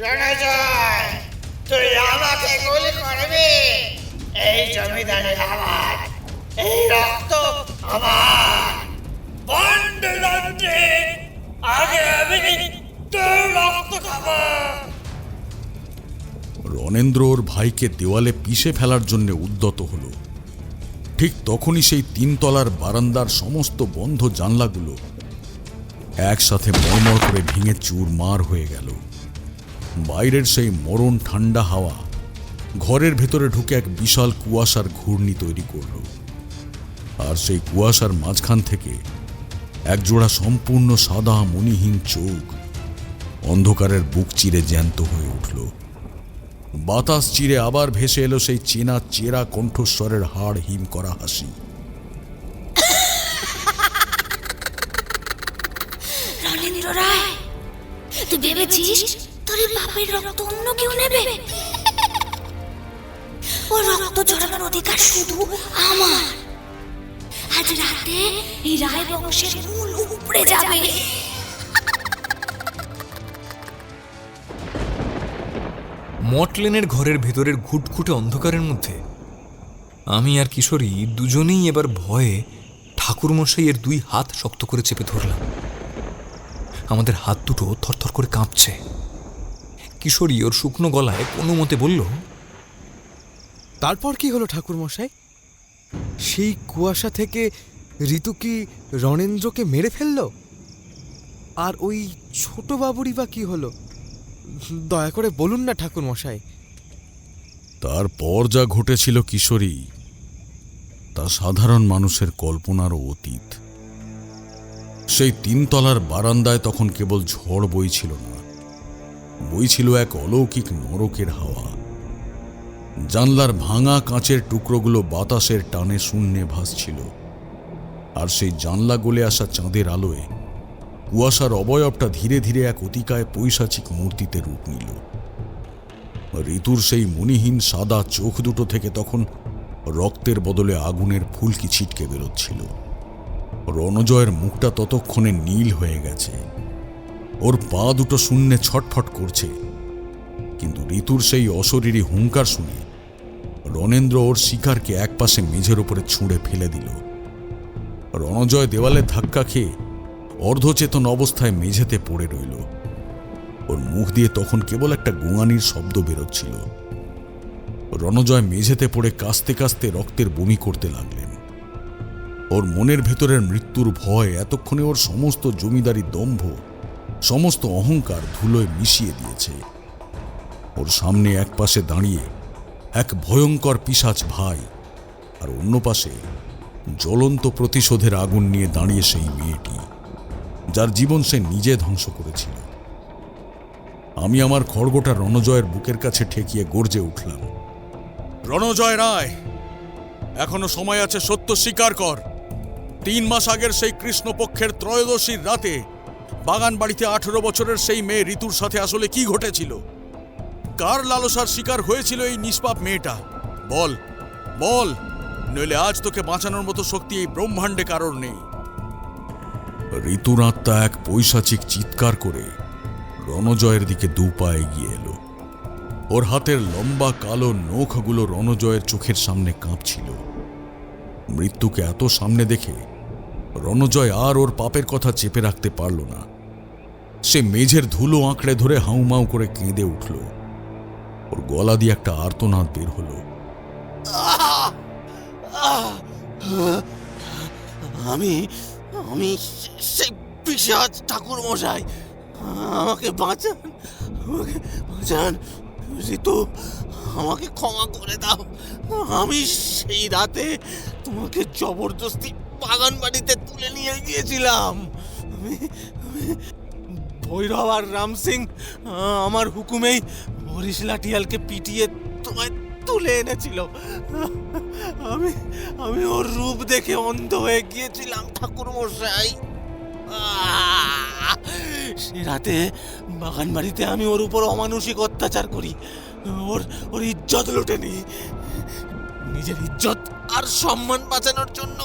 Speaker 9: রণজয়, তুই আমাকে গুলি করবি? এই জমিদারের আমার, এই রক্ত আমার। আগে আমি তোর রক্ত খাবো।
Speaker 6: রণেন্দ্র ওর ভাইকে দেওয়ালে পিষে ফেলার জন্য উদ্যত হল। ঠিক তখনই সেই 3 তলার বারান্দার সমস্ত বন্ধ জানলাগুলো একসাথে মরমর করে ভেঙে চুরমার হয়ে গেল। বাইরের সেই মরণ ঠান্ডা হাওয়া ঘরের ভেতরে ঢুকে এক বিশাল কুয়াশার ঘূর্ণি তৈরি করল, আর সেই কুয়াশার মাঝখান থেকে একজোড়া সম্পূর্ণ সাদা মণিহীন চোখ অন্ধকারের বুক চিরে জ্যান্ত হয়ে উঠল। বাতাস চিরে আবার ভেসে এলো সেই চেনা চেরা কণ্ঠস্বরের হাড় হিম করা হাসি।
Speaker 7: রণেন্দ্র রায়, তুই ভেবেছিস তোর বাপের রক্ত অন্য কেউ নেবে? ও রক্ত ঝরানোর অধিকার শুধু আমার। আজ রাতে এই রায় বংশের মূল উপড়ে যাবে।
Speaker 1: মটলেনের ঘরের ভেতরের ঘুটঘুটে অন্ধকারের মধ্যে আমি আর কিশোরী দুজনেই এবার ভয়ে ঠাকুরমশাইয়ের 2 হাত শক্ত করে চেপে ধরলাম। আমাদের হাত দুটো থরথর করে কাঁপছে। কিশোরী ওর শুকনো গলায় কোনো মতে বলল,
Speaker 4: তারপর কি হলো ঠাকুরমশাই? সেই কুয়াশা থেকে ঋতু কি রণেন্দ্রকে মেরে ফেলল? আর ওই ছোট বাবুরই বা কি হলো? দয়া করে বলুন না ঠাকুরমশাই।
Speaker 6: তারপর যা ঘটেছিল কিশোরী, তা সাধারণ মানুষের কল্পনারও অতীত। সেই 3 তলার বারান্দায় তখন কেবল ঝড় বইছিল না, বইছিল এক অলৌকিক নরকের হাওয়া। জানলার ভাঙা কাঁচের টুকরোগুলো বাতাসের টানে শূন্যে ভাসছিল, আর সেই জানলা গলে আসা চাঁদের আলোয় কুয়াশার অবয়বটা ধীরে ধীরে এক অতিকায় পৈশাচিক মূর্তিতে রূপ নিল। ঋতুর সেই মণিহীন সাদা চোখ দুটো থেকে তখন রক্তের বদলে আগুনের ফুলকি ছিটকে বেরোচ্ছিল। রণজয়ের মুখটা ততক্ষণে নীল হয়ে গেছে, ওর পা দুটো শূন্যে ছটফট করছে। কিন্তু ঋতুর সেই অশরীরী হুঙ্কার শুনে রণেন্দ্র ওর শিকারকে একপাশে মেঝের উপরে ছুঁড়ে ফেলে দিল। রণজয় দেওয়ালে ধাক্কা খেয়ে অর্ধচেতন অবস্থায় মেঝেতে পড়ে রইল। ওর মুখ দিয়ে তখন কেবল একটা গোঙানির শব্দ বেরোচ্ছিল। রণজয় মেঝেতে পড়ে কাস্তে কাস্তে রক্তের বমি করতে লাগলেন। ওর মনের ভেতরের মৃত্যুর ভয় এতক্ষণে ওর সমস্ত জমিদারি দম্ভ, সমস্ত অহংকার ধুলোয় মিশিয়ে দিয়েছে। ওর সামনে এক পাশে দাঁড়িয়ে এক ভয়ঙ্কর পিশাচ ভাই, আর অন্য পাশে জ্বলন্ত প্রতিশোধের আগুন নিয়ে দাঁড়িয়ে সেই মেয়েটি, যার জীবন সে নিজে ধ্বংস করেছিল। আমি আমার খড়গোটা রণজয়ের বুকের কাছে ঠেকিয়ে গর্জে উঠলাম, রণজয় রায়, এখনো সময় আছে, সত্য স্বীকার কর। 3 মাস আগের সেই কৃষ্ণপক্ষের ত্রয়োদশীর রাতে বাগান বাড়িতে 18 বছরের সেই মেয়ে ঋতুর সাথে আসলে কি ঘটেছিল? কার লালসার শিকার হয়েছিল এই নিষ্পাপ মেয়েটা? বল বল, নইলে আজ তোকে বাঁচানোর মতো শক্তি এই ব্রহ্মাণ্ডে কারোর নেই। ঋতুর আত্মা এক পৈশাচিক চিৎকার করে রণজয়ের দিকে 2 পা এগিয়ে এলো। ওর হাতের লম্বা কালো নখগুলো রণজয়ের চোখের সামনে কাঁপছিল। মৃত্যুকে এত সামনে দেখে রণজয় আর ওর পাপের কথা চেপে রাখতে পারল না। সে মেঝের ধুলো আঁকড়ে ধরে হাউমাউ করে কেঁদে উঠল। ওর গলা দিয়ে একটা আর্তনাদ বের হলো।
Speaker 2: আমি আমি সেই পিশাচ ঠাকুর মশাই, আমাকে বাঁচান, আমাকে বাঁচান। ঋতু, আমাকে ক্ষমা করে দাও। আমি সেই রাতে তোমাকে জবরদস্তি বাগান বাড়িতে তুলে নিয়ে গিয়েছিলাম। আমি ভৈরব আর রাম সিং আমার হুকুমেই হরিশ লাঠিয়ালকে পিটিয়ে তোমায় তুলে এনেছিল। আমি ওর রূপ দেখে অন্ধ হয়ে গিয়েছিলাম ঠাকুর মশাই। সে রাতে বাগান বাড়িতে আমি ওর উপর অমানুষিক অত্যাচার করি। ওর ইজ্জত লুটে নি। নিজের ইজ্জত আর সম্মান বাঁচানোর জন্য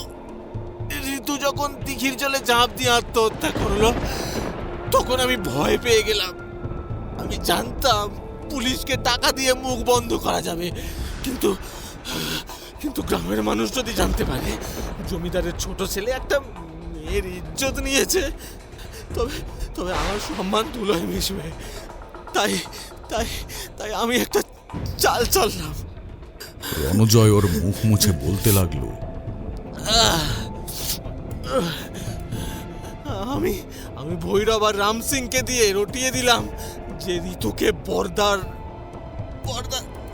Speaker 2: ঋতু যখন দিঘির জলে ঝাঁপ দিয়ে আত্মহত্যা করলো, তখন আমি ভয় পেয়ে গেলাম। আমি জানতাম পুলিশকে টাকা দিয়ে মুখ বন্ধ করা যাবে, কিন্তু কিন্তু গ্রামের মানুষ যদি জানতে পারে জমিদারের ছোট ছেলে একটা মেয়ের ইজ্জত নিয়েছে, তবে আমার সম্মান ধুলোয় মিশবে। তাই তাই তাই আমি একটা চাল চললাম।
Speaker 6: রণজয় ওর মুখ মুছে বলতে লাগলো,
Speaker 2: আমি ভৈরব আর রাম সিংকে দিয়ে রটিয়ে দিলাম যে ঋতুকে বর্দার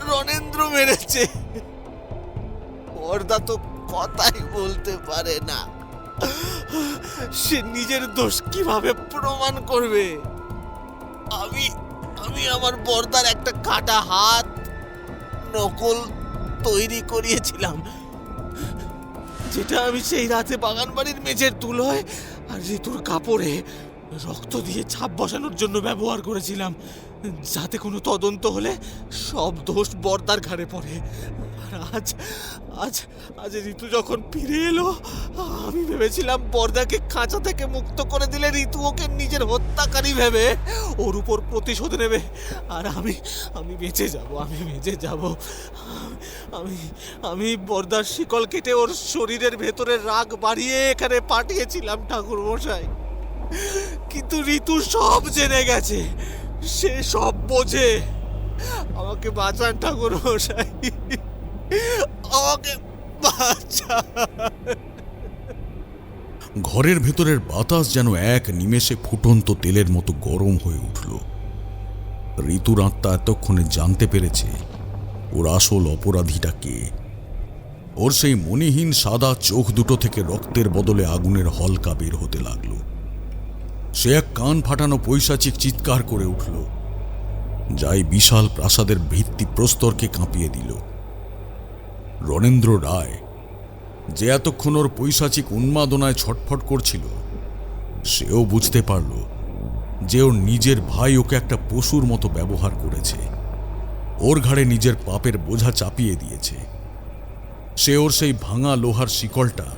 Speaker 2: রণেন্দ্র মেরেছে। বর্দা তো কথাই বলতে পারে না, সে নিজের দোষ কিভাবে প্রমাণ করবে? আমি আমার বর্দার একটা কাটা হাত নকল তৈরি করিয়েছিলাম, যেটা আমি সেই রাতে বাগান বাড়ির মেঝের ধুলোয় আর ঋতুর কাপড়ে রক্ত দিয়ে ছাপ বসানোর জন্য ব্যবহার করেছিলাম, যাতে কোনো তদন্ত হলে সব দোষ বর্দার ঘাড়ে পড়ে। আর আজ ঋতু যখন ফিরে এলো, আমি ভেবেছিলাম বর্দাকে খাঁচা থেকে মুক্ত করে দিলে ঋতু ওকে নিজের হত্যাকারী ভেবে ওর উপর প্রতিশোধ নেবে, আর আমি বেঁচে যাব। আমি বর্দার শিকল কেটে ওর শরীরের ভেতরে রাগ বাড়িয়ে এখানে পাঠিয়েছিলাম ঠাকুর মশাই। কিন্তু ঋতু সব জেনে গেছে, সে সব বোঝে। আমাকে বাঁচান ঠাকুর মশাই, আমাকে বাঁচান।
Speaker 6: ঘরের ভেতরের বাতাস যেন এক নিমেষে ফুটন্ত তেলের মতো গরম হয়ে উঠল। ঋতুর আত্মা এতক্ষণে জানতে পেরেছে ওর আসল অপরাধীটা কে। ওর সেই মণিহীন সাদা চোখ দুটো থেকে রক্তের বদলে আগুনের হলকা বের হতে লাগলো। সে এক কান ফাটানো পৈশাচিক চিৎকার করে উঠল, যাই বিশাল প্রাসাদের ভিত্তি প্রস্তরকে কাঁপিয়ে দিল। রণেন্দ্র রায়, যে এতক্ষণ ওর পৈশাচিক উন্মাদনায় ছটফট করছিল, সেও বুঝতে পারল যে ওর নিজের ভাই ওকে একটা পশুর মতো ব্যবহার করেছে, ওর ঘাড়ে নিজের পাপের বোঝা চাপিয়ে দিয়েছে। সে ওর সেই ভাঙা লোহার শিকলটা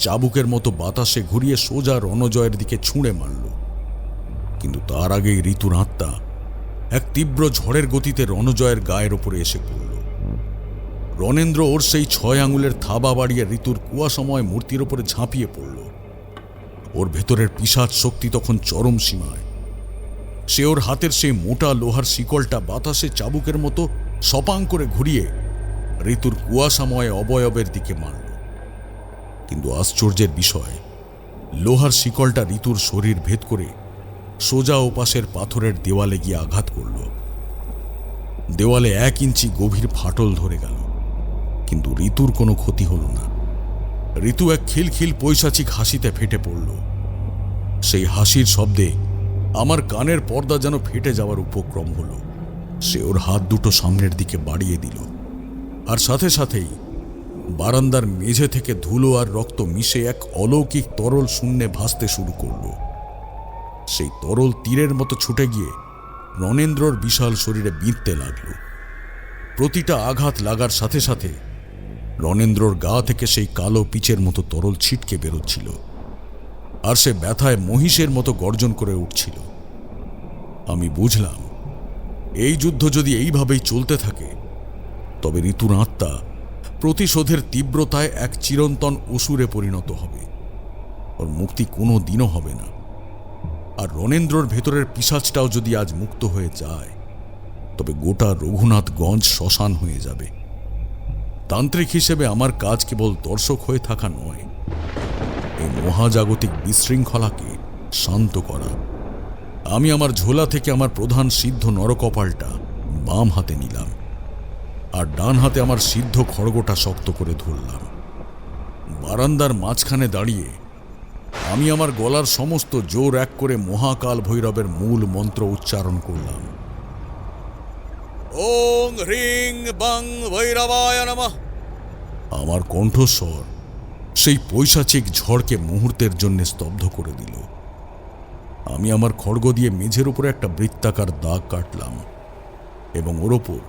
Speaker 6: চাবুকের মতো বাতাসে ঘুরিয়ে সোজা রণজয়ের দিকে ছুঁড়ে মারল। কিন্তু তার আগেই ঋতুর আত্মা এক তীব্র ঝড়ের গতিতে রণজয়ের গায়ের ওপরে এসে পড়ল। রণেন্দ্র ওর সেই 6 আঙুলের থাবা বাড়িয়ে ঋতুর কুয়াশাময় মূর্তির ওপরে ঝাঁপিয়ে পড়ল। ওর ভেতরের পিশাচ শক্তি তখন চরম সীমায়। সে ওর হাতের সেই মোটা লোহার শিকলটা বাতাসে চাবুকের মতো সপাং করে ঘুরিয়ে ঋতুর কুয়াশাময় অবয়বের দিকে মারল। কিন্তু আশ্চর্যের বিষয়, লোহার শিকলটা ঋতুর শরীর ভেদ করে সোজা ওপাশের পাথরের দেওয়ালে গিয়ে আঘাত করল। দেওয়ালে 1 ইঞ্চি গভীর ফাটল ধরে গেল, কিন্তু ঋতুর কোনো ক্ষতি হল না। ঋতু এক খিলখিল পৈশাচিক হাসিতে ফেটে পড়ল। সেই হাসির শব্দে আমার কানের পর্দা যেন ফেটে যাওয়ার উপক্রম হলো। সে ওর হাত দুটো সামনের দিকে বাড়িয়ে দিল, আর সাথে সাথেই বারান্দার মেঝে থেকে ধুলো আর রক্ত মিশে এক অলৌকিক তরল শূন্যে ভাসতে শুরু করল। সেই তরল তীরের মতো ছুটে গিয়ে রণেন্দ্রর বিশাল শরীরে বিঁধতে লাগল। প্রতিটা আঘাত লাগার সাথে সাথে রণেন্দ্রর গা থেকে সেই কালো পিচের মতো তরল ছিটকে বেরোচ্ছিল, আর সে ব্যথায় মহিষের মতো গর্জন করে উঠছিল। আমি বুঝলাম, এই যুদ্ধ যদি এইভাবেই চলতে থাকে তবে ঋতুর আত্মা প্রতিশোধের তীব্রতায় এক চিরন্তন অসুরে পরিণত হবে। ওর মুক্তি কোনো দিনও হবে না। আর রণেন্দ্রর ভেতরের পিশাচটাও যদি আজ মুক্ত হয়ে যায় তবে গোটা রঘুনাথগঞ্জ শ্মশান হয়ে যাবে। তান্ত্রিক হিসেবে আমার কাজ কেবল দর্শক হয়ে থাকা নয়, এই মহাজাগতিক বিশৃঙ্খলাকে শান্ত করা। আমি আমার ঝোলা থেকে আমার প্রধান সিদ্ধ নরকপালটা বাম হাতে নিলাম, আর ডান হাতে আমার সিদ্ধ খড়গটা শক্ত করে ধরলাম। বারান্দার মাঝখানে দাঁড়িয়ে আমি আমার গলার সমস্ত জোর এক করে মহাকাল ভৈরবের মূল মন্ত্র উচ্চারণ করলাম। ওং হ্রিং বাং ভৈরবায় নমঃ। আমার কণ্ঠস্বর সেই পৈশাচিক ঝড়কে মুহূর্তের জন্য স্তব্ধ করে দিল। আমি আমার খড়গ দিয়ে মেঝের উপরে একটা বৃত্তাকার দাগ কাটলাম এবং ওর ওপর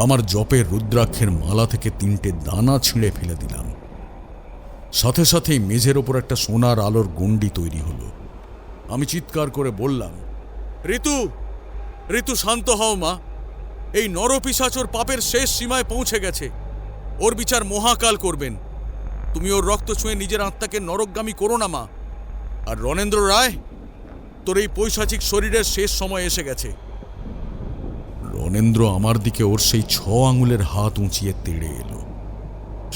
Speaker 6: আমার জপের রুদ্রাক্ষের মালা থেকে 3টে দানা ছিঁড়ে ফেলে দিলাম। সাথে সাথেই মেঝের ওপর একটা সোনার আলোর গণ্ডি তৈরি হলো। আমি চিৎকার করে বললাম, ঋতু, ঋতু শান্ত হও মা। এই নরপিশাচ ওর পাপের শেষ সীমায় পৌঁছে গেছে। ওর বিচার মহাকাল করবেন। তুমি ওর রক্ত ছুঁয়ে নিজের আত্মাকে নরকগামী করো না মা। আর রণেন্দ্র রায়, তোর এই পৈশাচিক শরীরের শেষ সময় এসে গেছে। রণেন্দ্র আমার দিকে ওর সেই 6 আঙুলের হাত উঁচিয়ে তেড়ে এলো।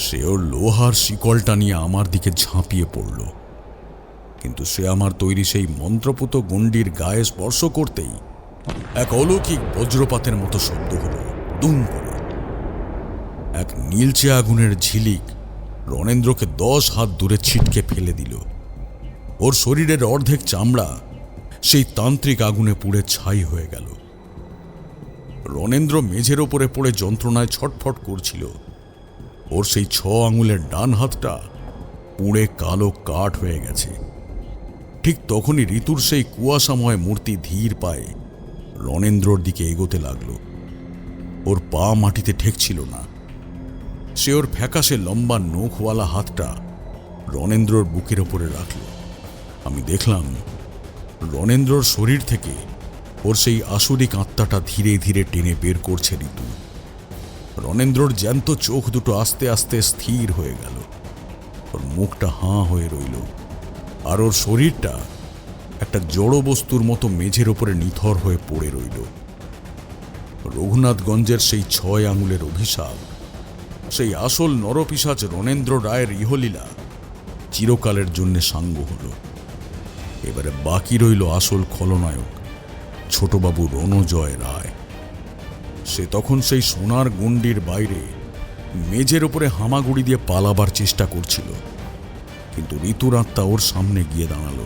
Speaker 6: সে ওর লোহার শিকলটা নিয়ে আমার দিকে ঝাঁপিয়ে পড়ল, কিন্তু সে আমার তৈরি সেই মন্ত্রপুত গণ্ডির গায়ে স্পর্শ করতেই এক অলৌকিক বজ্রপাতের মতো শব্দ হলো, দুম করে। এক নীলচে আগুনের ঝিলিক রণেন্দ্রকে 10 হাত দূরে ছিটকে ফেলে দিল। ওর শরীরের অর্ধেক চামড়া সেই তান্ত্রিক আগুনে পুড়ে ছাই হয়ে গেল। রণেন্দ্র মেঝের ওপরে পড়ে যন্ত্রণায় ছটফট করছিল। ওর সেই 6 আঙুলের ডান হাতটা পুড়ে কালো কাঠ হয়ে গেছে। ঠিক তখনই ঋতুর সেই কুয়াশাময় মূর্তি ধীর পায়ে রণেন্দ্রর দিকে এগোতে লাগলো। ওর পা মাটিতে ঠেকছিল না। সে ওর ফ্যাকাশে লম্বা নখওয়ালা হাতটা রণেন্দ্রর বুকের ওপরে রাখল। আমি দেখলাম রণেন্দ্রর শরীর থেকে ওর সেই আসরিক আত্মাটা ধীরে ধীরে টেনে বের করছে ঋতু। রণেন্দ্রর জ্যান্ত চোখ দুটো আস্তে আস্তে স্থির হয়ে গেল। ওর মুখটা হাঁ হয়ে রইল, আর ওর শরীরটা একটা জড় বস্তুর মতো মেঝের ওপরে নিথর হয়ে পড়ে রইল। রঘুনাথগঞ্জের সেই 6 আঙুলের অভিশাপ, সেই আসল নরপিশাচ রণেন্দ্র রায়ের ইহলীলা চিরকালের জন্য সাঙ্গ হল। এবারে বাকি রইল আসল খলনায়ক ছোটবাবু রণজয় রায়। সে তখন সেই সোনার গণ্ডির বাইরে মেঝের ওপরে হামাগুড়ি দিয়ে পালাবার চেষ্টা করছিল, কিন্তু ঋতুর আত্মা ওর সামনে গিয়ে দাঁড়ালো।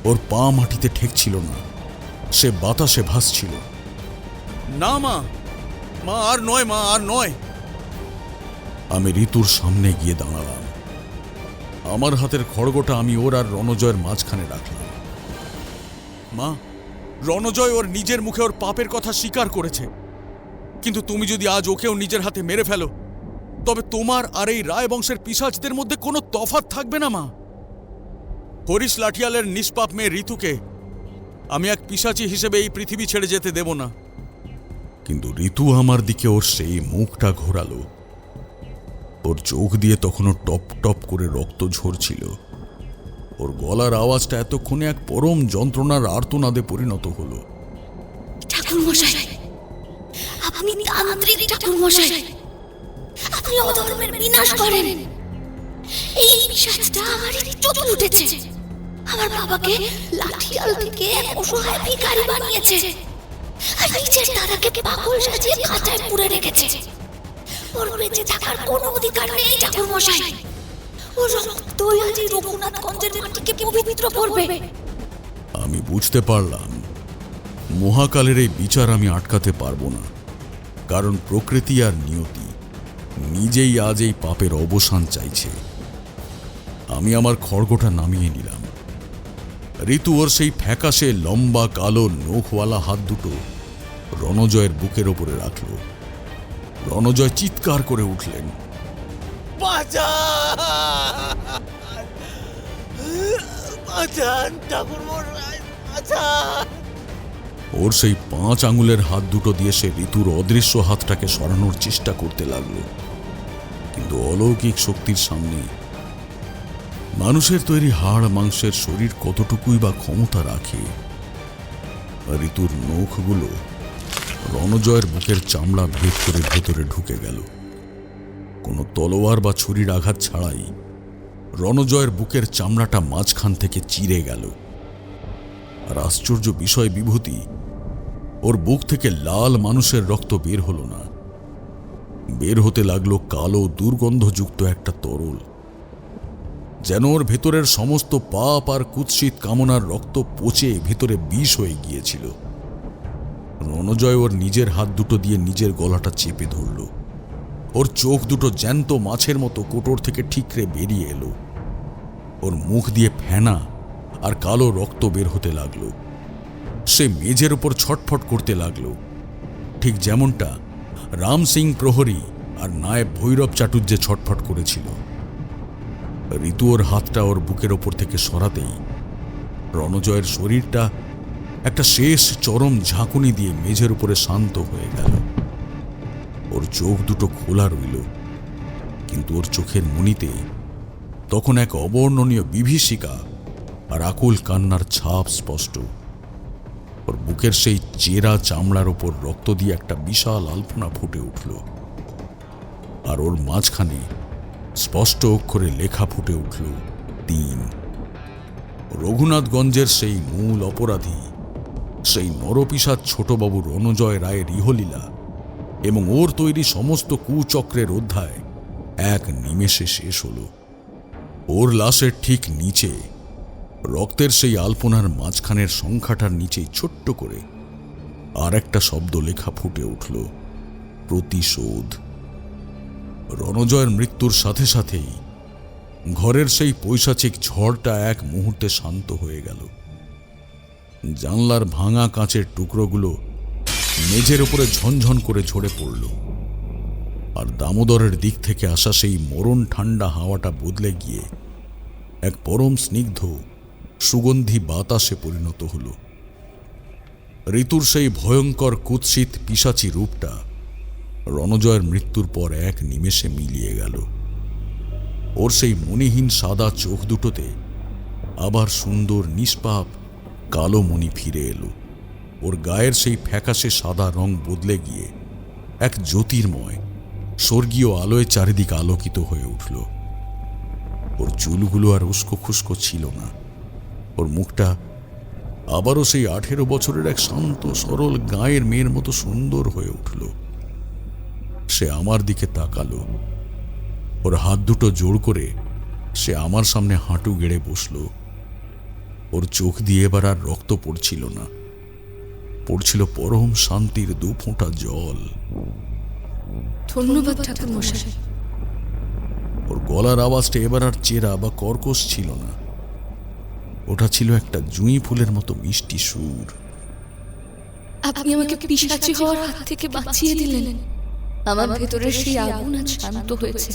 Speaker 6: ওর পা মাটিতে ঠেকছিল না, সে বাতাসে ভাসছিল। না মা, মা আর নয়, মা আর নয়। আমি ঋতুর সামনে গিয়ে দাঁড়ালাম। আমার হাতের খড়গটা আমি ওর আর রণজয়ের মাঝখানে রাখলাম। মা, রণজয় ওর নিজের মুখে ওর পাপের কথা স্বীকার করেছে, কিন্তু তুমি যদি আজ ওকেও নিজের হাতে মেরে ফেলো তবে তোমার আর এই রায় বংশের পিশাচদের মধ্যে কোনো তফাৎ থাকবে না মা। হরিশ লাঠিয়ালের নিষ্পাপ মেয়ে ঋতুকে আমি এক পিশাচী হিসেবে এই পৃথিবী ছেড়ে যেতে দেব না। কিন্তু ঋতু আমার দিকে ওর সেই মুখটা ঘোরালো। ওর চোখ দিয়ে তখনও টপ টপ করে রক্ত ঝরছিল। ওর গলার আওয়াজটা এতক্ষণে এক পরম যন্ত্রণার আর্তনাদে পরিণত হলো।
Speaker 7: ঠাকুর মশাই, আপনি তান্ত্রিক ঠাকুর মশাই, আপনি অধর্মের বিনাশ করেন। এই পিশাচটা আমার ইজ্জত লুটেছে, আমার বাবাকে লাঠিয়াল থেকে অসহায় ভিখারি বানিয়েছে, আর নিজের দাদাকে পাগল সাজিয়ে খাঁচায় পুরে রেখেছে। ওর বেঁচে থাকার কোনো অধিকার নেই ঠাকুর মশাই। ওর রক্ত আজ রঘুনাথগঞ্জের মাটিকে পবিত্র করবে।
Speaker 6: আমি বুঝতে পারলাম মহাকালের এই বিচার আমি আটকাতে পারবো না, কারণ প্রকৃতি আর নিয়তি নিজেই আজ এই পাপের অবসান চাইছে। আমি আমার খড়গোটা নামিয়ে নিলাম। ঋতু ওর সেই ফ্যাকাশে লম্বা কালো নখওয়ালা হাত দুটো রণজয়ের বুকের ওপরে রাখল। রণজয় চিৎকার করে উঠলেন, ওর সেই 5 আঙুলের হাত দুটো দিয়ে সে ঋতুর অদৃশ্য হাতটাকে সরানোর চেষ্টা করতে লাগলো, কিন্তু অলৌকিক শক্তির সামনে মানুষের তৈরি হাড় মাংসের শরীর কতটুকুই বা ক্ষমতা রাখে। ঋতুর নখগুলো রণজয়ের বুকের চামড়া ভেদ করে ভেতরে ঢুকে গেল। কোনো তলোয়ার বা ছুরির আঘাত ছাড়াই রণজয়ের বুকের চামড়াটা মাঝখান থেকে চিরে গেল। আর আশ্চর্য বিষয় বিভূতি, ওর বুক থেকে লাল মানুষের রক্ত বের হলো না, বের হতে লাগলো কালো দুর্গন্ধযুক্ত একটা তরল, যেন ওর ভেতরের সমস্ত পাপ আর কুৎসিত কামনার রক্ত পচে ভেতরে বিষ হয়ে গিয়েছিল। রণজয় ওর নিজের হাত দুটো দিয়ে নিজের গলাটা চেপে ধরল। ওর চোখ দুটো জ্যান্ত মাছের মতো কোটর থেকে ঠিকরে বেরিয়ে এলো। ওর মুখ দিয়ে ফেনা আর কালো রক্ত বের হতে লাগলো। সে মেঝের ওপর ছটফট করতে লাগলো, ঠিক যেমনটা রাম সিং প্রহরী আর নায়েব ভৈরব চাটুর্যে ছটফট করেছিল। ঋতু ওর হাতটা ওর বুকের ওপর থেকে সরাতেই রণজয়ের শরীরটা একটা শেষ চরম ঝাঁকুনি দিয়ে মেঝের উপরে শান্ত হয়ে গেল। ওর চোখ দুটো খোলা রইল, কিন্তু ওর চোখের মণিতে তখন এক অবর্ণনীয় বিভীষিকা আর আকুল কান্নার ছাপ স্পষ্ট। ওর বুকের সেই চেরা চামড়ার ওপর রক্ত দিয়ে একটা বিশাল আলপনা ফুটে উঠল, আর ওর মাঝখানে স্পষ্ট অক্ষরে লেখা ফুটে উঠল 3। রঘুনাথগঞ্জের সেই মূল অপরাধী, সেই নরপিশাচ ছোটবাবু রণজয় রায়ের ইহলীলা এবং ওর তৈরি সমস্ত কুচক্রের অধ্যায় এক নিমেষে শেষ হল। ওর লাশের ঠিক নিচে, রক্তের সেই আলপনার মাঝখানের সংখ্যাটার নিচেই ছোট্ট করে আর একটা শব্দ লেখা ফুটে উঠল, প্রতিশোধ। রণজয়ের মৃত্যুর সাথে সাথেই ঘরের সেই পৈশাচিক ঝড়টা এক মুহূর্তে শান্ত হয়ে গেল। জানলার ভাঙা কাঁচের টুকরোগুলো মেঝের উপরে ঝনঝন করে ঝরে পড়ল, আর দামোদরের দিক থেকে আসা সেই মরণ ঠান্ডা হাওয়াটা বদলে গিয়ে এক পরম স্নিগ্ধ সুগন্ধি বাতাসে পরিণত হল। ঋতুর সেই ভয়ঙ্কর কুৎসিত পিশাচী রূপটা রণজয়ের মৃত্যুর পর এক নিমেষে মিলিয়ে গেল। ওর সেই মণিহীন সাদা চোখ দুটোতে আবার সুন্দর নিষ্পাপ কালো মণি ফিরে এলো। ওর গায়ের সেই ফ্যাকাশে সাদা রং বদলে গিয়ে এক জ্যোতির্ময় স্বর্গীয় আলোয় চারিদিক আলোকিত হয়ে উঠল। ওর চুলগুলো আর উস্কো খুস্কো ছিল না। ওর মুখটা আবারও সেই 18 বছরের এক শান্ত সরল গায়ের মেয়ের মতো সুন্দর হয়ে উঠল। সে আমার দিকে তাকালো। ওর হাত দুটো জোড় করে সে আমার সামনে হাঁটু গেড়ে বসল। ওর চোখ দিয়ে এবার আর রক্ত পড়ছিল না, পড়ছিল পরম শান্তির 2 ফোঁটা জল।
Speaker 7: ধন্যবাদ ঠাকুর মশাই।
Speaker 6: ওর গলার আওয়াজটা এবার আর চেরা বা কর্কশ ছিল না, ওটা ছিল একটা জুঁই ফুলের মতো মিষ্টি সুর।
Speaker 7: আপনি আমাকে পিশাচী হওয়ার হাত থেকে বাঁচিয়ে দিলেন। আমার ভেতরের সেই আগুন আজ শান্ত হয়েছে।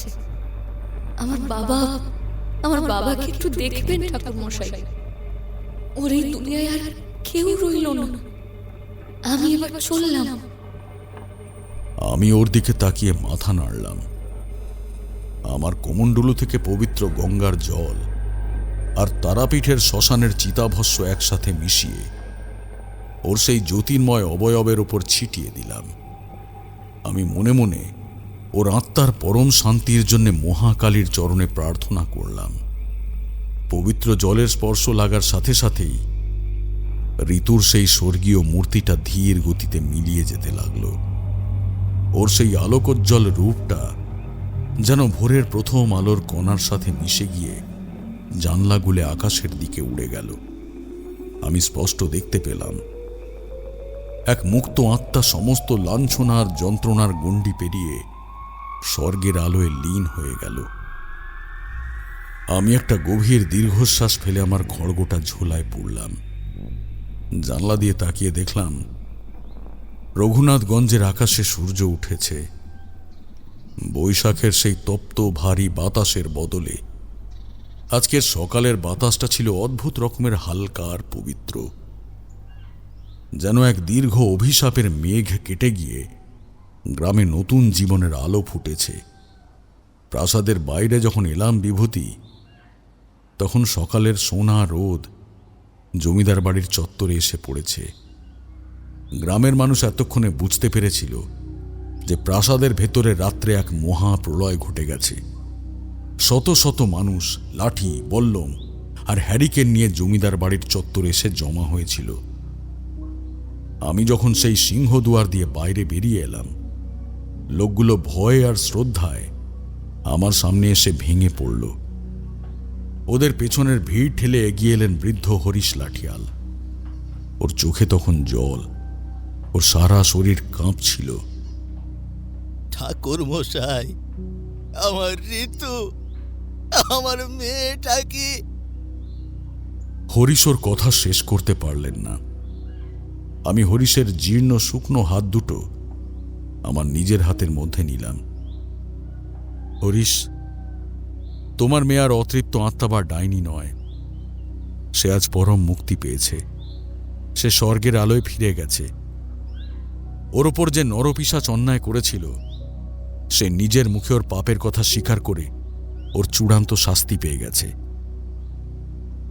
Speaker 7: আমার বাবাকে একটু দেখবেন ঠাকুর মশাই। ওর এই দুনিয়ায় আর কেউ রইল না। আমি এবার চললাম।
Speaker 6: আমি ওর দিকে তাকিয়ে মাথা নাড়লাম। আমার কোমণ্ডলু থেকে পবিত্র গঙ্গার জল আর তারাপীঠের শ্মশানের চিতাভস্য একসাথে মিশিয়ে ওর সেই জ্যোতির্ময় অবয়বের ওপর ছিটিয়ে দিলাম। আমি মনে মনে ওর আত্মার পরম শান্তির জন্য মহাকালীর চরণে প্রার্থনা করলাম। পবিত্র জলের স্পর্শ লাগার সাথে সাথেই ঋতুর সেই স্বর্গীয় মূর্তিটা ধীর গতিতে মিলিয়ে যেতে লাগলো। ওর সেই আলোকোজ্জ্বল রূপটা যেন ভোরের প্রথম আলোর কণার সাথে মিশে গিয়ে জানলা গুলে আকাশের দিকে উড়ে গেল। আমি স্পষ্ট দেখতে পেলাম এক মুক্ত আত্মা সমস্ত লাঞ্ছনার যন্ত্রণার গণ্ডি পেরিয়ে স্বর্গের আলোয় লীন হয়ে গেল। আমি একটা গভীর দীর্ঘশ্বাস ফেলে আমার খড়গোটা ঝোলায় পড়লাম। জানলা দিয়ে তাকিয়ে দেখলাম রঘুনাথগঞ্জের আকাশে সূর্য উঠেছে। বৈশাখের সেই তপ্ত ভারী বাতাসের বদলে আজকের সকালের বাতাসটা ছিল অদ্ভুত রকমের হালকা আর পবিত্র, যেন এক দীর্ঘ অভিশাপের মেঘ কেটে গিয়ে গ্রামে নতুন জীবনের আলো ফুটেছে। প্রাসাদের বাইরে যখন এলাম বিভূতি, তখন সকালের সোনা রোদ জমিদার বাড়ির চত্বরে এসে পড়েছে। গ্রামের মানুষ এতক্ষণে বুঝতে পেরেছিল যে প্রাসাদের ভেতরে রাত্রে এক মহাপ্রলয় ঘটে গেছে। শত শত মানুষ লাঠি, বল্লম আর হ্যারিকেন নিয়ে জমিদার বাড়ির চত্বরে এসে জমা হয়েছিল। আমি যখন সেই সিংহদুয়ার দিয়ে বাইরে বেরিয়ে এলাম, লোকগুলো ভয় আর শ্রদ্ধায় আমার সামনে এসে ভেঙে পড়ল। ওদের পেছনের ভিড় ঠেলে এগিয়ে এলেন বৃদ্ধ হরিশ লাঠিয়াল। ওর চোখে তখন জল, ওর সারা শরীর কাঁপছিল।
Speaker 2: ঠাকুর মশাই, আমার ঋতু, আমার মেয়েটা কি?
Speaker 6: হরিশ ওর কথা শেষ করতে পারলেন না। আমি হরিশের জীর্ণ শুকনো হাত দুটো আমার নিজের হাতের মধ্যে নিলাম। হরিশ, তোমার মেয়ে আর অতৃপ্ত আত্মা বা ডাইনি নয়। সে আজ পরম মুক্তি পেয়েছে। সে স্বর্গের আলোয় ফিরে গেছে। ওর ওপর যে নরপিশাচ অন্যায় করেছিল, সে নিজের মুখে ওর পাপের কথা স্বীকার করে ওর চূড়ান্ত শাস্তি পেয়ে গেছে।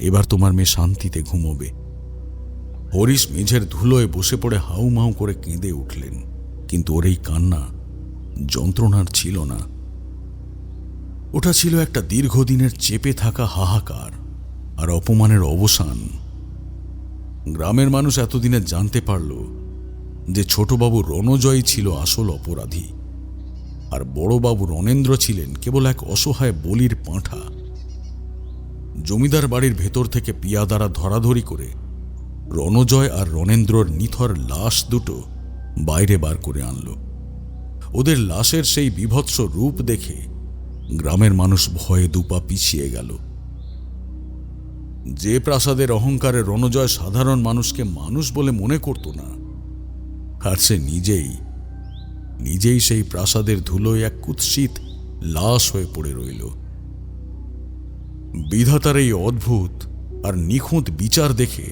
Speaker 6: এবার তোমার মেয়ে শান্তিতে ঘুমোবে। হরিশ মেঝের ধুলোয় বসে পড়ে হাউমাউ করে কেঁদে উঠলেন, কিন্তু ওর এই কান্না যন্ত্রণার ছিল না। ওটা ছিল একটা দীর্ঘদিনের চেপে থাকা হাহাকার আর অপমানের অবসান। গ্রামের মানুষ এতদিনে জানতে পারল যে ছোটবাবু রণজয় ছিল আসল অপরাধী, আর বড়বাবু রণেন্দ্র ছিলেন কেবল এক অসহায় বলির পাঁঠা। জমিদার বাড়ির ভেতর থেকে পিয়াদারা ধরাধরি করে রণজয় আর রণেন্দ্রর নিথর লাশ দুটো বাইরে বার করে আনল। ওদের লাশের সেই বিভৎস রূপ দেখে গ্রামের মানুষ ভয়ে দুপা পিছিয়ে গেল। যে প্রাসাদের অহংকারে রণজয় সাধারণ মানুষকে মানুষ বলে মনে করত না, আর সে নিজেই সেই প্রাসাদের ধুলোয় এক কুৎসিত লাশ হয়ে পড়ে রইল। বিধাতার এই অদ্ভুত আর নিখুঁত বিচার দেখে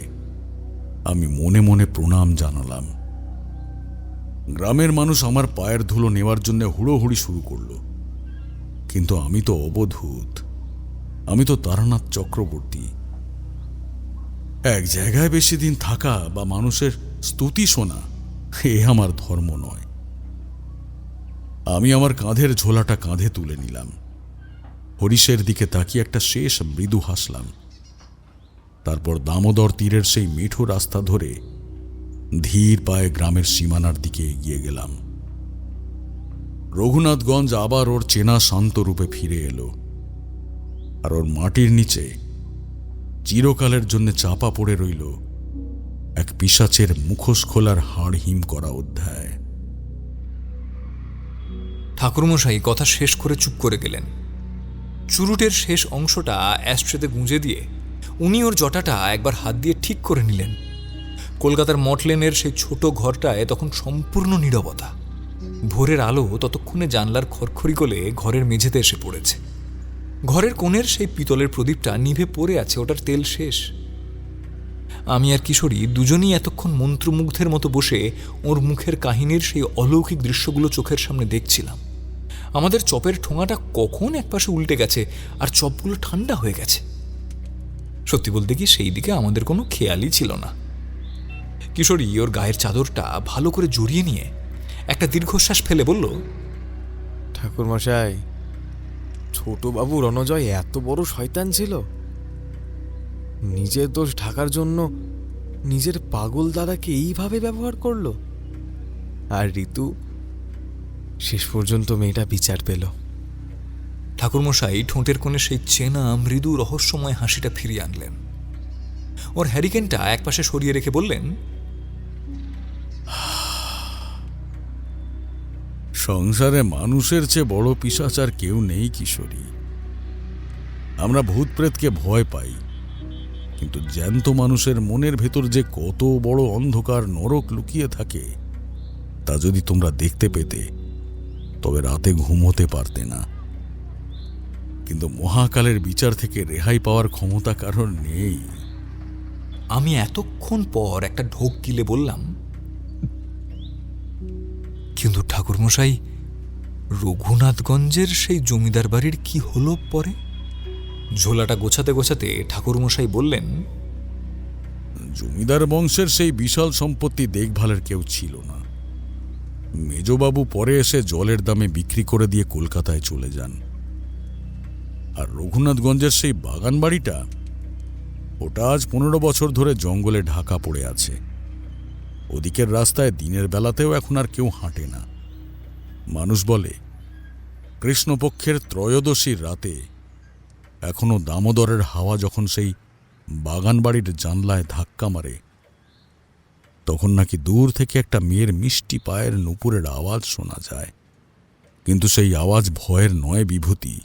Speaker 6: আমি মনে মনে প্রণাম জানালাম। গ্রামের মানুষ আমার পায়ের ধুলো নেওয়ার জন্য হুড়োহুড়ি শুরু করল, কিন্তু আমি তো অবধূত, আমি তো তারানাথ চক্রবর্তী। এক জায়গায় বেশি দিন থাকা বা মানুষের স্তুতি শোনা এ আমার ধর্ম নয়। আমি আমার কাঁধের ঝোলাটা কাঁধে তুলে নিলাম। হরিশের দিকে তাকিয়ে একটা শেষ মৃদু হাসলাম। তারপর দামোদর তীরের সেই মিঠো রাস্তা ধরে ধীর পায়ে গ্রামের সীমানার দিকে এগিয়ে গেলাম। রঘুনাথগঞ্জ আবার ওর চেনা শান্ত রূপে ফিরে এলো, আর ওর মাটির নিচে চিরকালের জন্য চাপা পড়ে রইল এক পিশাচের মুখোশ খোলার হাড় হিম করা অধ্যায়।
Speaker 1: ঠাকুরমশাই কথা শেষ করে চুপ করে গেলেন। চুরুটের শেষ অংশটা অ্যাস্ট্রেতে গুঁজে দিয়ে উনি ওর জটাটা একবার হাত দিয়ে ঠিক করে নিলেন। কলকাতার মটলেনের সেই ছোট ঘরটায় তখন সম্পূর্ণ নীরবতা। ভোরের আলো ততক্ষণে জানলার খড়খড়ি গলে ঘরের মেঝেতে এসে পড়েছে। ঘরের কোণের সেই পিতলের প্রদীপটা নিভে পড়ে আছে, ওটার তেল শেষ। আমি আর কিশোরী দুজনেই এতক্ষণ মন্ত্রমুগ্ধের মতো বসে ওর মুখের কাহিনীর সেই অলৌকিক দৃশ্যগুলো চোখের সামনে দেখছিলাম। আমাদের চপের ঠোঙাটা কখন একপাশে উল্টে গেছে আর চপগুলো ঠান্ডা হয়ে গেছে। সত্যি বলতে কি সেই দিকে আমাদের কোনো খেয়ালই ছিল না। কিশোরী ওর গায়ের চাদরটা ভালো করে জড়িয়ে নিয়ে একটা দীর্ঘশ্বাস ফেলে বলল,
Speaker 4: ঠাকুরমশাই, ছোটবাবু রণজয় এত বড় শয়তান ছিল। নিজের দোষ ঢাকার জন্য নিজের পাগল দাদাকে এইভাবে ব্যবহার করলো। আর ঋতু শেষ পর্যন্ত মেয়েটা বিচার পেল।
Speaker 1: ঠাকুরমশাই ঠোঁটের কোণে সেই চেনা মৃদু রহস্যময় হাসিটা ফিরিয়ে আনলেন। ওর হ্যারিকেনটা একপাশে সরিয়ে রেখে বললেন,
Speaker 6: সংসারে মানুষের চেয়ে বড় পিশাচ আর কেউ নেই কিশোরী। আমরা ভূত প্রেতকে ভয় পাই, কিন্তু জ্যান্ত মানুষের মনের ভেতর যে কত বড় অন্ধকার নরক লুকিয়ে থাকে তা যদি তোমরা দেখতে পেতে তবে রাতে ঘুমোতে পারতে না। কিন্তু মহাকালের বিচার থেকে রেহাই পাওয়ার ক্ষমতা কারোর নেই।
Speaker 1: আমি এতক্ষণ পর একটা ঢোক গিলে বললাম, কিন্তু ঠাকুরমশাই, রঘুনাথগঞ্জের সেই জমিদার বাড়ির কি হলো পরে? ঝোলাটা গোছাতে গোছাতে ঠাকুরমশাই বললেন,
Speaker 6: জমিদার বংশের সেই বিশাল সম্পত্তি দেখভালের কেউ ছিল না। মেজবাবু পরে এসে জলের দামে বিক্রি করে দিয়ে কলকাতায় চলে যান। আর রঘুনাথগঞ্জের সেই বাগান বাড়িটা, ওটা আজ 15 বছর ধরে জঙ্গলে ঢাকা পড়ে আছে। ওদিকের রাস্তায় দিনের বেলাতেও এখন আর কেউ হাঁটে না। মানুষ বলে কৃষ্ণপক্ষের ত্রয়োদশীর রাতে এখনো দামোদরের হাওয়া যখন সেই বাগান বাড়ির জানলায় ধাক্কা মারে, তখন নাকি দূর থেকে একটা মেয়ের মিষ্টি পায়ের নুপুরের আওয়াজ শোনা যায়। কিন্তু সেই আওয়াজ ভয়ের নয় বিভূতি,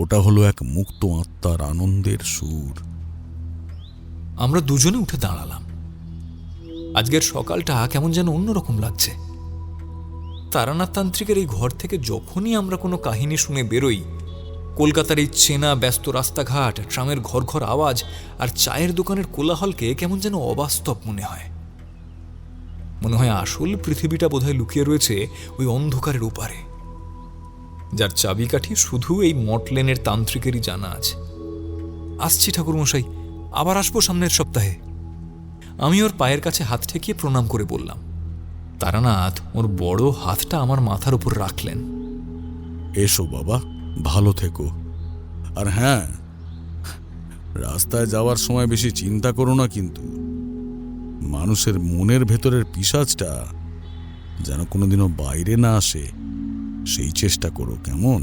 Speaker 6: ওটা হলো এক মুক্ত আত্মার আনন্দের সুর।
Speaker 1: আমরা দুজনে উঠে দাঁড়ালাম। আজকের সকালটা কেমন যেন অন্যরকম লাগছে। তারানাথ তান্ত্রিকের এই ঘর থেকে যখনই আমরা কোনো কাহিনী শুনে বেরোই, কলকাতার এই চেনা ব্যস্ত রাস্তাঘাট, ট্রামের ঘর ঘর আওয়াজ আর চায়ের দোকানের কোলাহলকে কেমন যেন অবাস্তব মনে হয়। মনে হয় আসল পৃথিবীটা বোধহয় লুকিয়ে রয়েছে ওই অন্ধকারের ওপারে, যার চাবিকাঠি শুধু এই মটলেনের তান্ত্রিকেরই জানা আছে। আসছি ঠাকুরমশাই, আবার আসবো সামনের সপ্তাহে। আমি ওর পায়ের কাছে হাত ঠেকিয়ে প্রণাম করে বললাম। তারানাথ ওর বড় হাতটা আমার মাথার উপর রাখলেন।
Speaker 6: এসো বাবা, ভালো থেকো। আর হ্যাঁ, রাস্তায় যাওয়ার সময় বেশি চিন্তা করো না, কিন্তু মানুষের মনের ভেতরের পিশাচটা যেন কোনোদিনও বাইরে না আসে, সেই চেষ্টা করো, কেমন?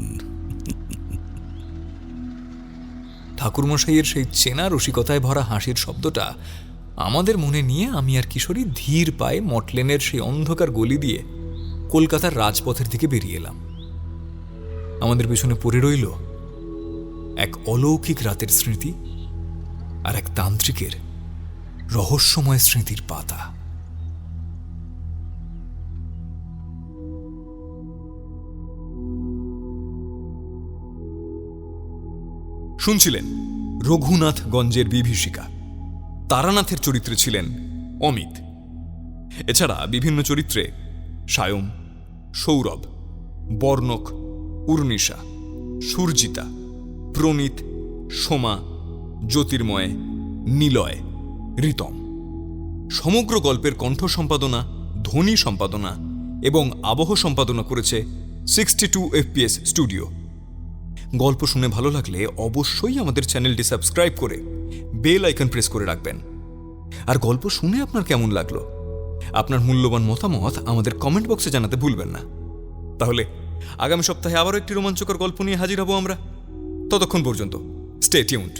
Speaker 1: ঠাকুরমশাইয়ের সেই চেনা রসিকতায় ভরা হাসির শব্দটা আমাদের মনে নিয়ে আমি আর কিশোরী ধীর পায়ে মটলেনের সেই অন্ধকার গলি দিয়ে কলকাতার রাজপথের দিকে বেরিয়ে এলাম। আমাদের পেছনে পড়ে রইল এক অলৌকিক রাতের স্মৃতি আর এক তান্ত্রিকের রহস্যময় স্মৃতির পাতা। শুনছিলেন রঘুনাথগঞ্জের বিভীষিকা। তারানাথের চরিত্রে ছিলেন অমিত। এছাড়া বিভিন্ন চরিত্রে সায়ম, সৌরভ, বর্ণক, উর্নিশা, সুরজিতা, প্রণীত, সোমা, জ্যোতির্ময়, নিলয়, ঋতম। সমগ্র গল্পের কণ্ঠ সম্পাদনা, ধ্বনি সম্পাদনা এবং আবহ সম্পাদনা করেছে 62 FPS স্টুডিও। গল্প শুনে ভালো লাগলে অবশ্যই আমাদের চ্যানেলটি সাবস্ক্রাইব করে বেল আইকন প্রেস করে রাখবেন। আর গল্প শুনে আপনার কেমন লাগলো, আপনার মূল্যবান মতামত আমাদের কমেন্ট বক্সে জানাতে ভুলবেন না। তাহলে আগামী সপ্তাহে আবারও একটি রোমাঞ্চকর গল্প নিয়ে হাজির হব আমরা। ততক্ষণ পর্যন্ত স্টে টিউনড।